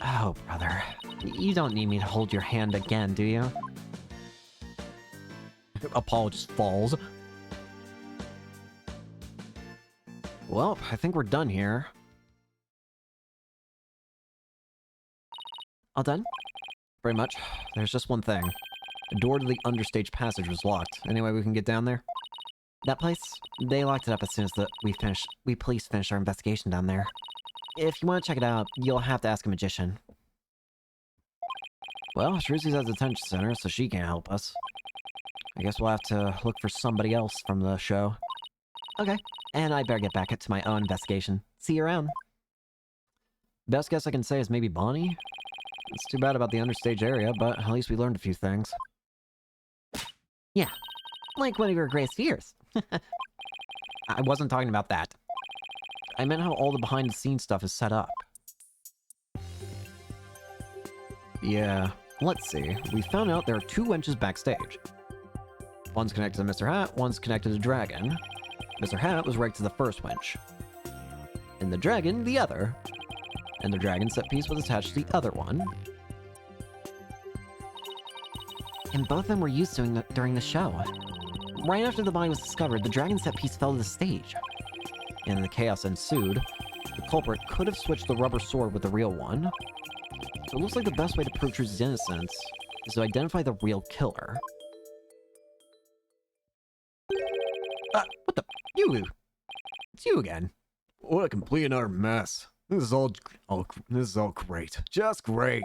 Oh, brother. You don't need me to hold your hand again, do you? Apollo just falls. Well, I think we're done here. All done? Pretty much. There's just one thing. The door to the understage passage was locked. Any way we can get down there? That place, they locked it up as soon as we police finished our investigation down there. If you want to check it out, you'll have to ask a magician. Well, Shroozy's at the detention center, so she can't help us. I guess we'll have to look for somebody else from the show. Okay, and I better get back to my own investigation. See you around. Best guess I can say is maybe Bonnie? It's too bad about the understage area, but at least we learned a few things. Yeah, like one of your greatest fears. I wasn't talking about that. I meant how all the behind-the-scenes stuff is set up. Yeah, let's see. We found out there are 2 winches backstage. One's connected to Mr. Hat, one's connected to Dragon. Mr. Hat was right to the first winch. And the Dragon, the other. And the Dragon set piece was attached to the other one. And both of them were used during the show. Right after the body was discovered, the Dragon set piece fell to the stage. And the chaos ensued. The culprit could have switched the rubber sword with the real one. So it looks like the best way to prove Truce's innocence is to identify the real killer. What the? You! It's you again. What a complete and utter mess. This is all great. Just great.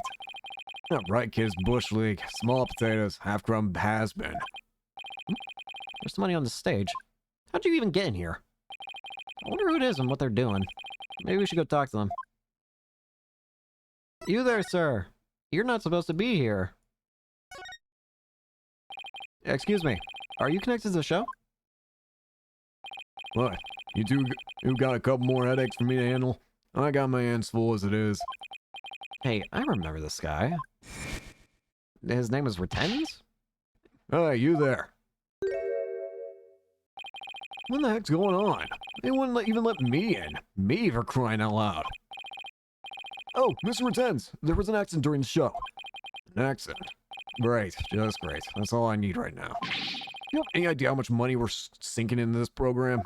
That Wright kid's bush league, small potatoes, half-crumb has-been. There's somebody on the stage. How'd you even get in here? I wonder who it is and what they're doing. Maybe we should go talk to them. You there, sir. You're not supposed to be here. Excuse me. Are you connected to the show? What? You got a couple more headaches for me to handle? I got my hands full as it is. Hey, I remember this guy. His name is Retens? Hey, you there. What the heck's going on? They wouldn't even let me in. Me, for crying out loud. Oh, Mr. Retens, there was an accident during the show. An accident? Great, just great. That's all I need right now. You have any idea how much money we're sinking into this program?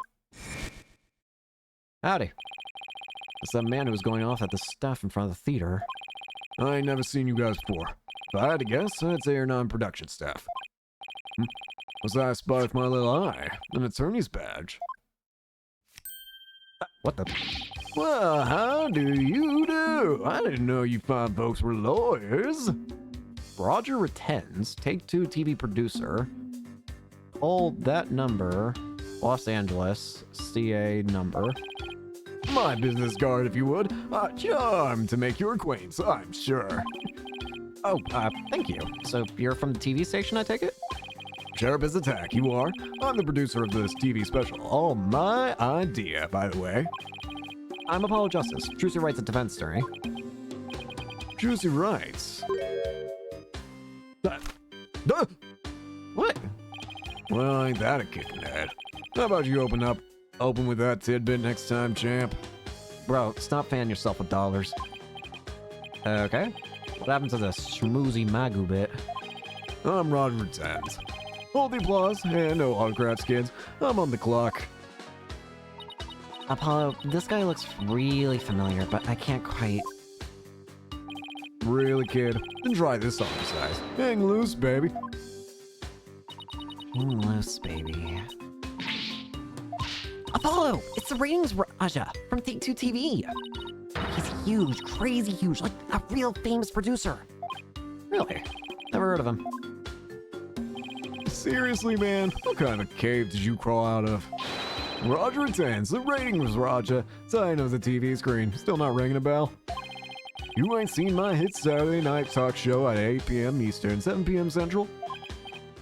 Howdy. It's that man who was going off at the staff in front of the theater. I ain't never seen you guys before. If I had to guess, I'd say you're non-production staff. What's that I spot with my little eye? An attorney's badge. What the? Well, how do you do? I didn't know you fine folks were lawyers. Roger Retens, Take-Two TV producer. Call that number, Los Angeles, CA number. My business card, if you would. Charmed to make your acquaintance, I'm sure. Oh, thank you. So you're from the TV station, I take it? Sharp as a tack, you are. I'm the producer of this TV special. All my idea, by the way. I'm Apollo Justice. Trucy Wright's a defense attorney. Trucy Wright's? What? Well, ain't that a kick in the head? How about you open with that tidbit next time, champ? Bro, stop fanning yourself with dollars. Okay. What happened to the schmoozy Magu bit? I'm Roger Retens. Hold the applause and no autographs, kids. I'm on the clock. Apollo, this guy looks really familiar, but I can't quite... Really, kid? Then try this on size. Hang loose, baby. Hang loose, baby. Apollo! It's the ratings Raja from Take-Two TV. He's huge, crazy huge, like a real famous producer. Really? Never heard of him. Seriously, man? What kind of cave did you crawl out of? Roger Retens, the ratings Raja. Sign of the TV screen. Still not ringing a bell? You ain't seen my hit Saturday night talk show at 8 p.m. Eastern, 7 p.m. Central?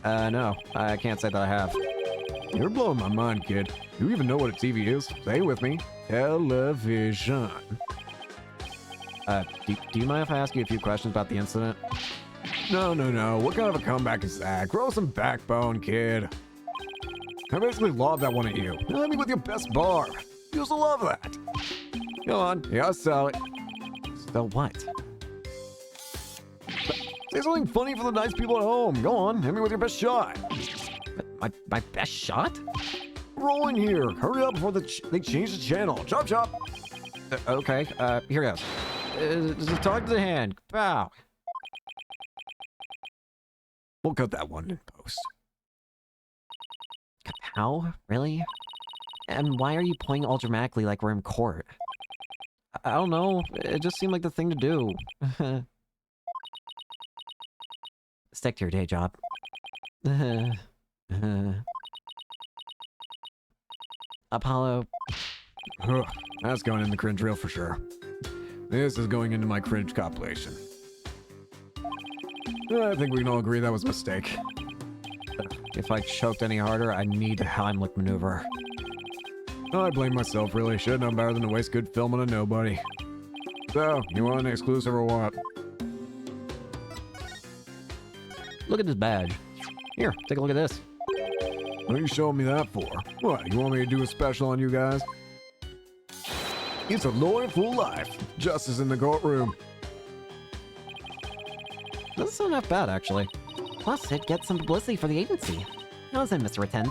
No. I can't say that I have. You're blowing my mind, kid. Do you even know what a TV is? Say it with me. Television. Do you mind if I ask you a few questions about the incident? No. What kind of a comeback is that? Grow some backbone, kid. I basically love that one at you. Hit me with your best barb. You also love that. Go on. Yeah, I'll sell it. So what? Say something funny for the nice people at home. Go on. Hit me with your best shot. My best shot? Roll in here. Hurry up before they change the channel. Chop, chop. Okay. Here goes. Talk to the hand. Pow. We'll cut that one in post. How? Really? And why are you playing all dramatically like we're in court? I don't know. It just seemed like the thing to do. Stick to your day job. Apollo. Ugh, that's going in the cringe reel for sure. This is going into my cringe compilation. I think we can all agree that was a mistake. If I choked any harder, I need a Heimlich maneuver. I blame myself, really. Should have known better than to waste good film on a nobody. So, you want an exclusive or what? Look at this badge. Here, take a look at this. What are you showing me that for? What, you want me to do a special on you guys? It's a lawyer for life. Justice in the courtroom. Doesn't sound half bad, actually. Plus, it gets some publicity for the agency. How's it, Mr. Attend?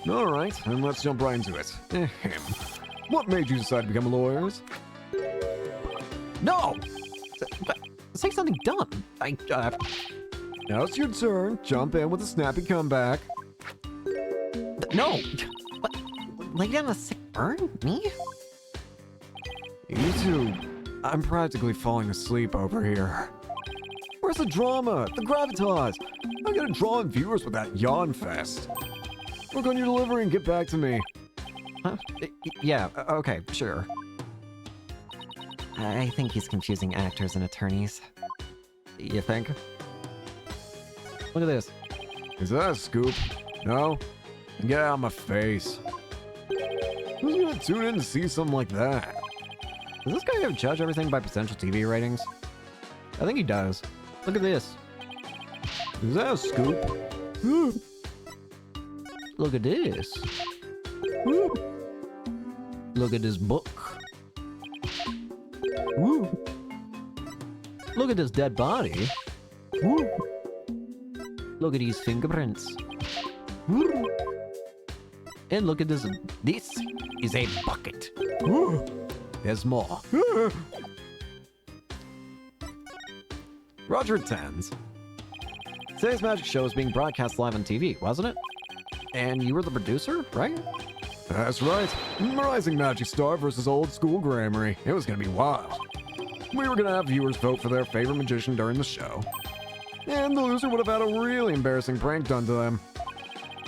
Alright, then let's jump right into it. Ahem. What made you decide to become lawyers? No! Say something dumb. Now it's your turn. Jump in with a snappy comeback. No! What? Lay down a sick burn? Me? You two, I'm practically falling asleep over here. Where's the drama? The gravitas? I'm gonna draw in viewers with that yawn fest. Work on your delivery and get back to me. Huh? Yeah, okay, sure. I think he's confusing actors and attorneys. You think? Look at this. Is that a scoop? No? Get out of my face. Who's gonna tune in to see something like that? Does this guy ever judge everything by potential TV ratings? I think he does. Look at this. Is that a scoop? Look at this. Look at this book. Look at this dead body. Look at these fingerprints. And look at this. This is a bucket. There's more. Roger attends. Today's magic show is being broadcast live on TV, wasn't it? And you were the producer, right? That's right. Rising Magic Star versus Old School Grammary. It was gonna be wild. We were gonna have viewers vote for their favorite magician during the show. And the loser would have had a really embarrassing prank done to them.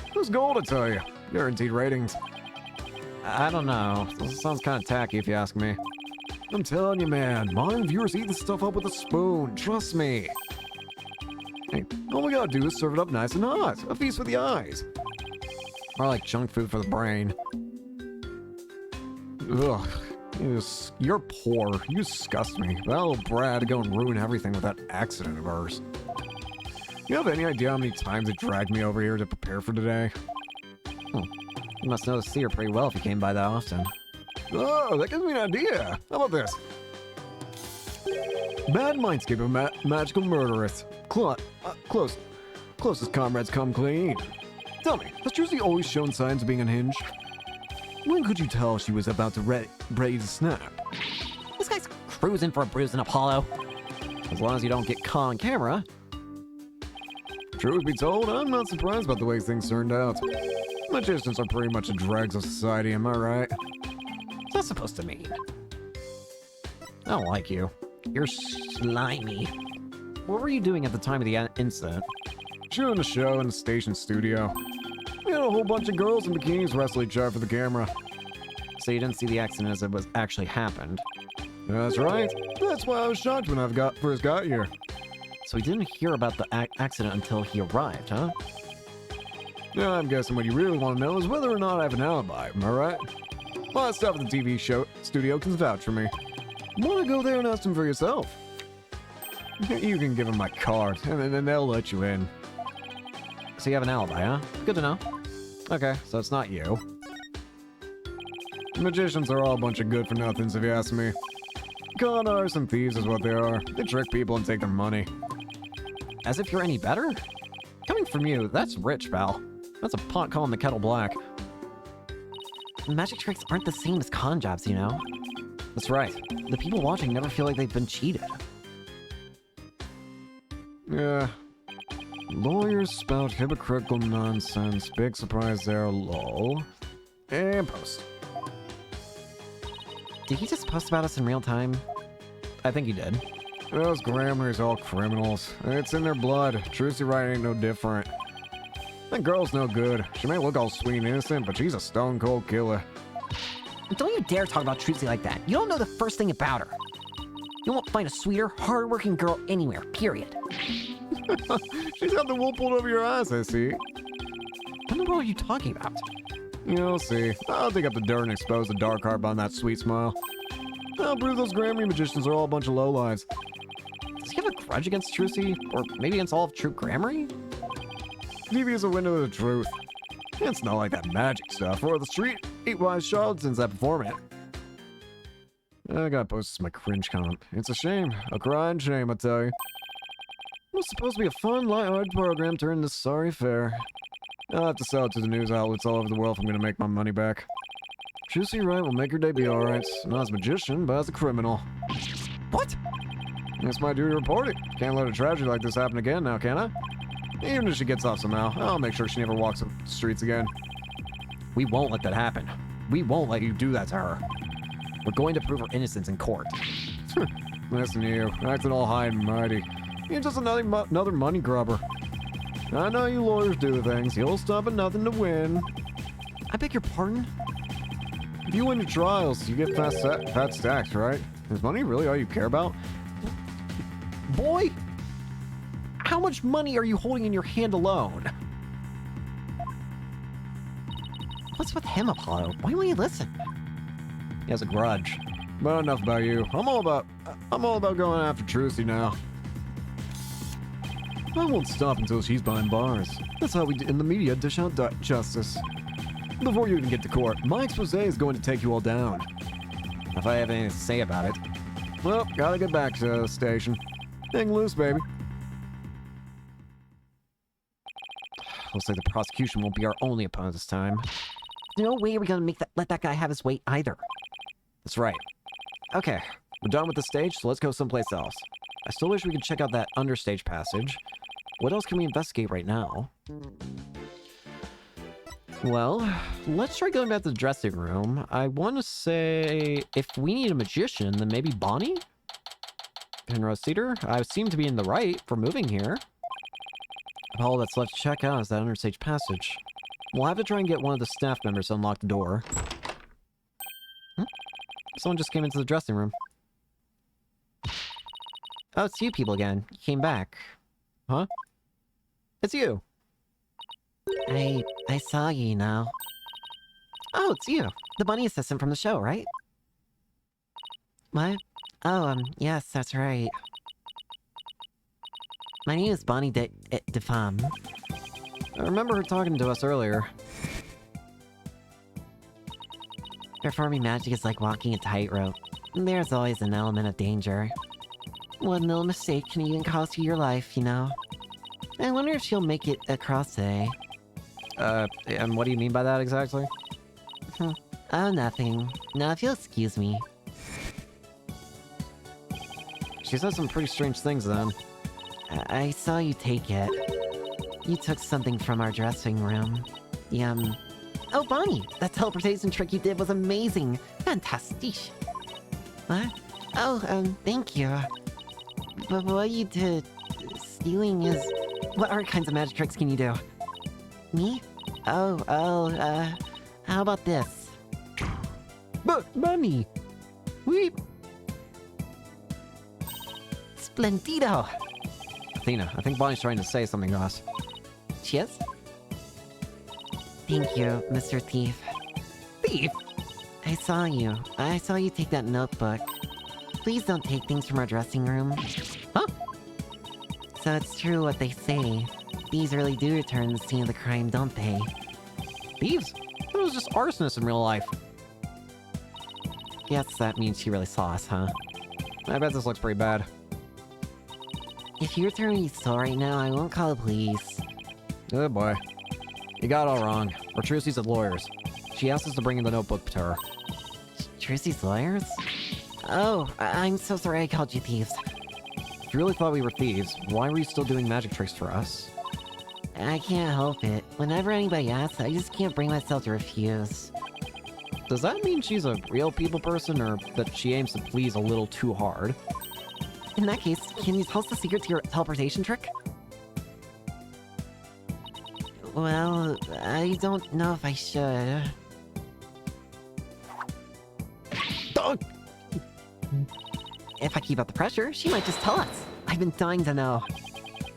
It was gold, I tell you. Guaranteed ratings. I don't know. This sounds kind of tacky if you ask me. I'm telling you, man. Modern viewers eat this stuff up with a spoon. Trust me. Hey, all we gotta do is serve it up nice and hot. A feast for the eyes. More like junk food for the brain. Ugh. You're poor. You disgust me. That little brat to go and ruin everything with that accident of hers. You have any idea how many times it dragged me over here to prepare for today? You must know the seer pretty well if you came by that often. Oh, that gives me an idea. How about this? Mad mindscape of magical murderess. Closest comrades come clean. Tell me, has Trucy always shown signs of being unhinged? When could you tell she was about to ready to snap? This guy's cruising for a bruise in Apollo. As long as you don't get caught on camera. Truth be told, I'm not surprised about the way things turned out. Magicians are pretty much the dregs of society, am I right? What's that supposed to mean? I don't like you. You're slimy. What were you doing at the time of the incident? Shooting a show in the station studio. We had a whole bunch of girls in bikinis wrestle each other for the camera. So you didn't see the accident as it was actually happened? That's right. That's why I was shocked when I first got here. So he didn't hear about the accident until he arrived, huh? Yeah, I'm guessing what you really want to know is whether or not I have an alibi, am I right? A lot of stuff at the TV show studio can vouch for me. Want to go there and ask them for yourself? You can give them my card, and then they'll let you in. So you have an alibi, huh? Good to know. Okay, so it's not you. Magicians are all a bunch of good-for-nothings, if you ask me. Con artists and thieves is what they are. They trick people and take their money. As if you're any better? Coming from you, that's rich, pal. That's a pot calling the kettle black. Magic tricks aren't the same as con jobs, you know? That's right. The people watching never feel like they've been cheated. Yeah, Lawyers spout hypocritical nonsense. Big surprise there, lol. And post. Did he just post about us in real time? I think he did. Those Grammys all criminals. It's in their blood. Trucy Wright ain't no different. That girl's no good. She may look all sweet and innocent, but she's a stone-cold killer. Don't you dare talk about Trucy like that. You don't know the first thing about her. You won't find a sweeter, hard-working girl anywhere, period. She's got the wool pulled over your eyes, I see. What in the world are you talking about? You'll see. I'll dig up the dirt and expose the dark heart behind that sweet smile. I'll prove those Grammy magicians are all a bunch of lowlives. Does he have a grudge against Trucy? Or maybe against all of True Grammary? TV is a window to the truth. It's not like that magic stuff, or the streetwise charlatans that perform it. I gotta post this as my cringe comp. It's a shame. A crying shame, I tell you. It was supposed to be a fun, light-hearted program turned into sorry fare. I'll have to sell it to the news outlets all over the world if I'm gonna make my money back. Trucy Wright will make her debut alright. Not as a magician, but as a criminal. What? It's my duty to report it. Can't let a tragedy like this happen again now, can I? Even if she gets off somehow, I'll make sure she never walks the streets again. We won't let that happen. We won't let you do that to her. We're going to prove her innocence in court. Listen to you, acting all high and mighty. You're just another money grubber. I know you lawyers do things. You'll stop at nothing to win. I beg your pardon? If you win your trials, you get fat stacks, right? Is money really all you care about? Boy! How much money are you holding in your hand alone? What's with him, Apollo? Why won't you listen? He has a grudge. But enough about you. I'm all about going after Trucy now. I won't stop until she's behind bars. That's how we in the media dish out justice. Before you even get to court, my expose is going to take you all down. If I have anything to say about it. Well, gotta get back to the station. Hang loose, baby. Looks like the prosecution won't be our only opponent this time. No way are we gonna let that guy have his way either. That's right. Okay, we're done with the stage, so let's go someplace else. I still wish we could check out that understage passage. What else can we investigate right now? Well, let's try going back to the dressing room. I want to say, if we need a magician, then maybe Bonnie? Penrose Cedar? I seem to be in the right for moving here. All that's left to check out is that understage passage. We'll have to try and get one of the staff members to unlock the door. Someone just came into the dressing room. Oh, it's you people again. You came back. Huh? It's you. I saw you now. Oh, it's you. The bunny assistant from the show, right? What? Oh, yes, that's right. My name is Bonnie DeFemme. I remember her talking to us earlier. Performing magic is like walking a tightrope. There's always an element of danger. One little mistake can even cost you your life, you know? I wonder if she'll make it across today. And what do you mean by that exactly? Oh, nothing. Now, if you'll excuse me. She said some pretty strange things then. I saw you take it. You took something from our dressing room. Oh, Bonnie! That teleportation trick you did was amazing! Fantastic! What? Oh, thank you. But what you did... stealing is... What other kinds of magic tricks can you do? Me? How about this? Bonnie! We... Splendido! Athena, I think Bonnie's trying to say something to us. She is? Thank you, Mr. Thief. Thief? I saw you. I saw you take that notebook. Please don't take things from our dressing room. Huh? So it's true what they say. Thieves really do return the scene of the crime, don't they? Thieves? It was just arsonists in real life. Guess that means she really saw us, huh? I bet this looks pretty bad. If you return me so right now, I won't call the police. Oh boy. You got it all wrong. We're Trucy's lawyers. She asked us to bring in the notebook to her. Trucy's lawyers? Oh, I'm so sorry I called you thieves. If you really thought we were thieves, why were you still doing magic tricks for us? I can't help it. Whenever anybody asks, I just can't bring myself to refuse. Does that mean she's a real people person, or that she aims to please a little too hard? In that case, can you tell us the secret to your teleportation trick? Well, I don't know if I should. If I keep up the pressure, she might just tell us. I've been dying to know.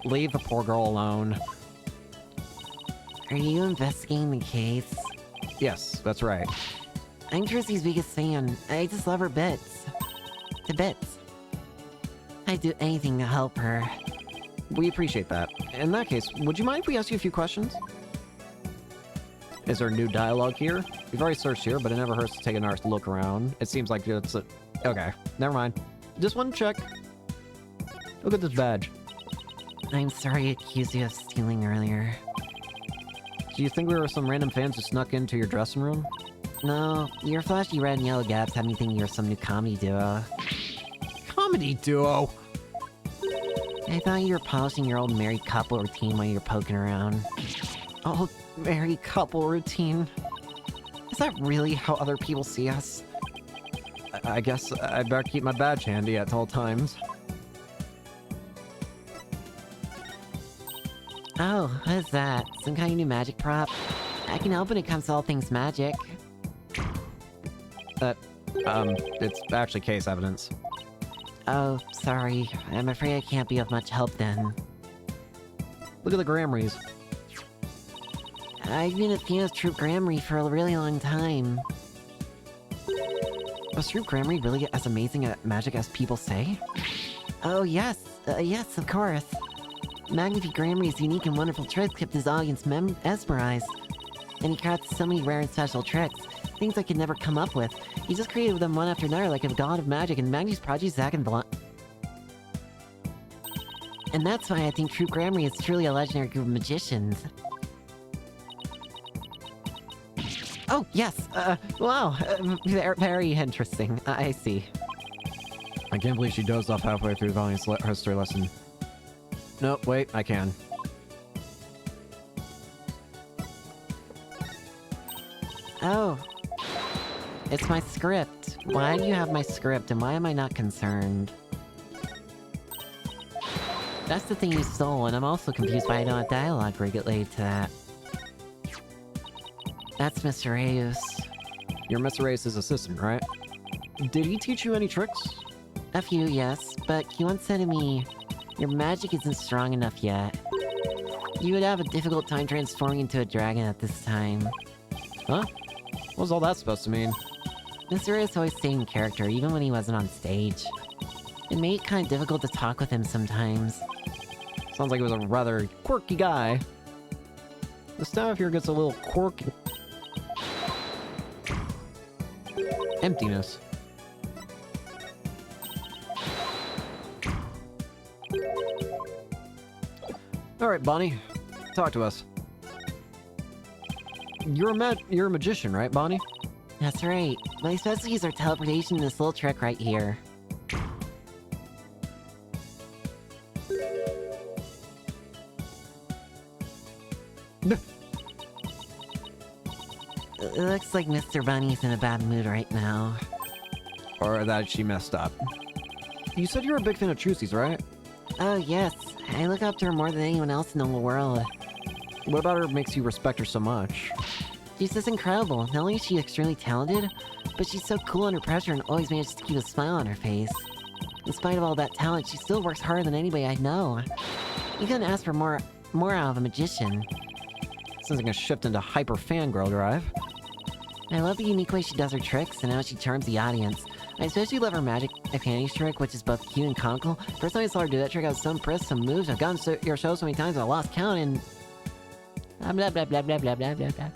Leave the poor girl alone. Are you investigating the case? Yes, that's right. I'm Trixie's biggest fan. I just love her bits. To bits. I'd do anything to help her. We appreciate that. In that case, would you mind if we ask you a few questions? Is there new dialogue here? We've already searched here, but it never hurts to take an honest look around. It seems like it's a... Okay, never mind. Just one check. Look at this badge. I'm sorry I accused you of stealing earlier. Do you think we were some random fans who snuck into your dressing room? No, your flashy red and yellow gaps had me thinking you're some new comedy duo. Comedy duo? I thought you were polishing your old married couple routine while you were poking around. Old married couple routine? Is that really how other people see us? I guess I'd better keep my badge handy at all times. Oh, what is that? Some kind of new magic prop? I can help when it comes to all things magic. It's actually case evidence. Oh, sorry. I'm afraid I can't be of much help then. Look at the Grammys. I've been a fan of Troop Grammary for a really long time. Was Troop Grammary really as amazing at magic as people say? Oh, yes. Yes, of course. Magnifique Grammy's unique and wonderful tricks kept his audience mesmerized. And he crafted so many rare and special tricks. Things I could never come up with. He just created them one after another like a god of magic, and Magni's prodigy Zack and Blunt. And that's why I think Troop Grammary is truly a legendary group of magicians. Oh, yes! Wow! Very interesting. I see. I can't believe she dozed off halfway through Valiant's history lesson. No, wait, I can. Oh. It's my script. Why do you have my script, and why am I not concerned? That's the thing you stole, and I'm also confused why I don't have dialogue related to that. That's Mr. Reyes. You're Mr. Reyes' assistant, right? Did he teach you any tricks? A few, yes, but he once said to me, your magic isn't strong enough yet. You would have a difficult time transforming into a dragon at this time. Huh? What was all that supposed to mean? Mr. Reyes always stayed in character, even when he wasn't on stage. It made it kind of difficult to talk with him sometimes. Sounds like he was a rather quirky guy. The staff here gets a little quirky. Emptiness. Alright, Bonnie. Talk to us. You're a magician, right, Bonnie? That's right. My specialties are teleportation and this little trick right here. It looks like Mr. Bunny's in a bad mood right now. Or that she messed up. You said you were a big fan of Trucy's, right? Oh yes, I look up to her more than anyone else in the whole world. What about her makes you respect her so much? She's just incredible. Not only is she extremely talented, but she's so cool under pressure and always manages to keep a smile on her face. In spite of all that talent, she still works harder than anybody I know. You couldn't ask for more out of a magician. Sounds like a shift into hyper fangirl drive. I love the unique way she does her tricks and how she charms the audience. I especially love her magic panties trick, which is both cute and comical. First time I saw her do that trick, I was so impressed. Some moves I've gone to your show so many times I lost count and... blah blah blah blah blah blah blah blah.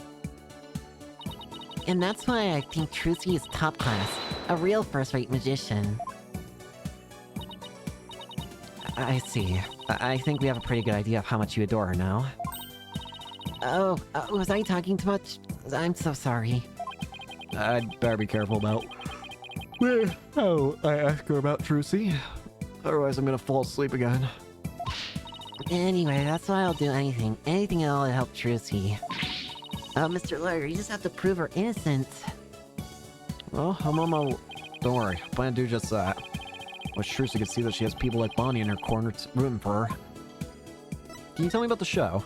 And that's why I think Trucy is top class. A real first-rate magician. I see. I think we have a pretty good idea of how much you adore her now. Oh, was I talking too much? I'm so sorry. I'd better be careful about how I ask her about Trucy. Otherwise I'm gonna fall asleep again. Anyway, that's why I'll do anything. Anything at all to help Trucy. Mr. Lawyer, you just have to prove her innocence. Well, I'm on my... Don't worry, I plan to do just that. Wish Trucy could see that she has people like Bonnie in her corner rooting for her. Can you tell me about the show?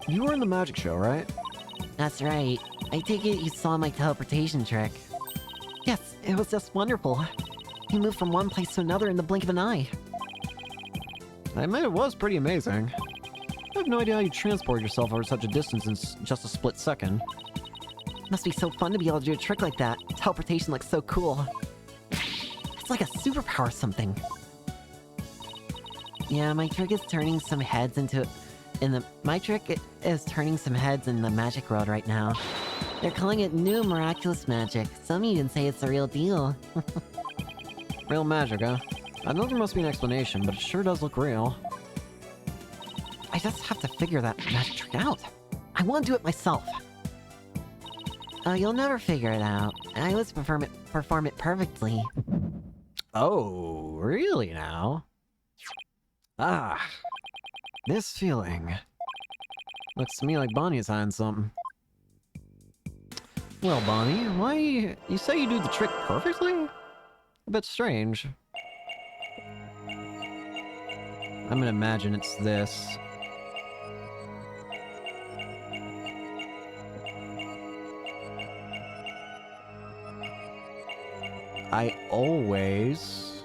You were in the magic show, right? That's right. I take it you saw my teleportation trick. Yes, it was just wonderful. You moved from one place to another in the blink of an eye. I admit it was pretty amazing. I have no idea how you transport yourself over such a distance in just a split second. Must be so fun to be able to do a trick like that. Teleportation looks so cool. It's like a superpower or something. Yeah, my trick is turning some heads into... My trick is turning some heads in the magic world right now. They're calling it new miraculous magic. Some even say it's the real deal. Real magic, huh? I know there must be an explanation, but it sure does look real. I just have to figure that magic trick out. I want to do it myself. You'll never figure it out. I always perform it perfectly. Oh, really now? Ah, this feeling. Looks to me like Bonnie's hiding something. Well, Bonnie, why... You say you do the trick perfectly? A bit strange. I'm gonna imagine it's this. I always...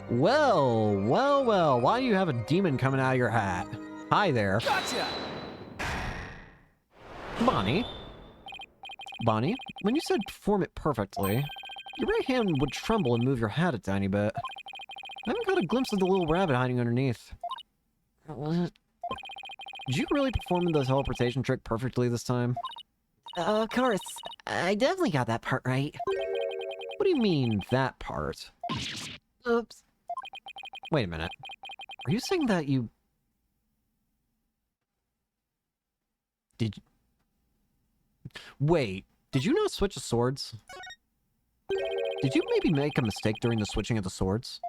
Well, well, well, why do you have a demon coming out of your hat? Hi there. Gotcha! Bonnie? Bonnie, when you said perform it perfectly, your right hand would tremble and move your hat a tiny bit. I haven't got a glimpse of the little rabbit hiding underneath. What? Did you really perform the teleportation trick perfectly this time? Of course. I definitely got that part right. What do you mean, that part? Oops. Wait a minute. Are you saying that you... Did you... Wait, did you not switch the swords? Did you maybe make a mistake during the switching of the swords?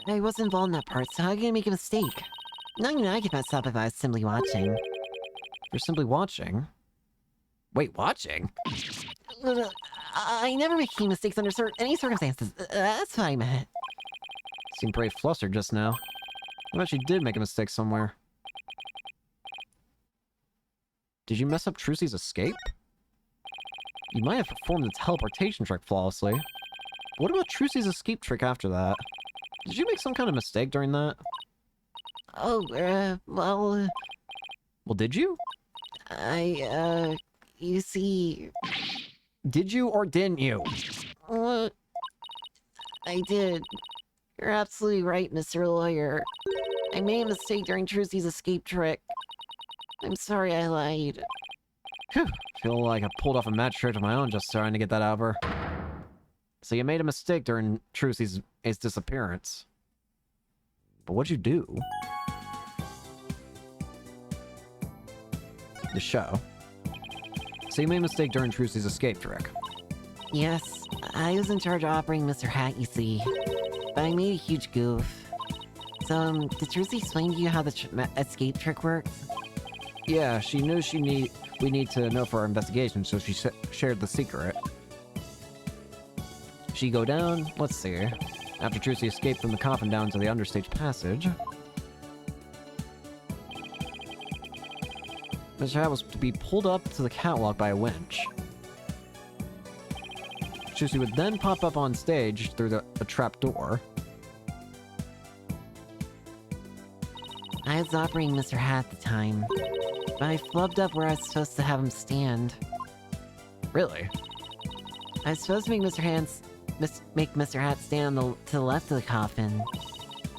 I wasn't involved in that part, so how can I make a mistake? Not even I could mess up if I was simply watching. You're simply watching? Wait, watching? I never make any mistakes under any circumstances. That's what I meant. Seemed pretty flustered just now. I bet you did make a mistake somewhere. Did you mess up Trucy's escape? You might have performed the teleportation trick flawlessly. What about Trucy's escape trick after that? Did you make some kind of mistake during that? Oh, well... Well, did you? You see... Did you or didn't you? What? I did. You're absolutely right, Mr. Lawyer. I made a mistake during Trucy's escape trick. I'm sorry I lied. Phew. Feel like I pulled off a magic trick of my own just trying to get that out of her. So you made a mistake during Trucy's disappearance. But what'd you do? The show. So you made a mistake during Trucy's escape trick. Yes, I was in charge of operating Mr. Hat, you see. But I made a huge goof. So, did Trucy explain to you how the escape trick works? Yeah, she knew we need to know for our investigation, so she shared the secret. She go down, let's see. After Trucy escaped from the coffin down to the understage passage, Mr. Hat was to be pulled up to the catwalk by a winch. Trucy would then pop up on stage through a trap door. I was operating Mr. Hat at the time, but I flubbed up where I was supposed to have him stand. Really? I was supposed to make Mr. Hat stand to the left of the coffin,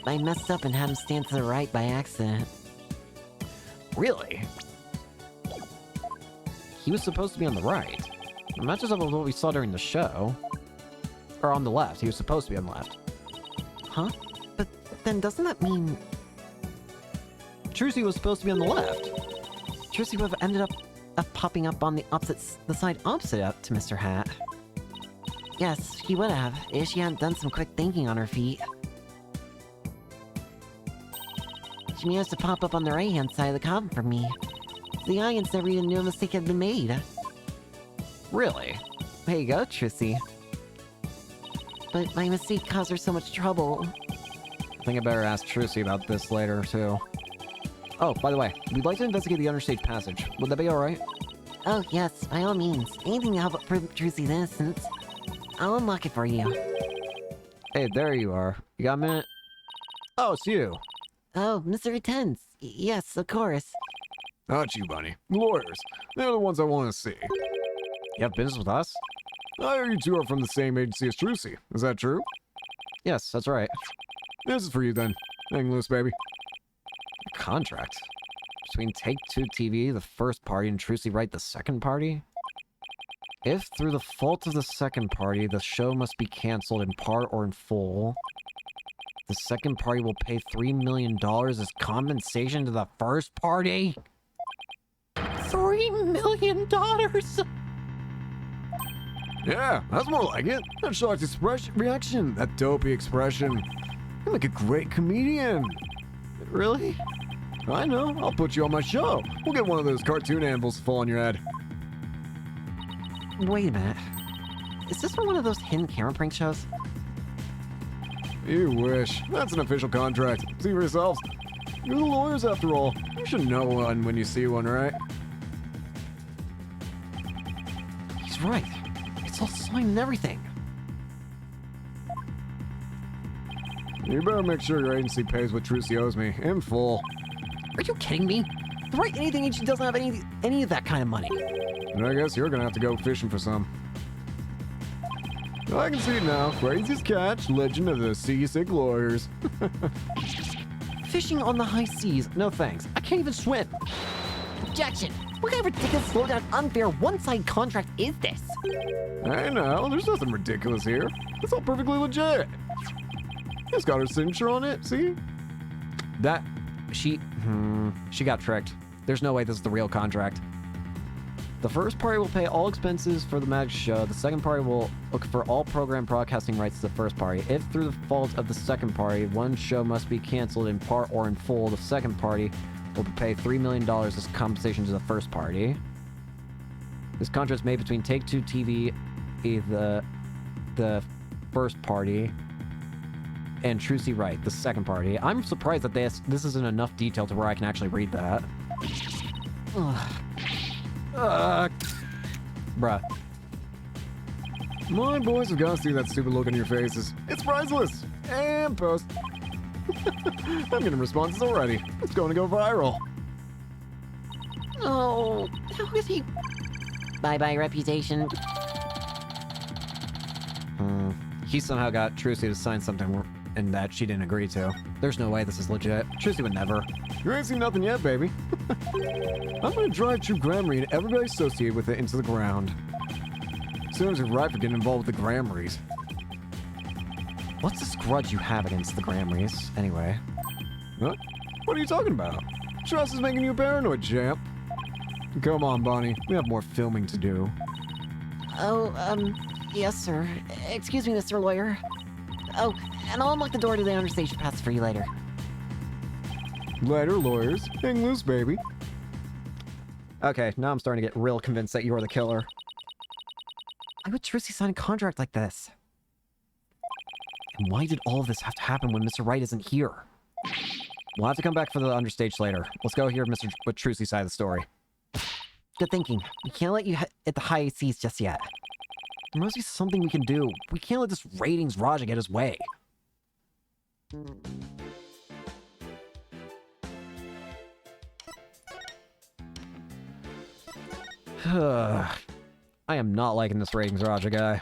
but I messed up and had him stand to the right by accident. Really? He was supposed to be on the right. It matches up with what we saw during the show. Or on the left. He was supposed to be on the left. Huh? But then doesn't that mean... Trucy was supposed to be on the left. Trucy would have ended up popping up on the side opposite to Mr. Hat. guess she would have, if she hadn't done some quick thinking on her feet. She managed to pop up on the right-hand side of the coffin for me. The audience never even knew a mistake had been made. Really? There you go, Trissy. But my mistake caused her so much trouble. I think I better ask Trucy about this later, too. Oh, by the way, we'd like to investigate the understage passage. Would that be alright? Oh, yes, by all means. Anything to help prove Trussy's innocence. I'll unlock it for you. Hey, there you are. You got a minute? Oh, it's you. Oh, Mr. Tense. Yes, of course. Not you, Bunny. Lawyers. They're the ones I want to see. You have business with us? I hear you two are from the same agency as Trucy. Is that true? Yes, that's right. This is for you then. Hang loose, baby. A contract? Between Take-Two TV, the first party, and Trucy Wright, the second party? If, through the fault of the second party, the show must be cancelled in part or in full, the second party will pay $3 million as compensation to the first party? $3 million? Yeah, that's more like it. That shocked reaction, that dopey expression. You're like a great comedian. Really? I know, I'll put you on my show. We'll get one of those cartoon anvils to fall on your head. Wait a minute. Is this for one of those hidden camera prank shows? You wish. That's an official contract. See for yourselves. You're the lawyers after all. You should know one when you see one, right? He's right. It's all signed and everything. You better make sure your agency pays what Trucy owes me, in full. Are you kidding me? The Wright Anything Agency doesn't have any of that kind of money. And I guess you're gonna have to go fishing for some. I can see it now. Craziest catch, legend of the seasick lawyers. Fishing on the high seas? No thanks. I can't even swim. Objection! What kind of ridiculous, slow-down, unfair, one-sided contract is this? Hey now, there's nothing ridiculous here. It's all perfectly legit. It's got her signature on it, see? She got tricked. There's no way this is the real contract. The first party will pay all expenses for the magic show. The second party will look for all program broadcasting rights to the first party. If through the fault of the second party, one show must be canceled in part or in full, the second party will pay $3 million as compensation to the first party. This contract is made between Take-Two TV, the first party, and Trucy Wright, the second party. I'm surprised that this isn't enough detail to where I can actually read that. Bruh. My boys have got to see that stupid look on your faces. It's priceless. And post. I'm getting responses already. It's going to go viral. Oh, how is he? Bye-bye, reputation. He somehow got Trucy to sign something and that she didn't agree to. There's no way this is legit. Trucy would never. You ain't seen nothing yet, baby. I'm gonna drive True Gramarye and everybody associated with it into the ground. Serves you right for getting involved with the Gramarys. What's this grudge you have against the Gramarys, anyway? Huh? What are you talking about? Trust is making you paranoid, champ. Come on, Bonnie. We have more filming to do. Oh, yes, sir. Excuse me, Mr. Lawyer. Oh, and I'll unlock the door to the understation pass for you later. Later, lawyers. Hang loose, baby. Okay, now I'm starting to get real convinced that you're the killer. Why would Trucy sign a contract like this? And why did all of this have to happen when Mr. Wright isn't here? We'll have to come back for the understage later. Let's go hear with Trucy's side of the story. Good thinking. We can't let you hit the high seas just yet. There must be something we can do. We can't let this ratings Raja get his way. I am not liking this ratings Raja guy.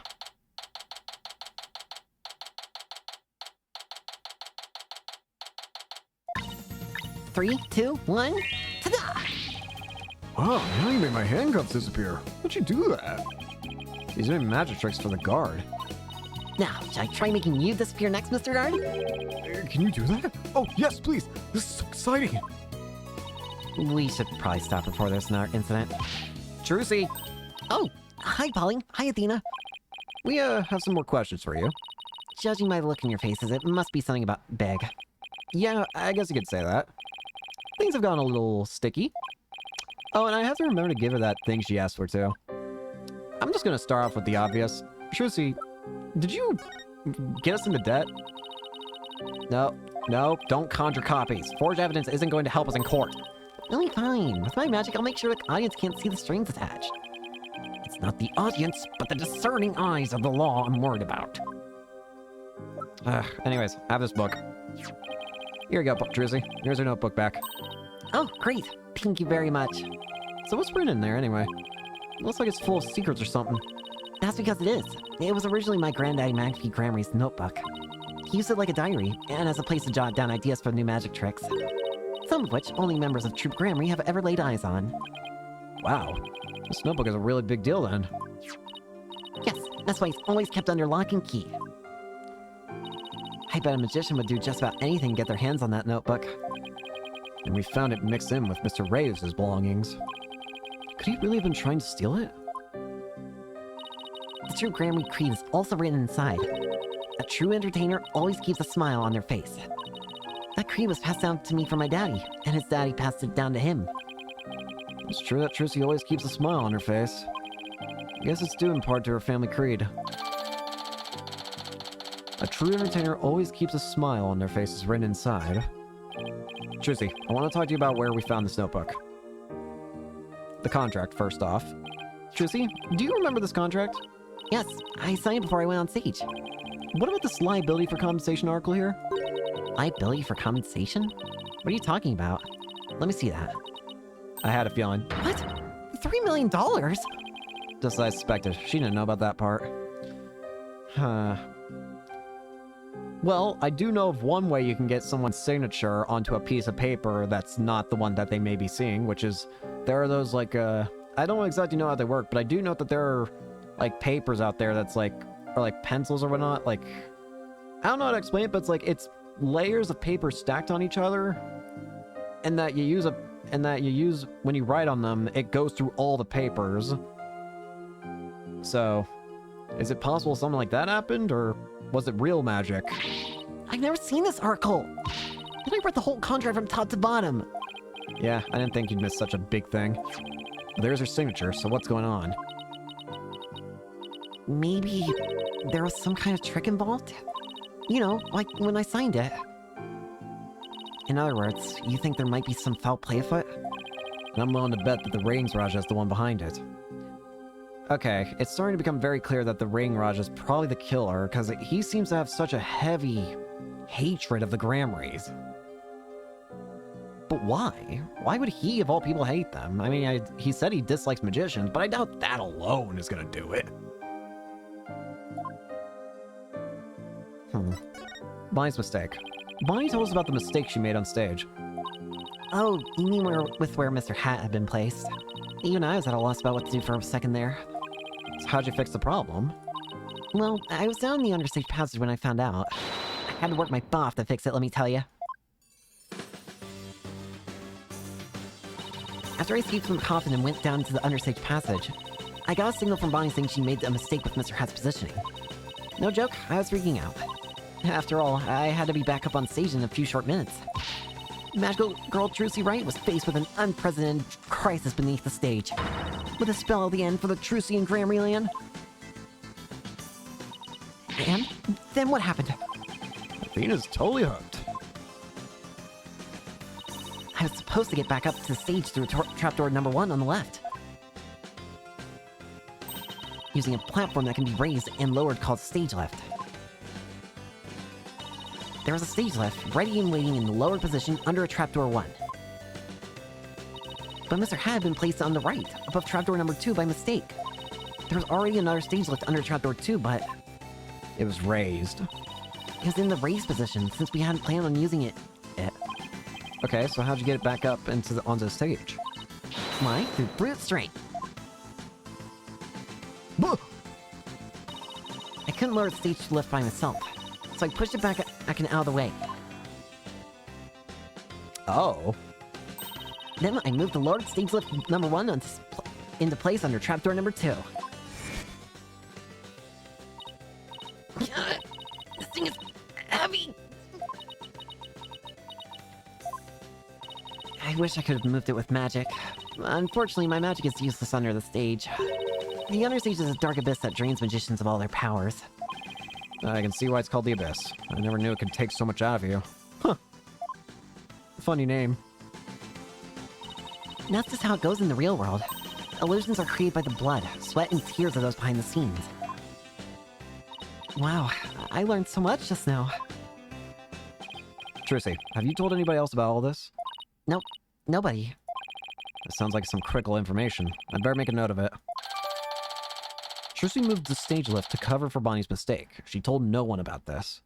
Three, two, one. Ta-da! Wow, now you made my handcuffs disappear. How'd you do that? He's doing magic tricks for the guard. Now, should I try making you disappear next, Mr. Guard? Can you do that? Oh, yes, please. This is so exciting. We should probably stop before there's another incident. Trucy! Oh, hi, Polly. Hi, Athena. We, have some more questions for you. Judging by the look in your faces, it must be something about big. Yeah, I guess you could say that. Things have gotten a little sticky. Oh, and I have to remember to give her that thing she asked for, too. I'm just gonna start off with the obvious. Trucy, did you get us into debt? No, no, don't conjure copies. Forged evidence isn't going to help us in court. Really fine. With my magic, I'll make sure the audience can't see the strings attached. It's not the audience, but the discerning eyes of the law I'm worried about. Anyways, have this book. Here you go, Trucy. Here's your notebook back. Oh, great. Thank you very much. So what's written in there, anyway? Looks like it's full of secrets or something. That's because it is. It was originally my granddaddy Magpie Grammy's notebook. He used it like a diary, and as a place to jot down ideas for new magic tricks. Some of which only members of Troop Grammy have ever laid eyes on. Wow. This notebook is a really big deal, then. Yes, that's why it's always kept under lock and key. I bet a magician would do just about anything to get their hands on that notebook. And we found it mixed in with Mr. Reyes' belongings. Could he really have been trying to steal it? The Troop Grammy creed is also written inside. A true entertainer always keeps a smile on their face. That creed was passed down to me from my daddy, and his daddy passed it down to him. It's true that Trucy always keeps a smile on her face. I guess it's due in part to her family creed. A true entertainer always keeps a smile on their face is written inside. Trucy, I want to talk to you about where we found this notebook. The contract, first off. Trucy, do you remember this contract? Yes, I signed it before I went on stage. What about this liability for compensation article here? Liability for compensation? What are you talking about? Let me see that. I had a feeling. What? $3 million? Just as I suspected. She didn't know about that part. Well, I do know of one way you can get someone's signature onto a piece of paper that's not the one that they may be seeing, which is, there are those, like, I don't exactly know how they work, but I do know that there are, like, papers out there that's, like, or, like, pencils or whatnot, like, I don't know how to explain it, but it's, like, it's layers of paper stacked on each other, and that you use, when you write on them, it goes through all the papers. So, is it possible something like that happened, or was it real magic? I've never seen this article. Then I read the whole contract from top to bottom. Yeah, I didn't think you'd miss such a big thing. There's her signature, so what's going on? Maybe there was some kind of trick involved? You know, like when I signed it. In other words, you think there might be some foul play afoot? And I'm willing to bet that the Ratings Raja is the one behind it. Okay, it's starting to become very clear that the Rating Raja is probably the killer, because he seems to have such a heavy hatred of the Grammarys. But why? Why would he, of all people, hate them? I mean, he said he dislikes magicians, but I doubt that alone is gonna do it. Bonnie's mistake. Bonnie told us about the mistake she made on stage. Oh, you mean where Mr. Hat had been placed? Even I was at a loss about what to do for a second there. So how'd you fix the problem? Well, I was down in the understage passage when I found out. I had to work my butt off to fix it, let me tell you. After I escaped from the coffin and went down to the understage passage, I got a signal from Bonnie saying she made a mistake with Mr. Hat's positioning. No joke, I was freaking out. After all, I had to be back up on stage in a few short minutes. Magical girl Trucy Wright was faced with an unprecedented crisis beneath the stage. With a spell at the end for the Trucy and Grammarlyland. And then what happened? Athena's totally hooked. I was supposed to get back up to the stage through trapdoor number 1 on the left. Using a platform that can be raised and lowered called stage left. There was a stage left, ready and waiting in the lower position under a trapdoor 1. But Mr. had been placed on the right, above trapdoor number 2 by mistake. There was already another stage left under trapdoor 2, but it was raised. It was in the raised position, since we hadn't planned on using it. Okay, so how'd you get it back up onto the stage? Why? Through brute strength. I couldn't lower the stage lift by myself, so I pushed it back and out of the way. Oh. Then I moved the lowered stage lift number 1 into place under trapdoor number 2. thing is heavy! I wish I could have moved it with magic. Unfortunately, my magic is useless under the stage. The Understage is a dark abyss that drains magicians of all their powers. I can see why it's called the Abyss. I never knew it could take so much out of you. Huh. Funny name. That's just how it goes in the real world. Illusions are created by the blood, sweat, and tears of those behind the scenes. Wow, I learned so much just now. Trissy, have you told anybody else about all this? Nope, nobody. This sounds like some critical information. I'd better make a note of it. Trissy moved the stage lift to cover for Bonnie's mistake. She told no one about this.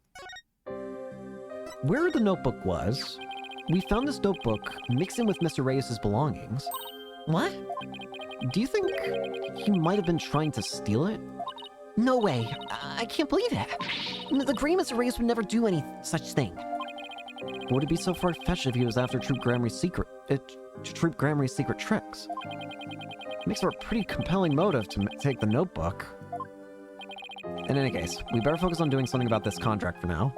Where the notebook was, we found this notebook mixed in with Mr. Reyes' belongings. What? Do you think he might have been trying to steal it? No way. I can't believe it. The Grey Mr. Reyes would never do any such thing. Would it be so far-fetched if he was after Troop Grammy's secret tricks? Makes for a pretty compelling motive to take the notebook. In any case, we better focus on doing something about this contract for now.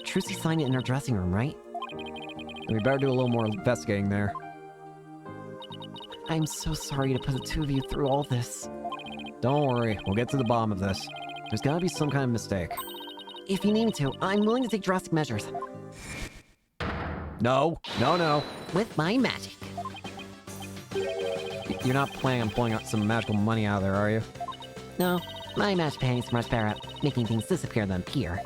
Trucy signed it in her dressing room, right? And we better do a little more investigating there. I'm so sorry to put the two of you through all this. Don't worry, we'll get to the bottom of this. There's gotta be some kind of mistake. If you need me to, I'm willing to take drastic measures. No. With my magic. You're not planning on pulling out some magical money out of there, are you? No, my magic panties much better at making things disappear than appear.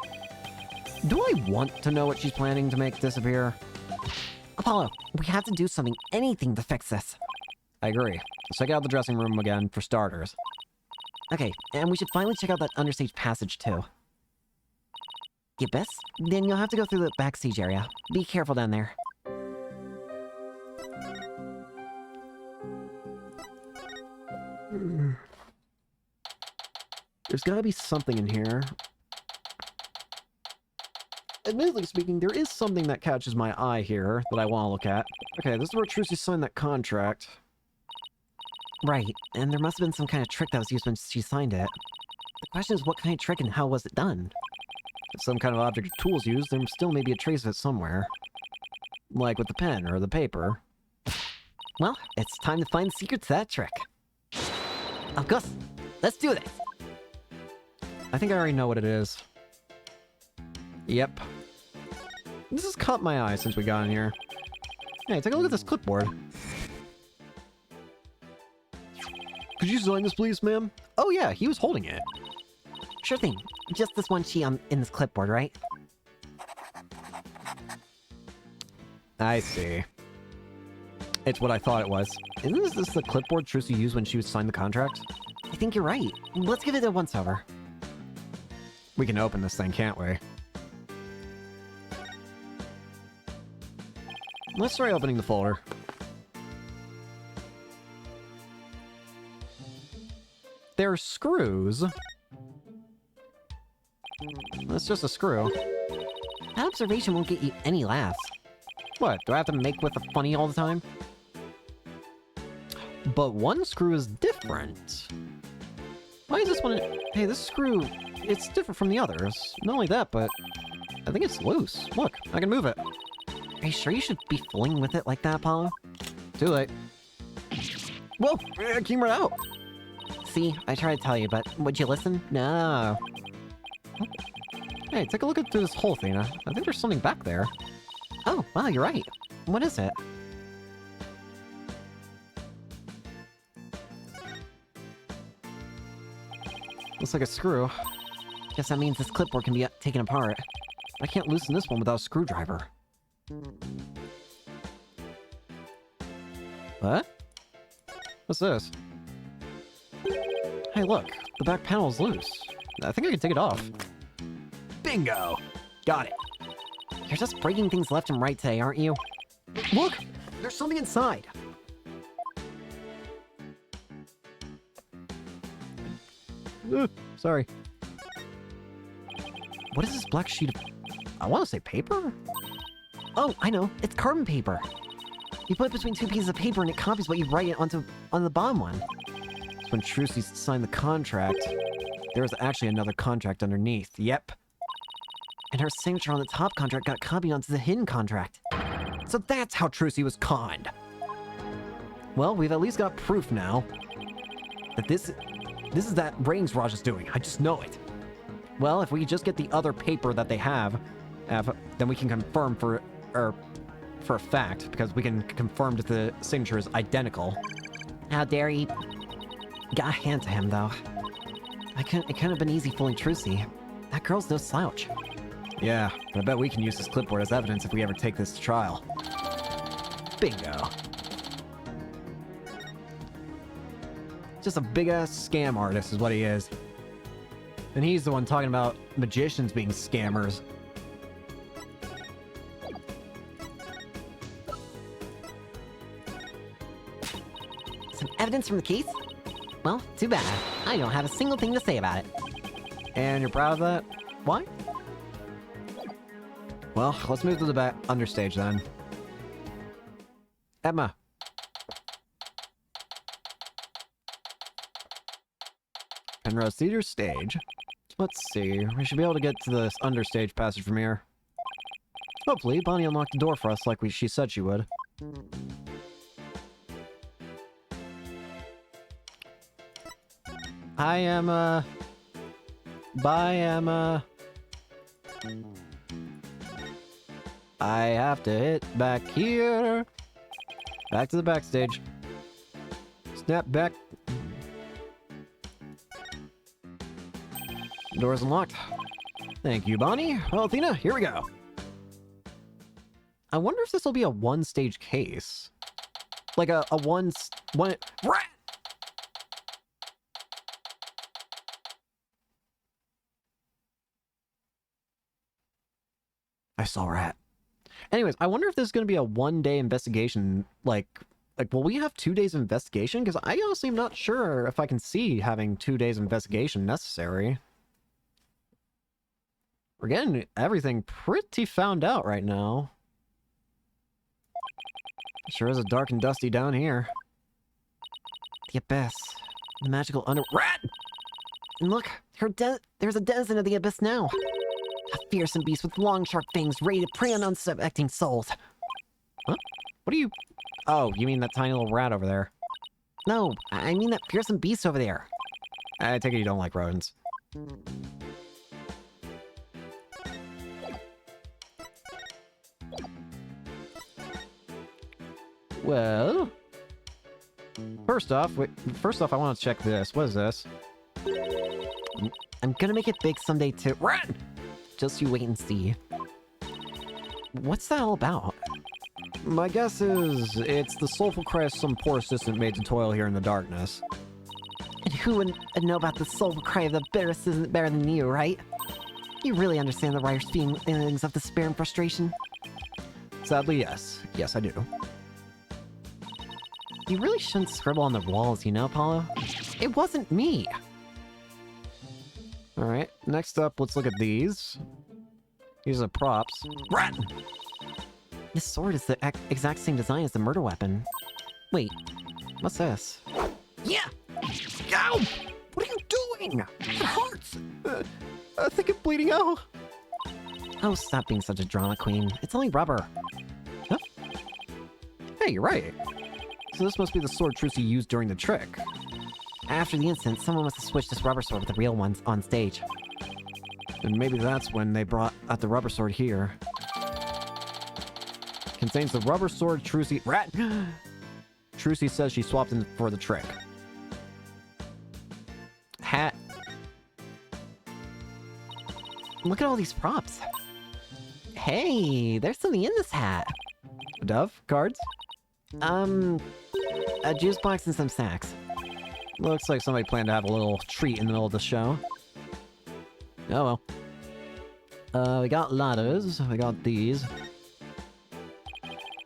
Do I want to know what she's planning to make disappear? Apollo, we have to do something, anything to fix this. I agree. Let's check out the dressing room again, for starters. Okay, and we should finally check out that understage passage, too. The abyss? Then you'll have to go through the backstage area. Be careful down there. There's gotta be something in here. Admittedly speaking, there is something that catches my eye here that I want to look at. Okay, this is where Trucy signed that contract. Right, and there must have been some kind of trick that was used when she signed it. The question is what kind of trick and how was it done? If some kind of object or tool is used, there still may be a trace of it somewhere. Like with the pen or the paper. Well, it's time to find the secret to that trick. Of course, let's do this! I think I already know what it is. Yep. This has caught my eye since we got in here. Hey, take a look at this clipboard. Could you sign this, please, ma'am? Oh yeah, he was holding it. Sure thing. Just this one sheet in this clipboard, right? I see. It's what I thought it was. Isn't this the clipboard Trucy used when she was signed the contract? I think you're right. Let's give it a once-over. We can open this thing, can't we? Let's try opening the folder. There are screws. That's just a screw. That observation won't get you any laughs. What, do I have to make with the funny all the time? But one screw is different. Why is this one... Hey, this screw, it's different from the others. Not only that, but I think it's loose. Look, I can move it. Are you sure you should be fooling with it like that, Apollo? Too late. Whoa, it came right out. See, I tried to tell you, but would you listen? No. Hey, take a look at this hole, Athena. I think there's something back there. Oh, wow, you're right. What is it? Looks like a screw. Guess that means this clipboard can be taken apart. I can't loosen this one without a screwdriver. What? What's this? Hey, look. The back panel is loose. I think I can take it off. Bingo! Got it. You're just breaking things left and right today, aren't you? Look! There's something inside! Sorry. What is this black sheet of... I want to say paper? Oh, I know. It's carbon paper. You put it between two pieces of paper and it copies what you write it onto the bottom one. When Trucy signed the contract, There's actually another contract underneath. Yep. And her signature on the top contract got copied onto the hidden contract. So that's how Trucy was conned. Well, we've at least got proof now that this is that ratings Raj is doing. I just know it. Well, if we just get the other paper that they have, then we can confirm for a fact, because we can confirm that the signature is identical. How dare he? Got a hand to him, though. It couldn't have been easy fooling Trucy. That girl's no slouch. Yeah, but I bet we can use this clipboard as evidence if we ever take this to trial. Bingo. Just a big-ass scam artist is what he is. And he's the one talking about magicians being scammers. Some evidence from the case? Well, too bad. I don't have a single thing to say about it. And you're proud of that? Why? Well, let's move to the back understage then. Emma. Penrose Theater stage. Let's see. We should be able to get to this understage passage from here. Hopefully, Bonnie unlocked the door for us like she said she would. Hi, Emma. Bye, Emma. I have to hit back here. Back to the backstage. Snap back. Door's unlocked. Thank you, Bonnie. Well, Athena, here we go. I wonder if this will be a one-stage case. Like a one... Rat! I saw Rat. Anyways, I wonder if this is going to be a one-day investigation. Like, will we have 2 days of investigation? Because I honestly am not sure if I can see having 2 days of investigation necessary. We're getting everything pretty found out right now. Sure is dark and dusty down here. The Abyss. The magical Rat! And look, there's a denizen of the Abyss now. A fearsome beast with long, sharp fangs ready to prey on unsuspecting souls. Huh? What are you... Oh, you mean that tiny little rat over there? No, I mean that fearsome beast over there. I take it you don't like rodents. Well... First off, I want to check this. What is this? I'm gonna make it big someday too. Rat! Just you wait and see. What's that all about? My guess is it's the soulful cry of some poor assistant made to toil here in the darkness. And who would know about the soulful cry of the bitter assistant better than you, right? You really understand the writer's feelings of despair and frustration? Sadly, yes. Yes, I do. You really shouldn't scribble on the walls, you know, Apollo? It wasn't me! Alright, next up, let's look at these. These are props. Rat! This sword is the exact same design as the murder weapon. Wait, what's this? Yeah! Ow! What are you doing? It hurts! I think I'm bleeding out. Oh, stop being such a drama queen. It's only rubber. Huh? Hey, you're right. So this must be the sword Trucy used during the trick. After the incident, someone must have switched this rubber sword with the real ones on stage. And maybe that's when they brought out the rubber sword here. Contains the rubber sword Trucy... Rat! Trucy says she swapped in for the trick. Hat. Look at all these props. Hey, there's something in this hat. A dove? Cards? A juice box and some snacks. Looks like somebody planned to have a little treat in the middle of the show. Oh well. We got ladders. We got these.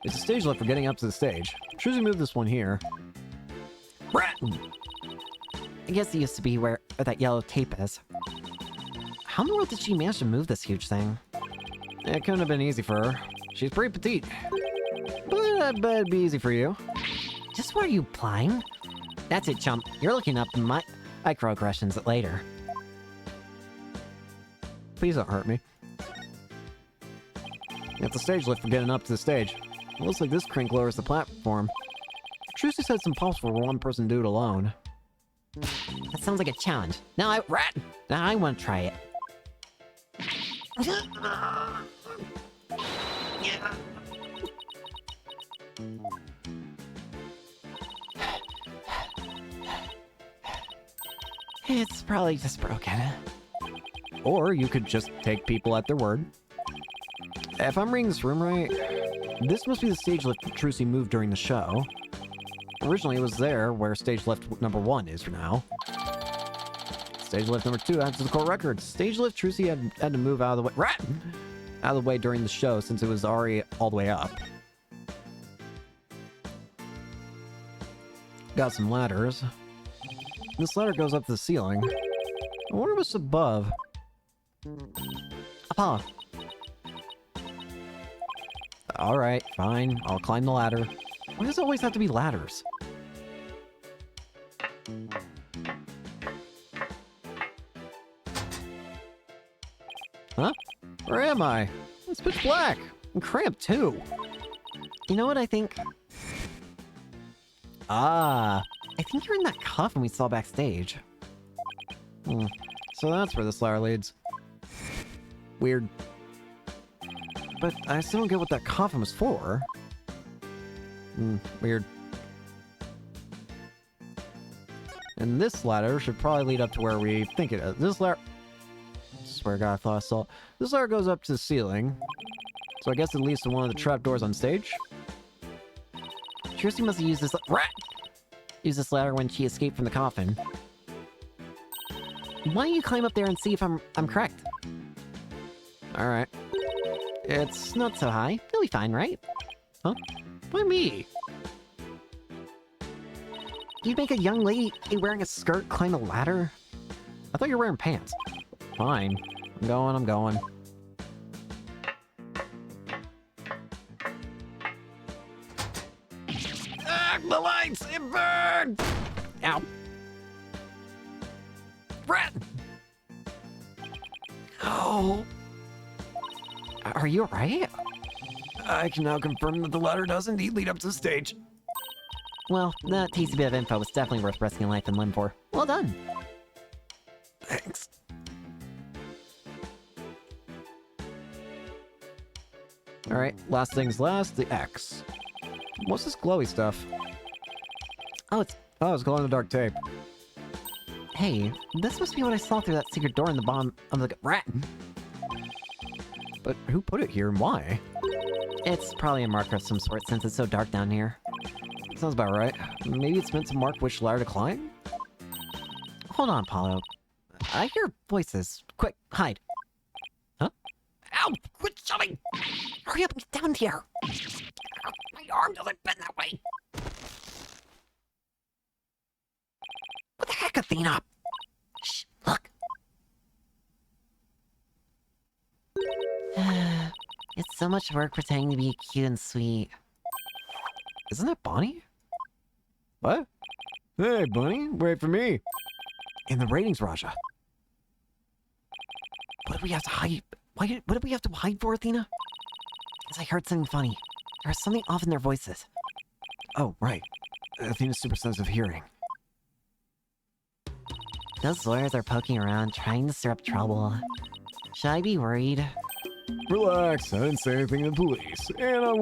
It's a stage lift for getting up to the stage. Trucy moved this one here. Rat! I guess it used to be where that yellow tape is. How in the world did she manage to move this huge thing? It couldn't have been easy for her. She's pretty petite. But I bet it'd be easy for you. Just what are you implying? That's it, chump. You're looking up microaggressions later. Please don't hurt me. It's a stage lift for getting up to the stage. It looks like this crank lowers the platform. Trucy said it's impossible for one person to do it alone. That sounds like a challenge. Now I want to try it. It's probably just broken. Or you could just take people at their word. If I'm reading this room right, this must be the stage lift that Trucy moved during the show. Originally, it was there where stage lift number 1 is for now. Stage lift number 2 adds to the core record. Stage lift Trucy had to move out of the way. Out of the way during the show since it was already all the way up. Got some ladders. This ladder goes up to the ceiling. I wonder what's above. Apollo, Alright, fine. I'll climb the ladder. Why does it always have to be ladders? Huh? Where am I? It's pitch black. I'm cramped too. you know what I think? Ah. I think you're in that coffin we saw backstage. So that's where this ladder leads. Weird. But I still don't get what that coffin was for. Weird. And this ladder should probably lead up to where we think it is. This ladder... Swear to God, I thought I saw... This ladder goes up to the ceiling. So I guess it leads to one of the trapdoors on stage. Kirsty must have used this used this ladder when she escaped from the coffin. Why don't you climb up there and see if I'm correct? Alright. It's not so high. You'll be fine, right? Huh? Why me? You'd make a young lady wearing a skirt climb a ladder? I thought you were wearing pants. Fine. I'm going. The lights! It burned! Ow. Rat! Oh. Are you alright? I can now confirm that the ladder does indeed lead up to the stage. Well, that tasty bit of info was definitely worth risking life and limb for. Well done. Thanks. Alright, last things last, the X. What's this glowy stuff? Oh, it's... Oh, it's glow-in-the-dark tape. Hey, this must be what I saw through that secret door in the bottom of the... Rat! But who put it here and why? It's probably a marker of some sort since it's so dark down here. Sounds about right. Maybe it's meant to mark which ladder to climb? Hold on, Paulo. I hear voices. Quick, hide. Huh? Ow! Quit shoving! Hurry up and get down here! Ow, my arm doesn't bend that way! What the heck, Athena? Shh, look! It's so much work pretending to be cute and sweet. Isn't that Bonnie? What? Hey, Bunny, wait for me. In the ratings, Raja. What did we have to hide? What did we have to hide for, Athena? Because I heard something funny. There was something off in their voices. Oh, right. Athena's super sensitive hearing. Those lawyers are poking around, trying to stir up trouble. Should I be worried? Relax, I didn't say anything to the police. And I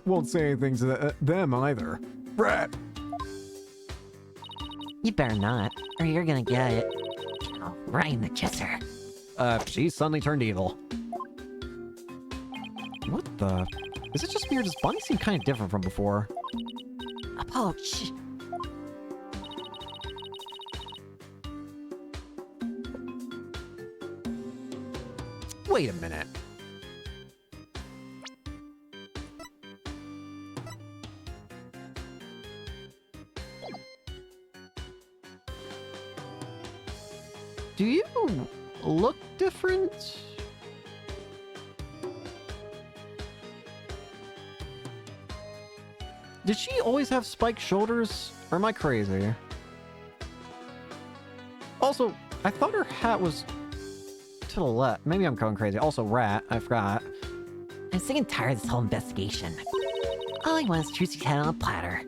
won't say anything to them either. Brat! You better not, or you're gonna get it. Oh, right in the kisser. She's suddenly turned evil. What the? Is it just weird? Does Bonnie seem kind of different from before? Apollo, shh. Wait a minute. Do you look different? Did she always have spiked shoulders? Or am I crazy? Also, I thought her hat was to the left. Maybe I'm going crazy. Also, rat. I forgot. I'm sick and tired of this whole investigation. All I want is Trucy's head on a platter.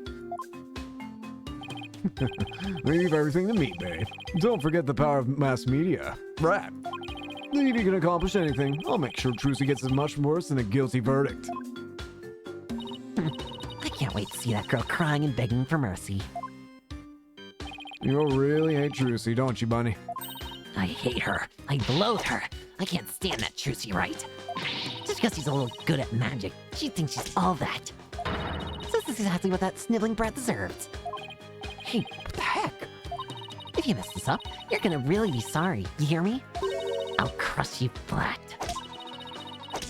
Leave everything to me, babe. Don't forget the power of mass media. Right. If you can accomplish anything, I'll make sure Trucy gets as much worse than a guilty verdict. I can't wait to see that girl crying and begging for mercy. You really hate Trucy, don't you, Bunny? I hate her. I loathe her. I can't stand that Trucy Wright. Just because she's a little good at magic, she thinks she's all that. So this is exactly what that sniveling brat deserves. Hey, what the heck? If you mess this up, you're gonna really be sorry. You hear me? I'll crush you flat.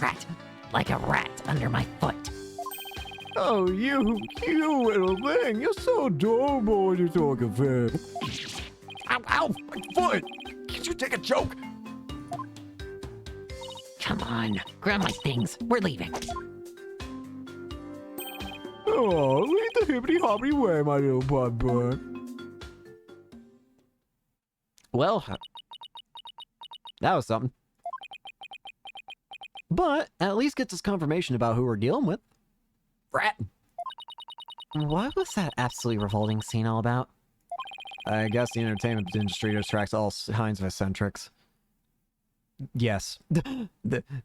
Rat, like a rat under my foot. Oh, you little thing. You're so adorable when you're talking fast. Ow, ow, my foot! Can't you take a joke? Come on, grab my things. We're leaving. Oh, lead the hippity-hoppity way, my little bud. Well, that was something. But at least gets us confirmation about who we're dealing with. Rat. What was that absolutely revolting scene all about? I guess the entertainment industry attracts all kinds of eccentrics. Yes.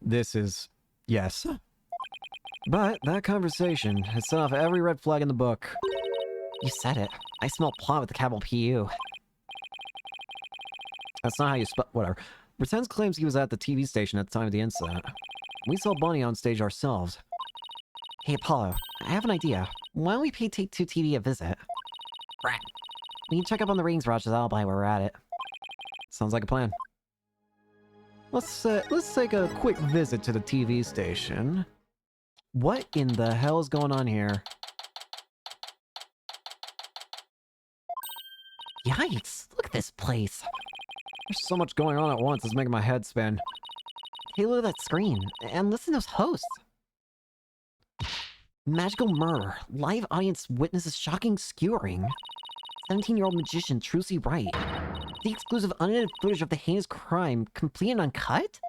This is... yes. But that conversation has set off every red flag in the book. You said it. I smell plot with the capital P-U. That's not how you spell... whatever. Pretends claims he was at the TV station at the time of the incident. We saw Bunny on stage ourselves. Hey, Apollo, I have an idea. Why don't we pay Take-Two TV a visit? Rat. We can check up on the Ratings Garage's alibi while we're at it. Sounds like a plan. Let's take a quick visit to the TV station. What in the hell is going on here? Yikes, look at this place. There's so much going on at once, it's making my head spin. Hey, look at that screen, and listen to those hosts. Magical murder. Live audience witnesses shocking skewering. 17-year-old magician Trucy Wright. The exclusive unedited footage of the heinous crime, complete and uncut?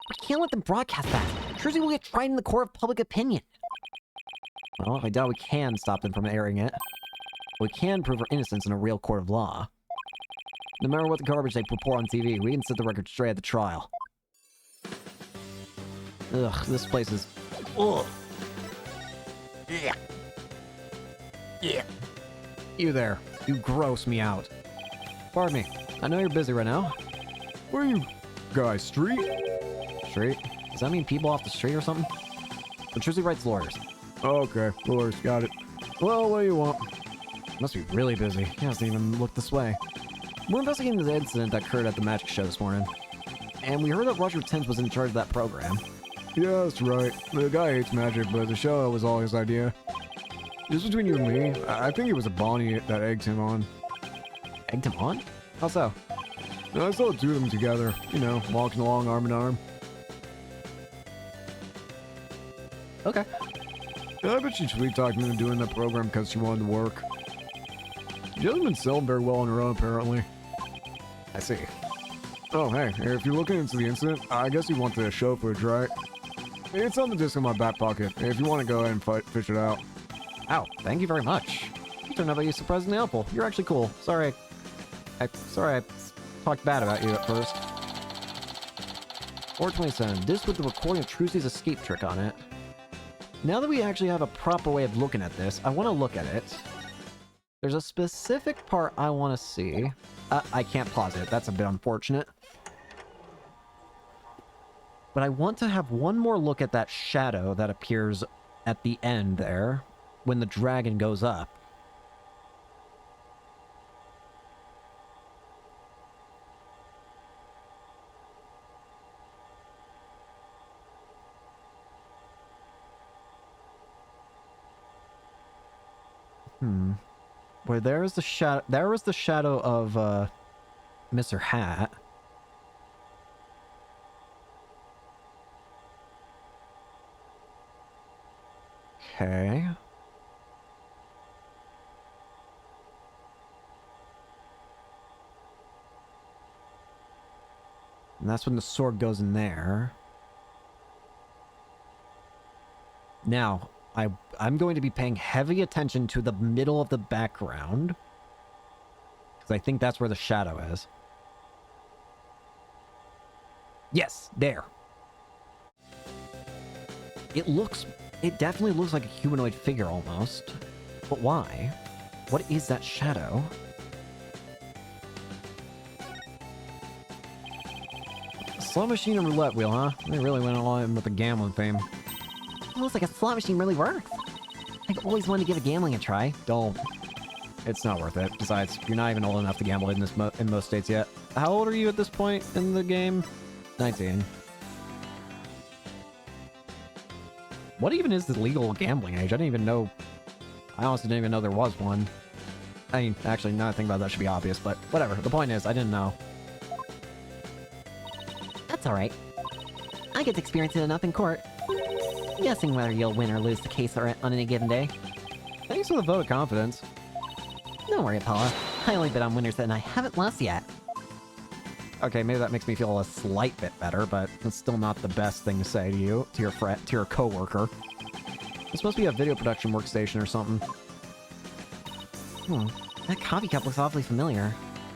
We can't let them broadcast that. Trucy will get tried in the court of public opinion. Well, I doubt we can stop them from airing it. We can prove her innocence in a real court of law. No matter what the garbage they report on TV, we can set the record straight at the trial. Ugh, this place is... ugh. Yeah. Yeah. You there. You gross me out. Pardon me. I know you're busy right now. Where are you guys, street? Street? Does that mean people off the street or something? But Trucy Wright's lawyers. Okay, lawyers, got it. Well, what do you want? Must be really busy. He hasn't even looked this way. We're investigating the incident that occurred at the magic show this morning. And we heard that Roger Tins was in charge of that program. Yeah, that's right. The guy hates magic, but the show was all his idea. Just between you and me, I think it was a Bonnie that egged him on. Egged him on? How so? I saw the two of them together, you know, walking along arm in arm. Okay. I bet she sweet-talked me into doing that program because she wanted to work. She hasn't been selling very well on her own, apparently. I see. Oh, hey, if you're looking into the incident, I guess you want the show footage, right? It's on the disc in my back pocket, if you want to go ahead and fish it out. Ow, thank you very much. You turned out to be surprisingly helpful. You're actually cool. Sorry I talked bad about you at first. 427. Disc with the recording of Trucy's escape trick on it. Now that we actually have a proper way of looking at this, I want to look at it. There's a specific part I want to see. I can't pause it. That's a bit unfortunate. But I want to have one more look at that shadow that appears at the end there when the dragon goes up. Where there was the shadow of Mr. Hat. Okay. And that's when the sword goes in there. Now, I'm going to be paying heavy attention to the middle of the background. Because I think that's where the shadow is. Yes, there. It definitely looks like a humanoid figure almost. But why? What is that shadow? Slot machine and roulette wheel, huh? They really went all in with the gambling theme. It looks like a slot machine really works. I've always wanted to give gambling a try. Don't. It's not worth it. Besides, you're not even old enough to gamble in in most states yet. How old are you at this point in the game? 19. What even is the legal gambling age? I didn't even know. I honestly didn't even know there was one. I mean, actually, now that I think about it, that should be obvious, but whatever. The point is, I didn't know. That's alright. I get to experience it enough in court. Guessing whether you'll win or lose the case on any given day. Thanks for the vote of confidence. Don't worry, Paula. I only bet on winners and I haven't lost yet. Okay, maybe that makes me feel a slight bit better, but it's still not the best thing to say to you, to your coworker. It's supposed to be a video production workstation or something. That coffee cup looks awfully familiar.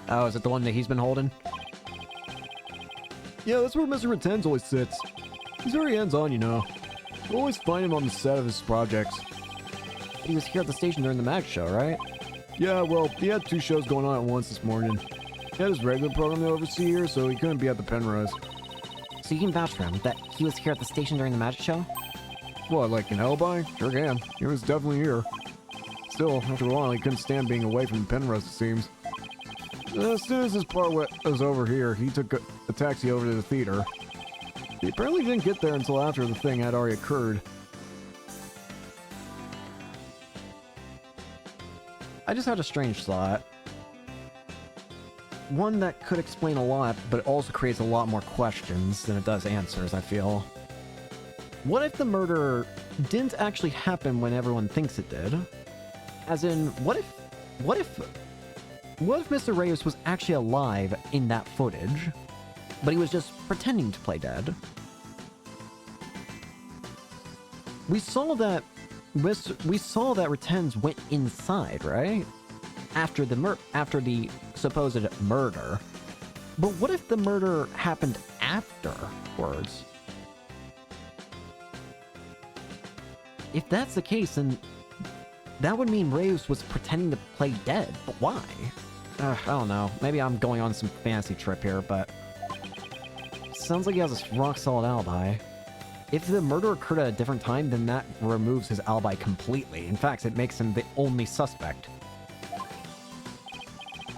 Oh, is it the one that he's been holding? Yeah, that's where Mr. Retenz always sits. He's very hands-on, you know. You always find him on the set of his projects. He was here at the station during the Mag show, right? Yeah, well, he had 2 shows going on at once this morning. He had his regular program to oversee here, so he couldn't be at the Penrose. So you can vouch for him, that he was here at the station during the magic show? What, like an alibi? Sure can. He was definitely here. Still, after a while, he couldn't stand being away from the Penrose, it seems. As soon as his part was over here, he took a taxi over to the theater. He apparently didn't get there until after the thing had already occurred. I just had a strange thought. One that could explain a lot, but also creates a lot more questions than it does answers, I feel. What if the murder didn't actually happen when everyone thinks it did? As in, what if Mr. Reyes was actually alive in that footage, but he was just pretending to play dead? We saw that Retenz went inside, right? After the supposed murder. But what if the murder happened afterwards? If that's the case, then that would mean Reyes was pretending to play dead. But why? I don't know. Maybe I'm going on some fantasy trip here, but sounds like he has a rock-solid alibi. If the murder occurred at a different time, then that removes his alibi completely. In fact, it makes him the only suspect.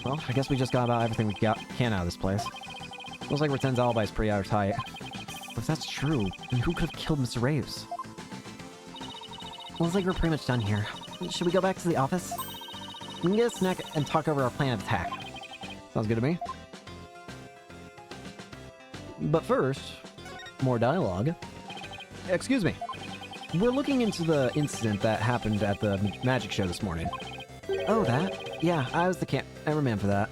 Well, I guess we just got about everything we can out of this place. Looks like Retenz's alibi is pretty airtight. But if that's true, then who could have killed Mr. Reyes? Looks like we're pretty much done here. Should we go back to the office? We can get a snack and talk over our plan of attack. Sounds good to me. But first, more dialogue. Excuse me. We're looking into the incident that happened at the magic show this morning. Oh, that? Yeah, I was the cameraman for that.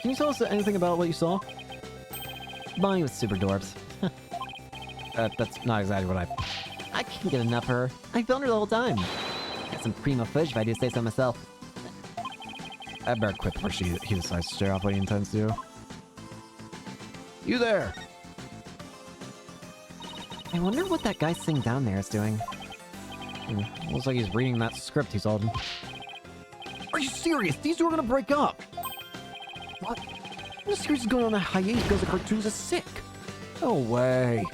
Can you tell us anything about what you saw? Bonnie was super dorbs. That's not exactly what I can't get enough of her. I filmed her the whole time. Got some primo footage if I do say so myself. I better quit before he decides to share off what he intends to do. You there! I wonder what that guy sitting down there is doing. Looks like he's reading that script he's holding. Are you serious? These 2 are gonna break up! What? The series is going on a hiatus because the cartoons are sick. No way.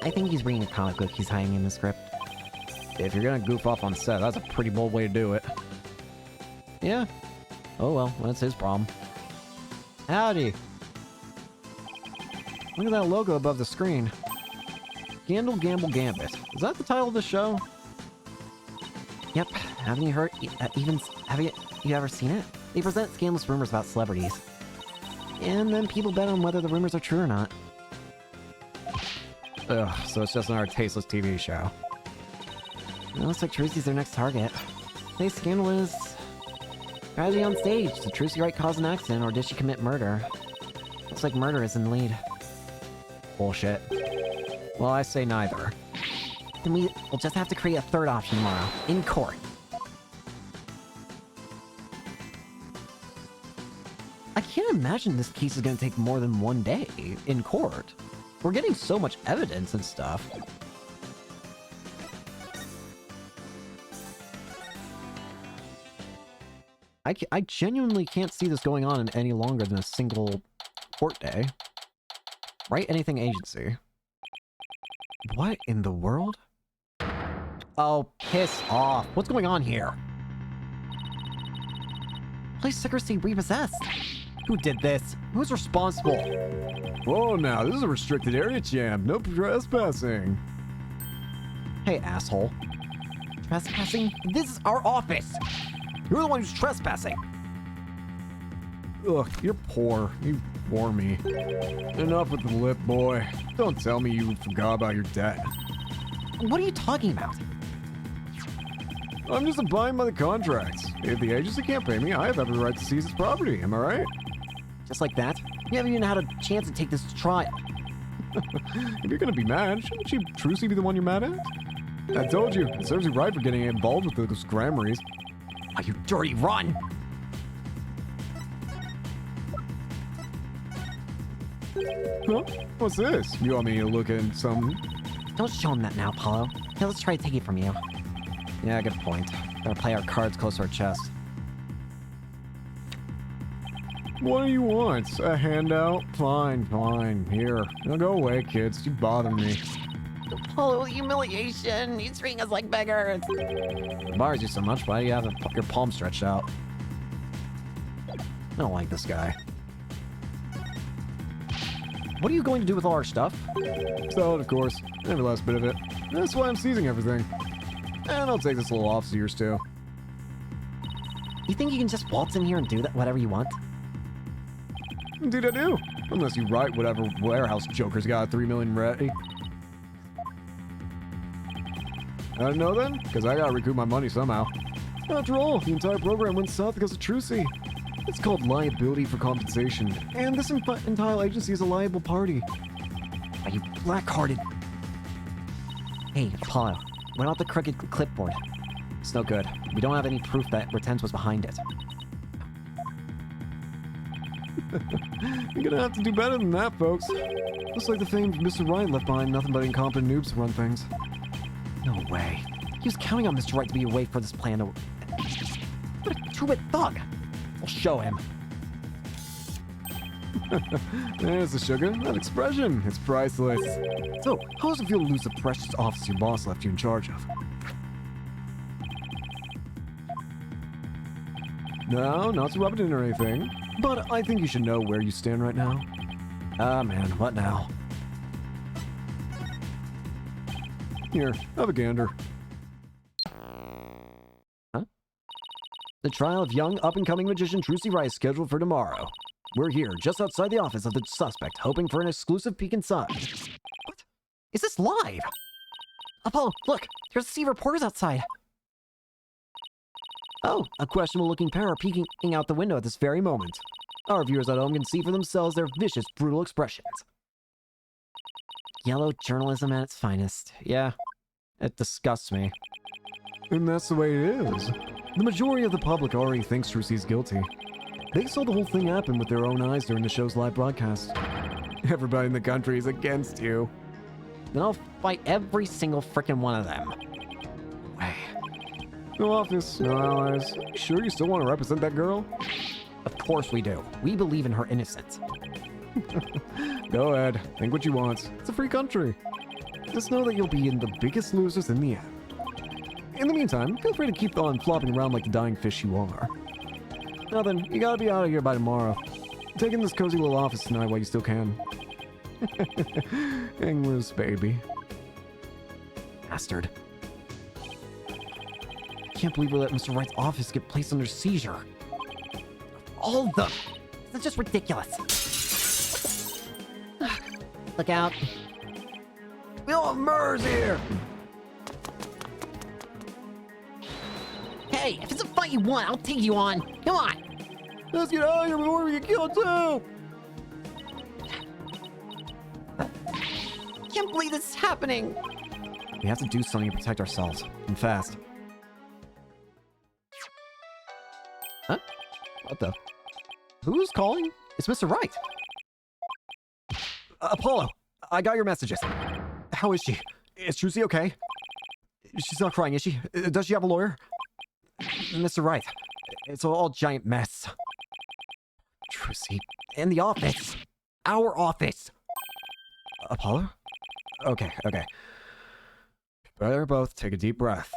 I think he's reading a comic book he's hiding in the script. If you're gonna goof off on set, that's a pretty bold way to do it. Yeah. Oh well, that's his problem. Howdy. Look at that logo above the screen. Gandle Gamble Gambit. Is that the title of the show? Yep. Haven't you heard? Have you ever seen it? They present scandalous rumors about celebrities. And then people bet on whether the rumors are true or not. Ugh, so it's just another tasteless TV show. It looks like Tracy's their next target. Hey, Scandal is... Tragedy on stage. Did Trucy Wright cause an accident, or did she commit murder? Looks like murder is in the lead. Bullshit. Well, I say neither. Then we'll just have to create a third option tomorrow, in court. I can't imagine this case is gonna take more than one day in court. We're getting so much evidence and stuff. I genuinely can't see this going on in any longer than a single court day. Right? Anything agency. What in the world? Oh, piss off. What's going on here? Place secrecy repossessed. Who did this? Who's responsible? Whoa, now, this is a restricted area, champ. No trespassing. Hey, asshole. Trespassing? This is our office! You're the one who's trespassing! Ugh, you're poor. You bore me. Enough with the lip, boy. Don't tell me you forgot about your debt. What are you talking about? I'm just abiding by the contracts. If the agency can't pay me, I have every right to seize its property. Am I right? Just like that? You haven't even had a chance to take this to trial. If you're gonna be mad, shouldn't you Trucy be the one you're mad at? I told you, it serves you right for getting involved with those grammaries. Are you dirty run? Huh? What's this? You want me to look at some... Don't show him that now, Apollo. Here, let's try to take it from you. Yeah, good point. Gotta play our cards close to our chest. What do you want? A handout? Fine, fine. Here. Now go away, kids. You bother me. Apollo, humiliation! He's treating us like beggars! It bothers you so much, why do you have your palm stretched out? I don't like this guy. What are you going to do with all our stuff? Sell it, of course. Every last bit of it. That's why I'm seizing everything. And I'll take this little office of yours, too. You think you can just waltz in here and do that whatever you want? Indeed I do. Unless you write whatever warehouse joker's got 3 million ready. I didn't know then? Because I gotta recoup my money somehow. After all, the entire program went south because of Trucy. It's called liability for compensation, and this entire agency is a liable party. Are you black-hearted? Hey, Apollo, what about the crooked clipboard? It's no good. We don't have any proof that Retenz was behind it. You're gonna have to do better than that, folks. Just like the famed Mr. Wright left behind nothing but incompetent noobs to run things. No way. He was counting on Mr. Wright to be away for this plan to... What a two-bit thug! We'll show him. There's the sugar. That expression. It's priceless. So, how does it feel to lose the precious office your boss left you in charge of? No, not to rub it in or anything, but I think you should know where you stand right now. Ah, man, what now? Here, have a gander. Huh? The trial of young, up-and-coming magician Trucy Wright is scheduled for tomorrow. We're here, just outside the office of the suspect, hoping for an exclusive peek inside. What? Is this live? Apollo, look! There's a sea of reporters outside! Oh, a questionable-looking pair are peeking out the window at this very moment. Our viewers at home can see for themselves their vicious, brutal expressions. Yellow journalism at its finest. Yeah, it disgusts me. And that's the way it is. The majority of the public already thinks Trucy's guilty. They saw the whole thing happen with their own eyes during the show's live broadcast. Everybody in the country is against you. Then I'll fight every single frickin' one of them. Way. No office, no allies. You sure you still want to represent that girl? Of course we do. We believe in her innocence. Go ahead. Think what you want. It's a free country. Just know that you'll be in the biggest losers in the end. In the meantime, feel free to keep on flopping around like the dying fish you are. Now then, you gotta be out of here by tomorrow. Take in this cozy little office tonight while you still can. Hang loose, baby. Bastard. I can't believe we let Mr. Wright's office get placed under seizure. All of them! That's just ridiculous! Look out. Bill Murr's here! Hey, if it's a fight you want, I'll take you on. Come on. Let's get out of here before we get killed too! Can't believe this is happening. We have to do something to protect ourselves, and fast. Huh? What the? Who's calling? It's Mr. Wright. Apollo, I got your messages. How is she? Is Trucy okay? She's not crying, is she? Does she have a lawyer? Mr. Wright, it's all giant mess. Trucy, in the office. Our office. Apollo? Okay. Better both take a deep breath.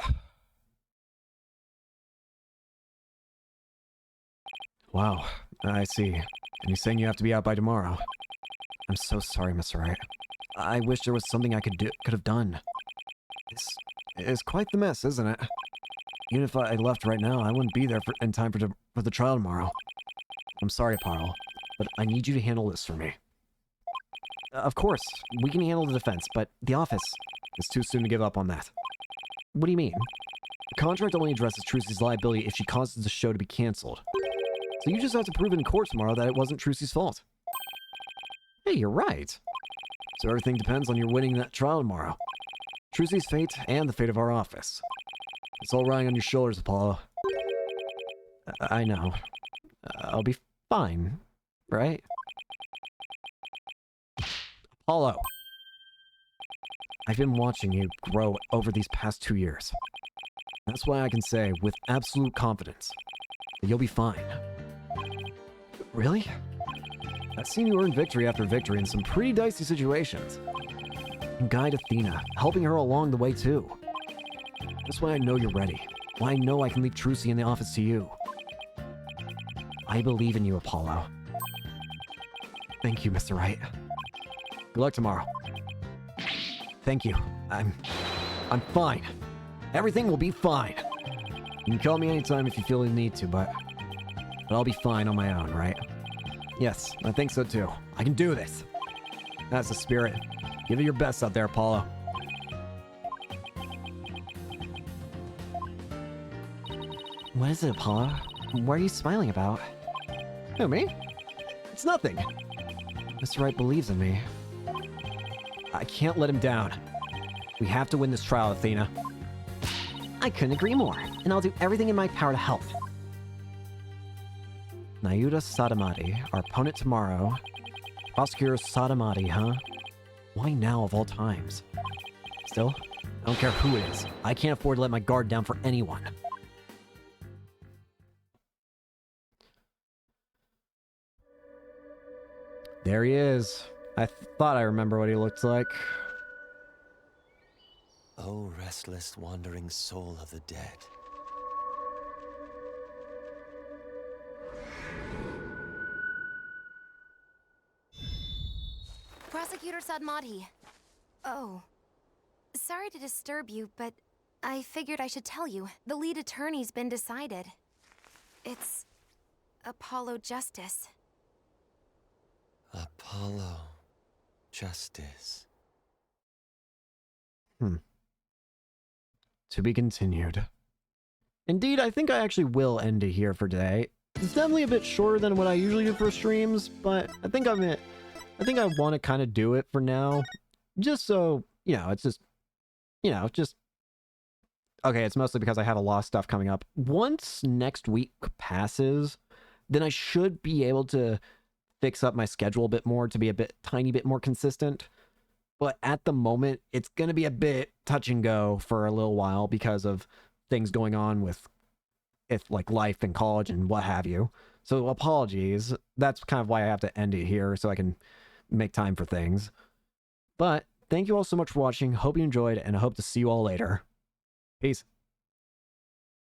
Wow, I see. And you're saying you have to be out by tomorrow. I'm so sorry, Mr. Wright. I wish there was something I could have done. It's quite the mess, isn't it? Even if I left right now, I wouldn't be there in time for the trial tomorrow. I'm sorry, Apollo, but I need you to handle this for me. Of course, we can handle the defense, but the office is too soon to give up on that. What do you mean? The contract only addresses Trucy's liability if she causes the show to be cancelled. So you just have to prove in court tomorrow that it wasn't Trucy's fault. Hey, you're right. So everything depends on your winning that trial tomorrow. Trucy's fate and the fate of our office. It's all riding on your shoulders, Apollo. I know. I'll be fine, right? Apollo. I've been watching you grow over these past 2 years. That's why I can say with absolute confidence that you'll be fine. Really? I've seen you earn victory after victory in some pretty dicey situations. And guide Athena, helping her along the way too. That's why I know you're ready. Why I know I can leave Trucy in the office to you. I believe in you, Apollo. Thank you, Mr. Wright. Good luck tomorrow. Thank you. I'm fine. Everything will be fine. You can call me anytime if you feel you need to, but I'll be fine on my own, right? Yes, I think so too. I can do this. That's the spirit. Give it your best out there, Apollo. What is it, Apollo? What are you smiling about? Who, me? It's nothing. Mr. Wright believes in me. I can't let him down. We have to win this trial, Athena. I couldn't agree more, and I'll do everything in my power to help. Nayuda Sadamati, our opponent tomorrow. Prosecutor Sadamati, huh? Why now of all times? Still, I don't care who it is. I can't afford to let my guard down for anyone. There he is. I thought I remember what he looked like. Oh, restless, wandering soul of the dead. Prosecutor Sadmati. Oh. Sorry to disturb you, but I figured I should tell you. The lead attorney's been decided. It's Apollo Justice. Apollo Justice. To be continued. Indeed, I think I actually will end it here for today. It's definitely a bit shorter than what I usually do for streams, but I think I want to kind of do it for now. Just so, it's just, okay, it's mostly because I have a lot of stuff coming up. Once next week passes, then I should be able to fix up my schedule a bit more to be tiny bit more consistent. But at the moment, it's going to be a bit touch and go for a little while because of things going on with like life and college and what have you. So apologies. That's kind of why I have to end it here so I can make time for things. But thank you all so much for watching. Hope you enjoyed, and I hope to see you all later. Peace.